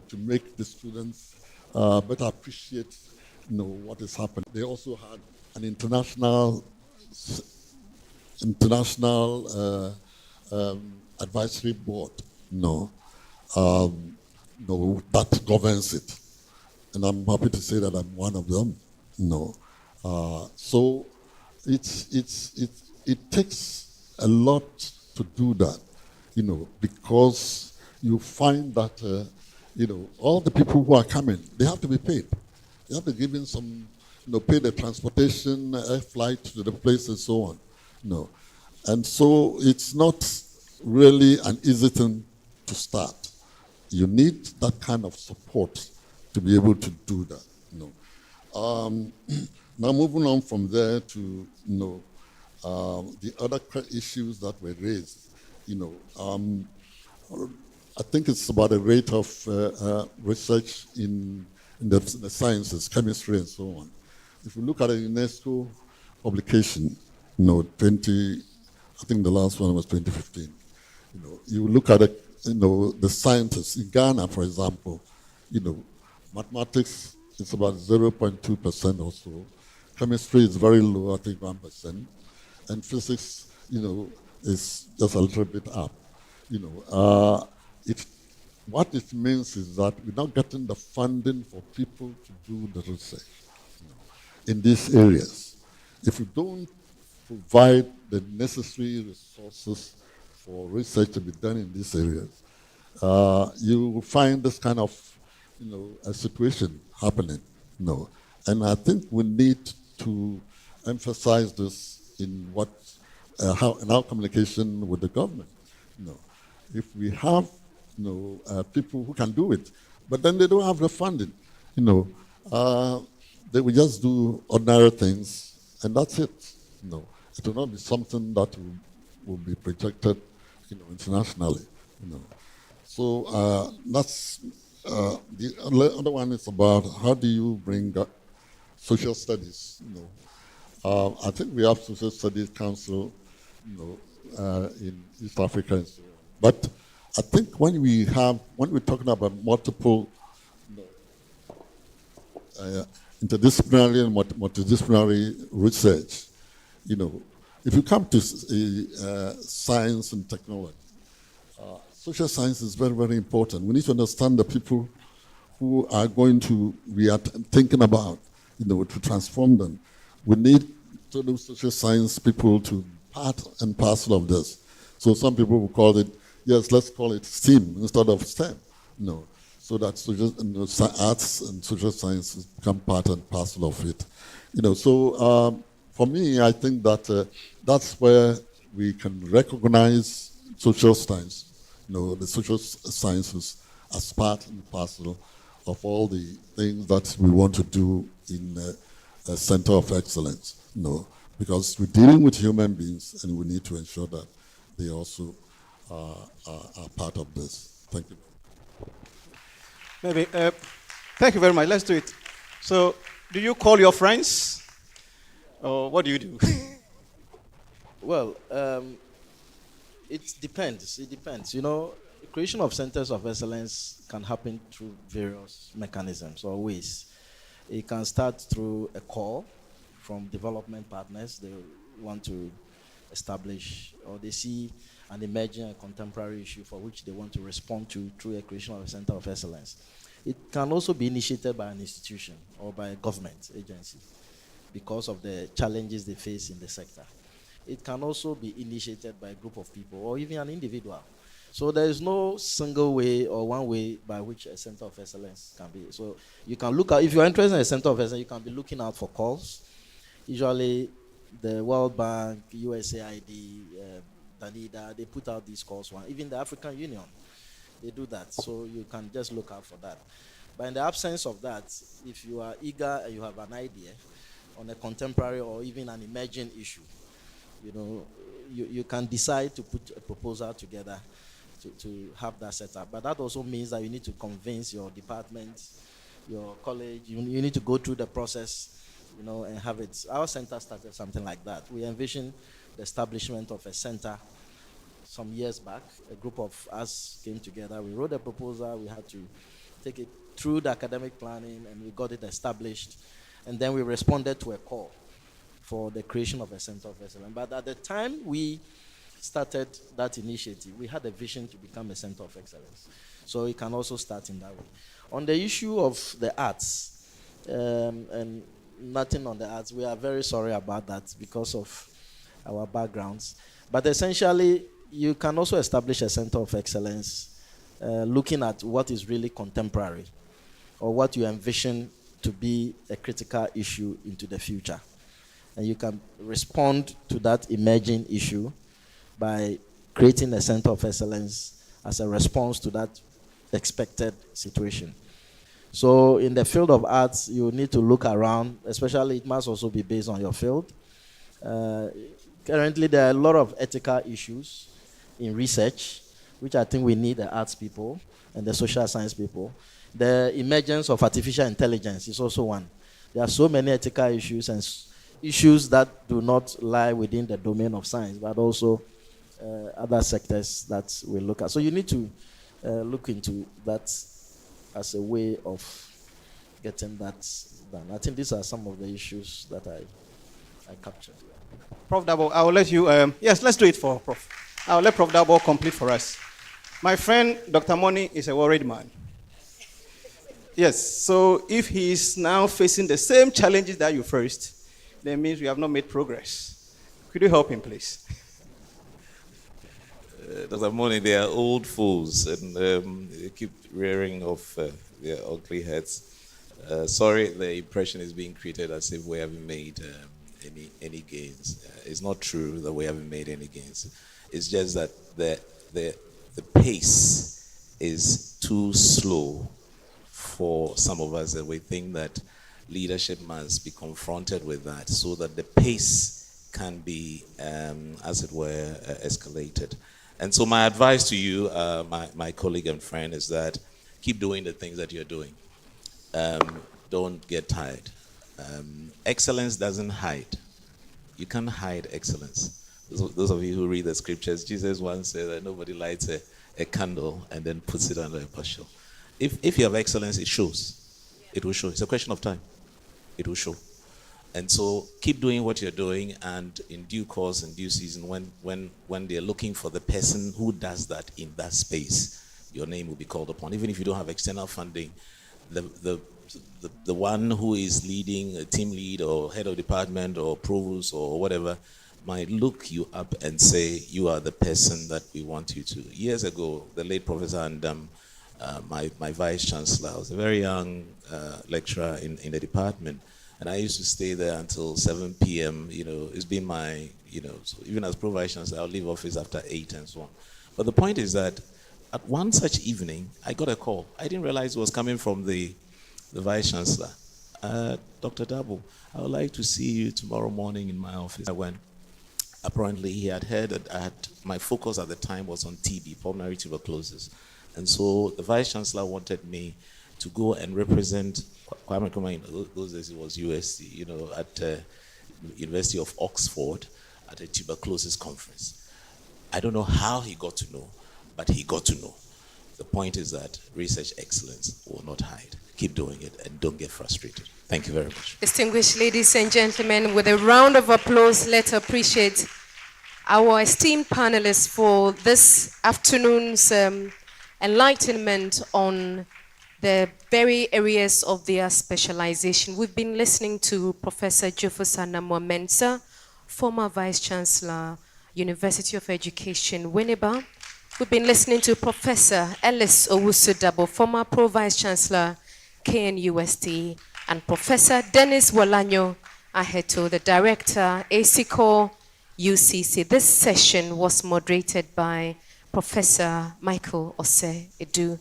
to make the students better appreciate, what is happening. They also had an international advisory board, that governs it, and I'm happy to say that I'm one of them. So it takes a lot to do that. Because you find that, all the people who are coming, they have to be paid. They have to give in some, pay the transportation, air flight to the place and so on. And so it's not really an easy thing to start. You need that kind of support to be able to do that. Now moving on from there to, the other issues that were raised. I think it's about the rate of research in the sciences, chemistry, and so on. If you look at a UNESCO publication, I think the last one was 2015. You look at the scientists in Ghana, for example. Mathematics is about 0.2% or so. Chemistry is very low, I think 1%, and physics, is just a little bit up. What it means is that we're not getting the funding for people to do the research in these areas. If you don't provide the necessary resources for research to be done in these areas, you will find this kind of, a situation happening. And I think we need to emphasize this in in our communication with the government. If we have people who can do it, but then they don't have the funding, they will just do ordinary things and that's it. It will not be something that will be projected internationally. So that's the other one is about how do you bring social studies. I think we have Social Studies Council in East Africa and so on. But I think when we're talking about multiple interdisciplinary and multidisciplinary research, if you come to science and technology, social science is very, very important. We need to understand the people who are going to, we are thinking about, to transform them. We need social science people to part and parcel of this. So some people will call it, let's call it STEAM instead of STEM. So that arts and social sciences become part and parcel of it. So for me, I think that that's where we can recognize social science, the social sciences as part and parcel of all the things that we want to do in a center of excellence. Because we're dealing with human beings and we need to ensure that they also are part of this. Thank you. Maybe, thank you very much. Let's do it. So, do you call your friends? Or what do you do? Well, it depends. It depends. Creation of centers of excellence can happen through various mechanisms or ways. It can start through a call from development partners. They want to establish, or they see an emerging and contemporary issue for which they want to respond to through a creation of a center of excellence. It can also be initiated by an institution or by a government agency because of the challenges they face in the sector. It can also be initiated by a group of people or even an individual. So there is no single way or one way by which a center of excellence can be. So you can look at, if you're interested in a center of excellence, you can be looking out for calls. Usually the World Bank, USAID, Danida, they put out these calls. Even the African Union, they do that. So you can just look out for that. But in the absence of that, if you are eager and you have an idea on a contemporary or even an emerging issue, you can decide to put a proposal together to have that set up. But that also means that you need to convince your department, your college, you need to go through the process, and have it. Our center started something like that. We envisioned the establishment of a center some years back. A group of us came together. We wrote a proposal. We had to take it through the academic planning, and we got it established. And then we responded to a call for the creation of a center of excellence. But at the time we started that initiative, we had a vision to become a center of excellence. So it can also start in that way. On the issue of the arts, and nothing on the arts, we are very sorry about that because of our backgrounds. But essentially, you can also establish a center of excellence looking at what is really contemporary or what you envision to be a critical issue into the future. And you can respond to that emerging issue by creating a center of excellence as a response to that expected situation. So in the field of arts, you need to look around, especially it must also be based on your field. Currently, there are a lot of ethical issues in research, which I think we need the arts people and the social science people. The emergence of artificial intelligence is also one. There are so many ethical issues and issues that do not lie within the domain of science, but also other sectors that we look at. So you need to look into that as a way of getting that done. I think these are some of the issues that I captured. Prof. Dabo, I will let you, yes, let's do it for Prof. I will let Prof. Dabo complete for us. My friend, Dr. Moni, is a worried man. Yes, so if he is now facing the same challenges that you faced, that means we have not made progress. Could you help him, please? Dr. Moni, they are old fools and they keep rearing off their ugly heads. Sorry, the impression is being created as if we haven't made any gains. It's not true that we haven't made any gains. It's just that the pace is too slow for some of us, that we think that leadership must be confronted with that so that the pace can be, as it were, escalated. And so my advice to you, my colleague and friend, is that keep doing the things that you're doing. Don't get tired. Excellence doesn't hide. You can't hide excellence. Those of you who read the scriptures, Jesus once said that nobody lights a candle and then puts it under a bushel. If you have excellence, it shows. It will show. It's a question of time. It will show. And so keep doing what you're doing, and in due course, in due season, when they're looking for the person who does that in that space, your name will be called upon. Even if you don't have external funding, the one who is leading a team lead or head of department or provost or whatever might look you up and say, you are the person that we want you to. Years ago, the late Professor Andam, my vice chancellor, was a very young lecturer in the department. And I used to stay there until 7 p.m. It's been my, so even as Pro-Vice Chancellor, I'll leave office after 8 and so on. But the point is that at one such evening, I got a call. I didn't realize it was coming from the Vice Chancellor. Dr. Dabo, I would like to see you tomorrow morning in my office. I went. Apparently, he had heard that my focus at the time was on TB, pulmonary tuberculosis. And so the Vice Chancellor wanted me to go and represent Kwame Nkrumah. In those days it was USC, at University of Oxford at a tuberculosis conference. I don't know how he got to know, but he got to know. The point is that research excellence will not hide. Keep doing it and don't get frustrated. Thank you very much. Distinguished ladies and gentlemen, with a round of applause, let's appreciate our esteemed panelists for this afternoon's enlightenment on the very areas of their specialization. We've been listening to Professor Joseph Mensah, former Vice Chancellor, University of Education, Winneba. We've been listening to Professor Ellis Owusu-Dabo, former Pro-Vice Chancellor, KNUST, and Professor Dennis Walanyo Aheto, the Director, ACICO, UCC. This session was moderated by Professor Michael Osei-Edu,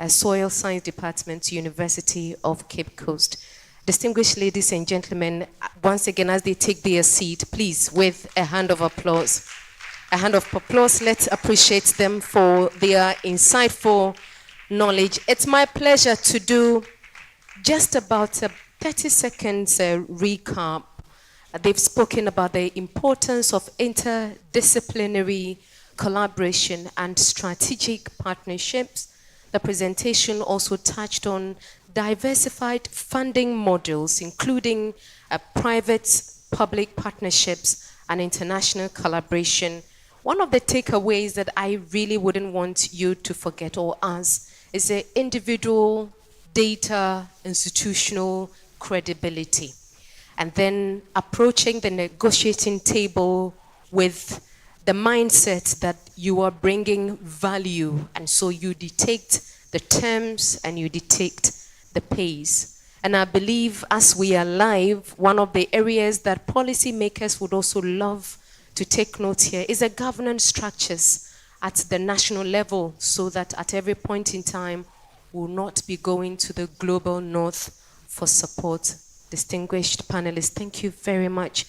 Soil Science Department, University of Cape Coast. Distinguished ladies and gentlemen, once again, as they take their seat, please, with a hand of applause. A hand of applause, let's appreciate them for their insightful knowledge. It's my pleasure to do just about a 30 seconds recap. They've spoken about the importance of interdisciplinary collaboration and strategic partnerships. The presentation also touched on diversified funding models, including private-public partnerships and international collaboration. One of the takeaways that I really wouldn't want you to forget, or us, is the individual data institutional credibility. And then approaching the negotiating table with the mindset that you are bringing value, and so you dictate the terms and you dictate the pace. And I believe as we are live, one of the areas that policymakers would also love to take note here is the governance structures at the national level, so that at every point in time, we'll not be going to the global north for support. Distinguished panelists, thank you very much.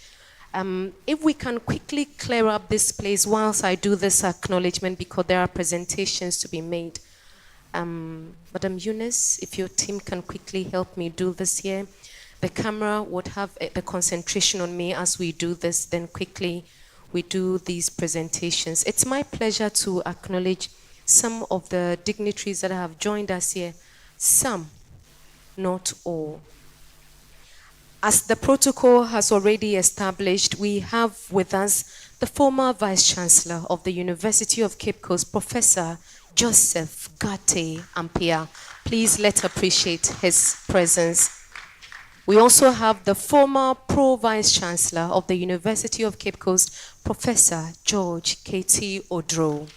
If we can quickly clear up this place whilst I do this acknowledgement, because there are presentations to be made. Madam Eunice, if your team can quickly help me do this here. The camera would have the concentration on me as we do this, then quickly we do these presentations. It's my pleasure to acknowledge some of the dignitaries that have joined us here. Some, not all. As the protocol has already established, we have with us the former Vice Chancellor of the University of Cape Coast, Professor Joseph Gate Ampia. Please let's appreciate his presence. We also have the former Pro-Vice Chancellor of the University of Cape Coast, Professor George K.T. Odro.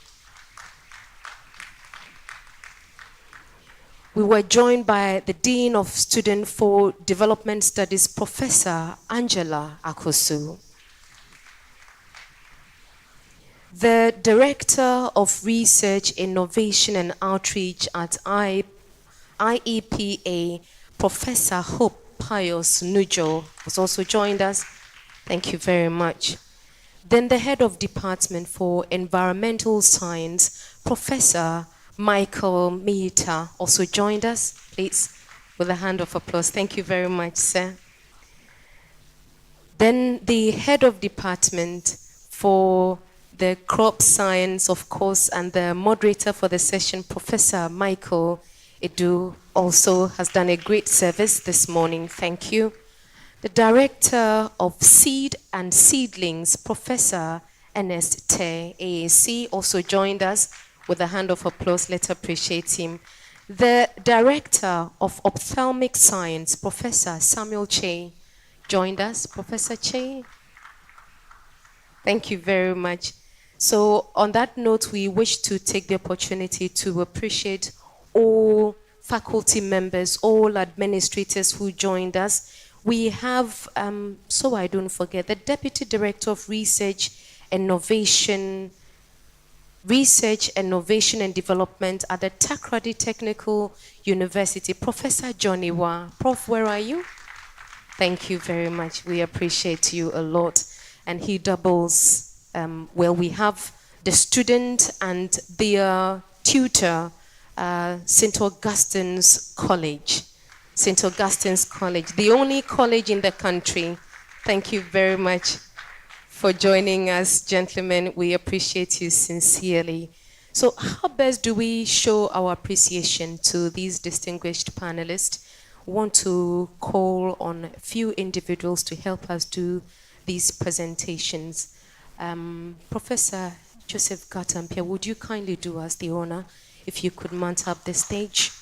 We were joined by the Dean of Student for Development Studies, Professor Angela Akosu. The Director of Research, Innovation and Outreach at IEPA, Professor Hope Pius Nujo, has also joined us. Thank you very much. Then the Head of Department for Environmental Science, Professor Michael Mita, also joined us. Please, with a hand of applause. Thank you very much, sir. Then the Head of Department for the Crop Science, of course, and the moderator for the session, Professor Michael Edu, also has done a great service this morning. Thank you. The Director of Seed and Seedlings, Professor Ernest Te, AAC, also joined us. With a hand of applause, let's appreciate him. The Director of Ophthalmic Science, Professor Samuel Che, joined us. Professor Che, thank you very much. So on that note, we wish to take the opportunity to appreciate all faculty members, all administrators who joined us. We have, so I don't forget, the Deputy Director of Research, Innovation and Development at the Takrady Technical University, Professor Johnny Wa. Prof, where are you? Thank you very much. We appreciate you a lot. And he doubles, well, we have the student and their tutor, St. Augustine's College. St. Augustine's College, the only college in the country. Thank you very much for joining us, gentlemen. We appreciate you sincerely. So how best do we show our appreciation to these distinguished panelists? We want to call on a few individuals to help us do these presentations. Professor Joseph Gatampia, would you kindly do us the honor if you could mount up the stage?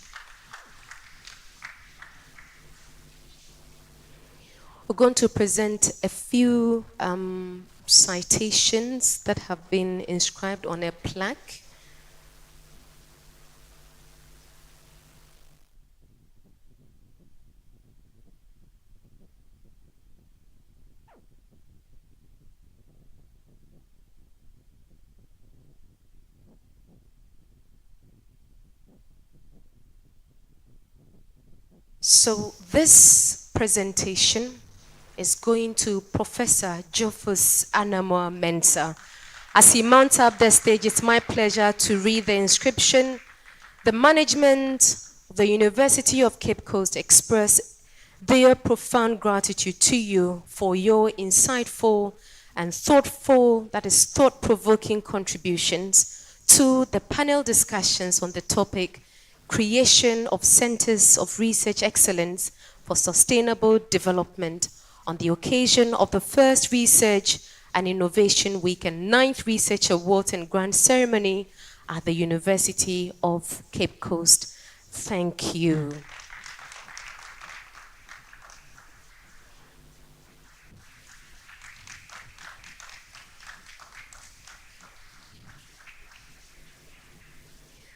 We're going to present a few citations that have been inscribed on a plaque. So this presentation is going to Professor Jofus Anamoah Mensah. As he mounts up the stage, it's my pleasure to read the inscription. The management of the University of Cape Coast express their profound gratitude to you for your insightful and thoughtful, that is thought-provoking contributions to the panel discussions on the topic, Creation of Centers of Research Excellence for Sustainable Development, on the occasion of the first Research and Innovation Week and 9th Research Award and Grant Ceremony at the University of Cape Coast. Thank you.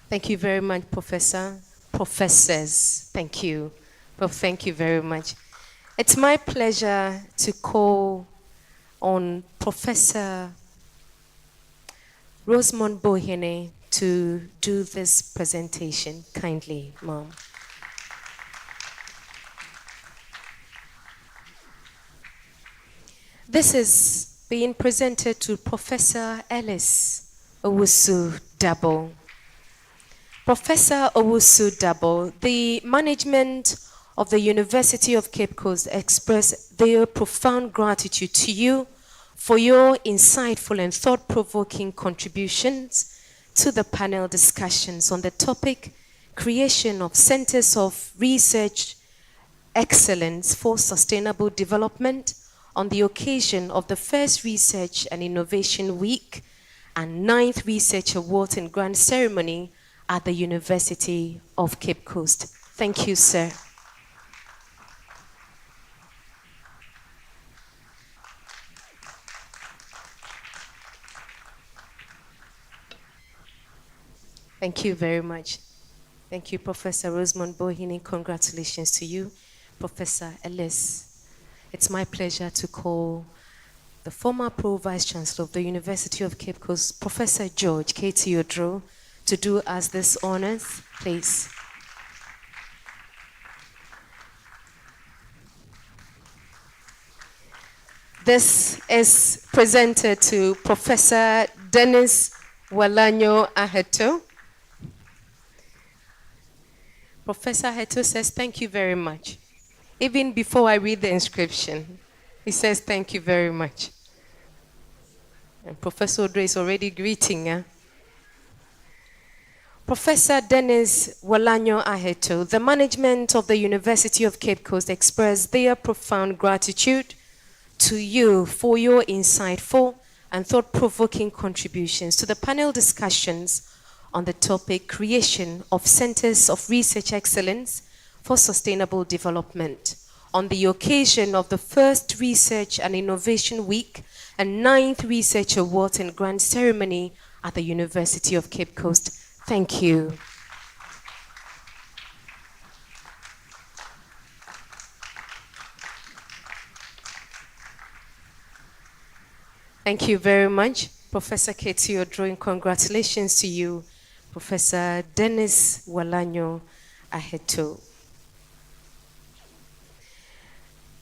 Thank you very much, Professor. Professors, thank you. Prof, thank you very much. It's my pleasure to call on Professor Rosemond Bohene to do this presentation. Kindly, Ma'am. This is being presented to Professor Ellis Owusu-Dabo. Professor Owusu-Dabo, the management of the University of Cape Coast express their profound gratitude to you for your insightful and thought-provoking contributions to the panel discussions on the topic, Creation of Centers of Research Excellence for Sustainable Development, on the occasion of the first Research and Innovation Week and 9th Research Award and Grant Ceremony at the University of Cape Coast. Thank you, sir. Thank you very much. Thank you, Professor Rosemond Bohini. Congratulations to you, Professor Ellis. It's my pleasure to call the former Pro-Vice Chancellor of the University of Cape Coast, Professor George K.T. Odro, to do us this honors, please. This is presented to Professor Dennis Walanyo Aheto. Professor Aheto says, thank you very much. Even before I read the inscription, he says, thank you very much. And Professor Odro is already greeting her. Professor Dennis Walanyo Aheto, the management of the University of Cape Coast express their profound gratitude to you for your insightful and thought-provoking contributions to the panel discussions on the topic creation of centers of research excellence for sustainable development on the occasion of the first Research and Innovation Week and 9th Research Awards and Grant Ceremony at the University of Cape Coast. Thank you. Thank you very much, Professor K.T. Odro, and congratulations to you, Professor Dennis Walanyo Aheto.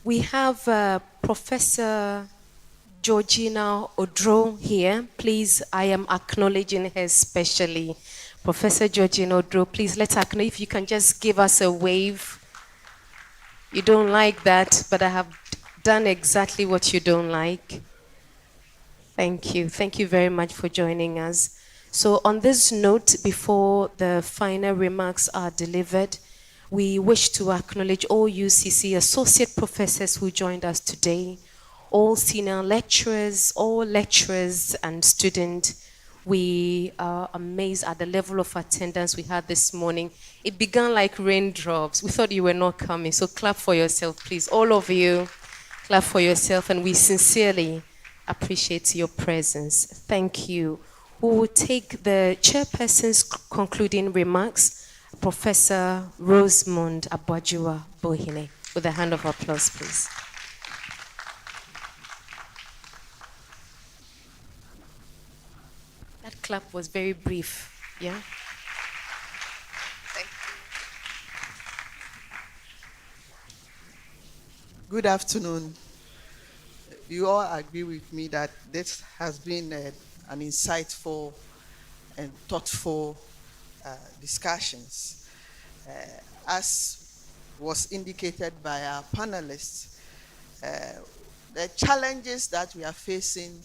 We have Professor Georgina Odro here. Please, I am acknowledging her specially. Professor Georgina Odro, please let her know if you can just give us a wave. You don't like that, but I have done exactly what you don't like. Thank you. Thank you very much for joining us. So on this note, before the final remarks are delivered, we wish to acknowledge all UCC associate professors who joined us today, all senior lecturers, all lecturers and students. We are amazed at the level of attendance we had this morning. It began like raindrops. We thought you were not coming, so clap for yourself, please. All of you, clap for yourself, and we sincerely appreciate your presence. Thank you. We will take the chairperson's concluding remarks, Professor Rosemond Abwajua Bohine, with a hand of applause, please. That clap was very brief, yeah? Thank you. Good afternoon. You all agree with me that this has been an insightful and thoughtful discussions. As was indicated by our panelists, the challenges that we are facing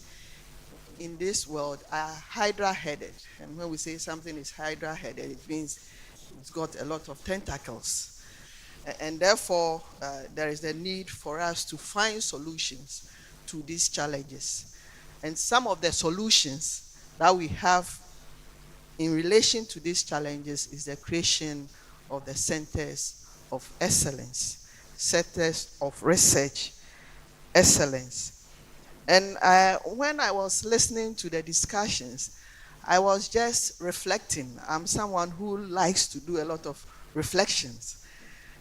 in this world are hydra-headed. And when we say something is hydra-headed, it means it's got a lot of tentacles. And therefore, there is the need for us to find solutions to these challenges. And some of the solutions that we have in relation to these challenges is the creation of the centers of excellence, centers of research excellence. And when I was listening to the discussions, I was just reflecting. I'm someone who likes to do a lot of reflections.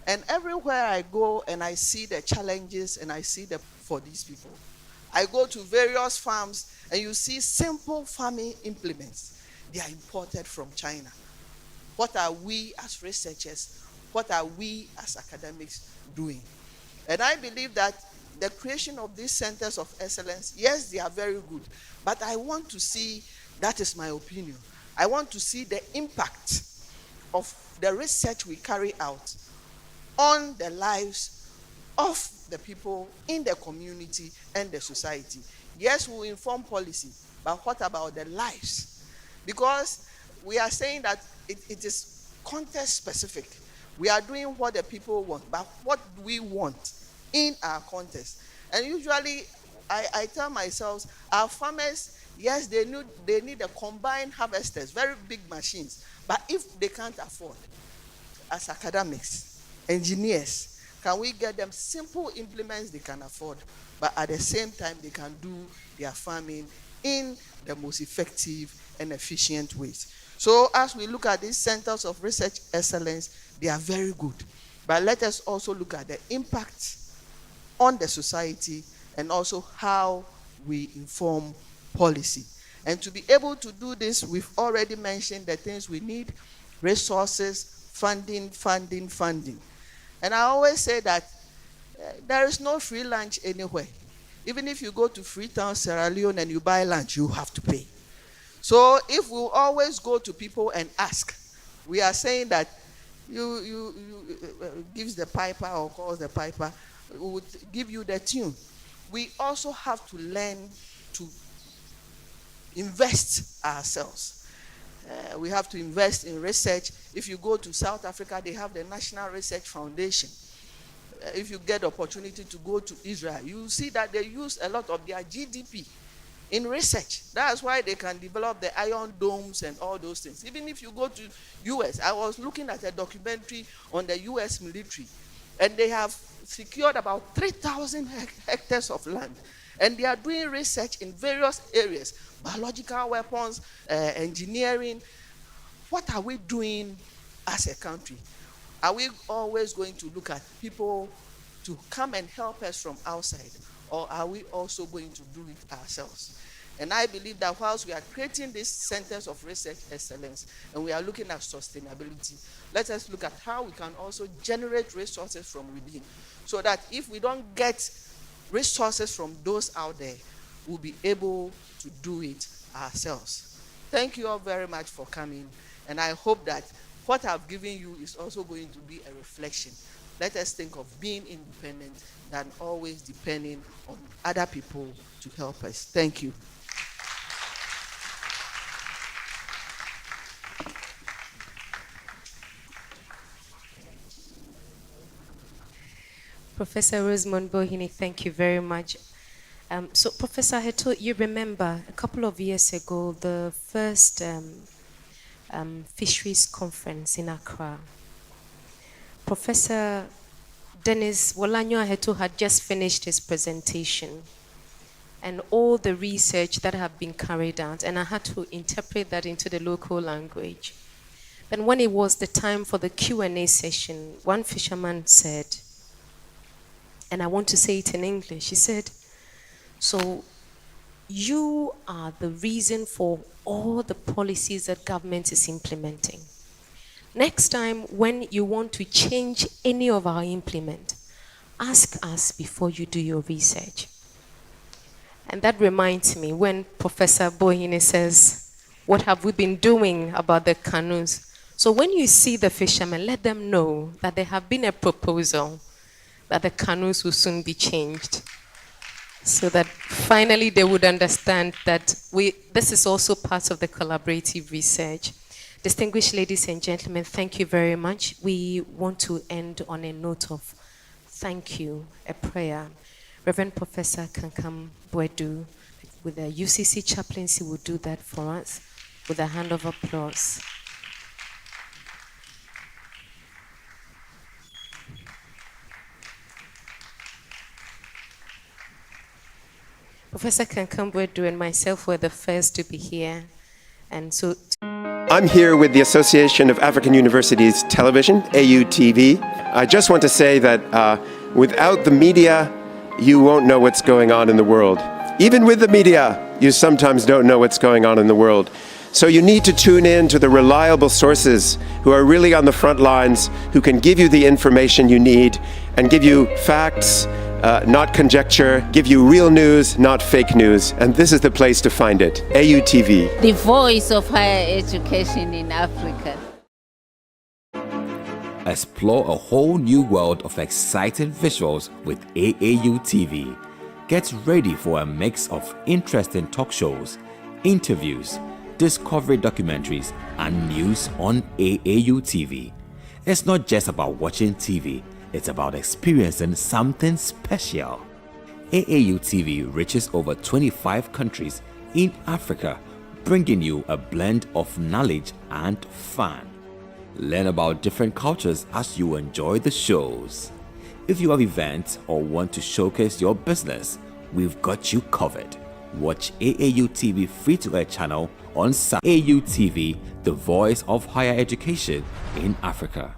And everywhere I go and I see the challenges and I see for these people, I go to various farms and you see simple farming implements. They are imported from China. What are we as researchers, what are we as academics doing? And I believe that the creation of these centers of excellence, yes, they are very good, but I want to see, that is my opinion, I want to see the impact of the research we carry out on the lives of the people in the community and the society. Yes, we inform policy, but what about the lives? Because we are saying that it is context specific. We are doing what the people want, but what do we want in our context? And usually, I tell myself, our farmers, yes, they need a combined harvesters, very big machines, but if they can't afford, as academics, engineers, can we get them simple implements they can afford, but at the same time they can do their farming in the most effective and efficient ways. So as we look at these centers of research excellence, they are very good. But let us also look at the impact on the society and also how we inform policy. And to be able to do this, we've already mentioned the things we need: resources, funding. And I always say that there is no free lunch anywhere. Even if you go to Freetown, Sierra Leone, and you buy lunch, you have to pay. So if we always go to people and ask, we are saying that you gives the piper or calls the piper, would give you the tune. We also have to learn to invest ourselves. We have to invest in research. If you go to South Africa, they have the National Research Foundation. If you get the opportunity to go to Israel, you will see that they use a lot of their GDP in research. That's why they can develop the iron domes and all those things. Even if you go to US, I was looking at a documentary on the US military, and they have secured about 3,000 hectares of land. And they are doing research in various areas: biological weapons, engineering. What are we doing as a country? Are we always going to look at people to come and help us from outside, or are we also going to do it ourselves? And I believe that whilst we are creating these centers of research excellence and we are looking at sustainability, let us look at how we can also generate resources from within, so that if we don't get resources from those out there, we'll be able to do it ourselves. Thank you all very much for coming, and I hope that what I've given you is also going to be a reflection. Let us think of being independent than always depending on other people to help us. Thank you. Professor Rosemond Bohini, thank you very much. So Professor Heto, you remember a couple of years ago, the first fisheries conference in Accra. Professor Dennis Wolanyo Heto had just finished his presentation and all the research that had been carried out, and I had to interpret that into the local language. But when it was the time for the Q&A session, one fisherman said, and I want to say it in English, he said, "So you are the reason for all the policies that government is implementing. Next time when you want to change any of our implement, ask us before you do your research." And that reminds me when Professor Bohini says, what have we been doing about the canoes? So when you see the fishermen, let them know that there have been a proposal that the canoes will soon be changed, so that finally they would understand that this is also part of the collaborative research. Distinguished ladies and gentlemen, thank you very much. We want to end on a note of thank you, a prayer. Reverend Professor Kankam Bwedu, with the UCC chaplaincy, will do that for us with a hand of applause. Professor Kankam Bwedu and myself were the first to be here, and so I'm here with the Association of African Universities Television, AUTV. I just want to say that without the media, you won't know what's going on in the world. Even with the media, you sometimes don't know what's going on in the world. So you need to tune in to the reliable sources who are really on the front lines, who can give you the information you need and give you facts, not conjecture, give you real news, not fake news. And this is the place to find it, AUTV. The voice of higher education in Africa. Explore a whole new world of exciting visuals with AAU TV. Get ready for a mix of interesting talk shows, interviews, discovery documentaries, and news on AAU TV. It's not just about watching TV, it's about experiencing something special. AAU TV reaches over 25 countries in Africa, bringing you a blend of knowledge and fun. Learn about different cultures as you enjoy the shows. If you have events or want to showcase your business, we've got you covered. watch AAU TV free-to-air channel on AAU TV, the voice of higher education in Africa.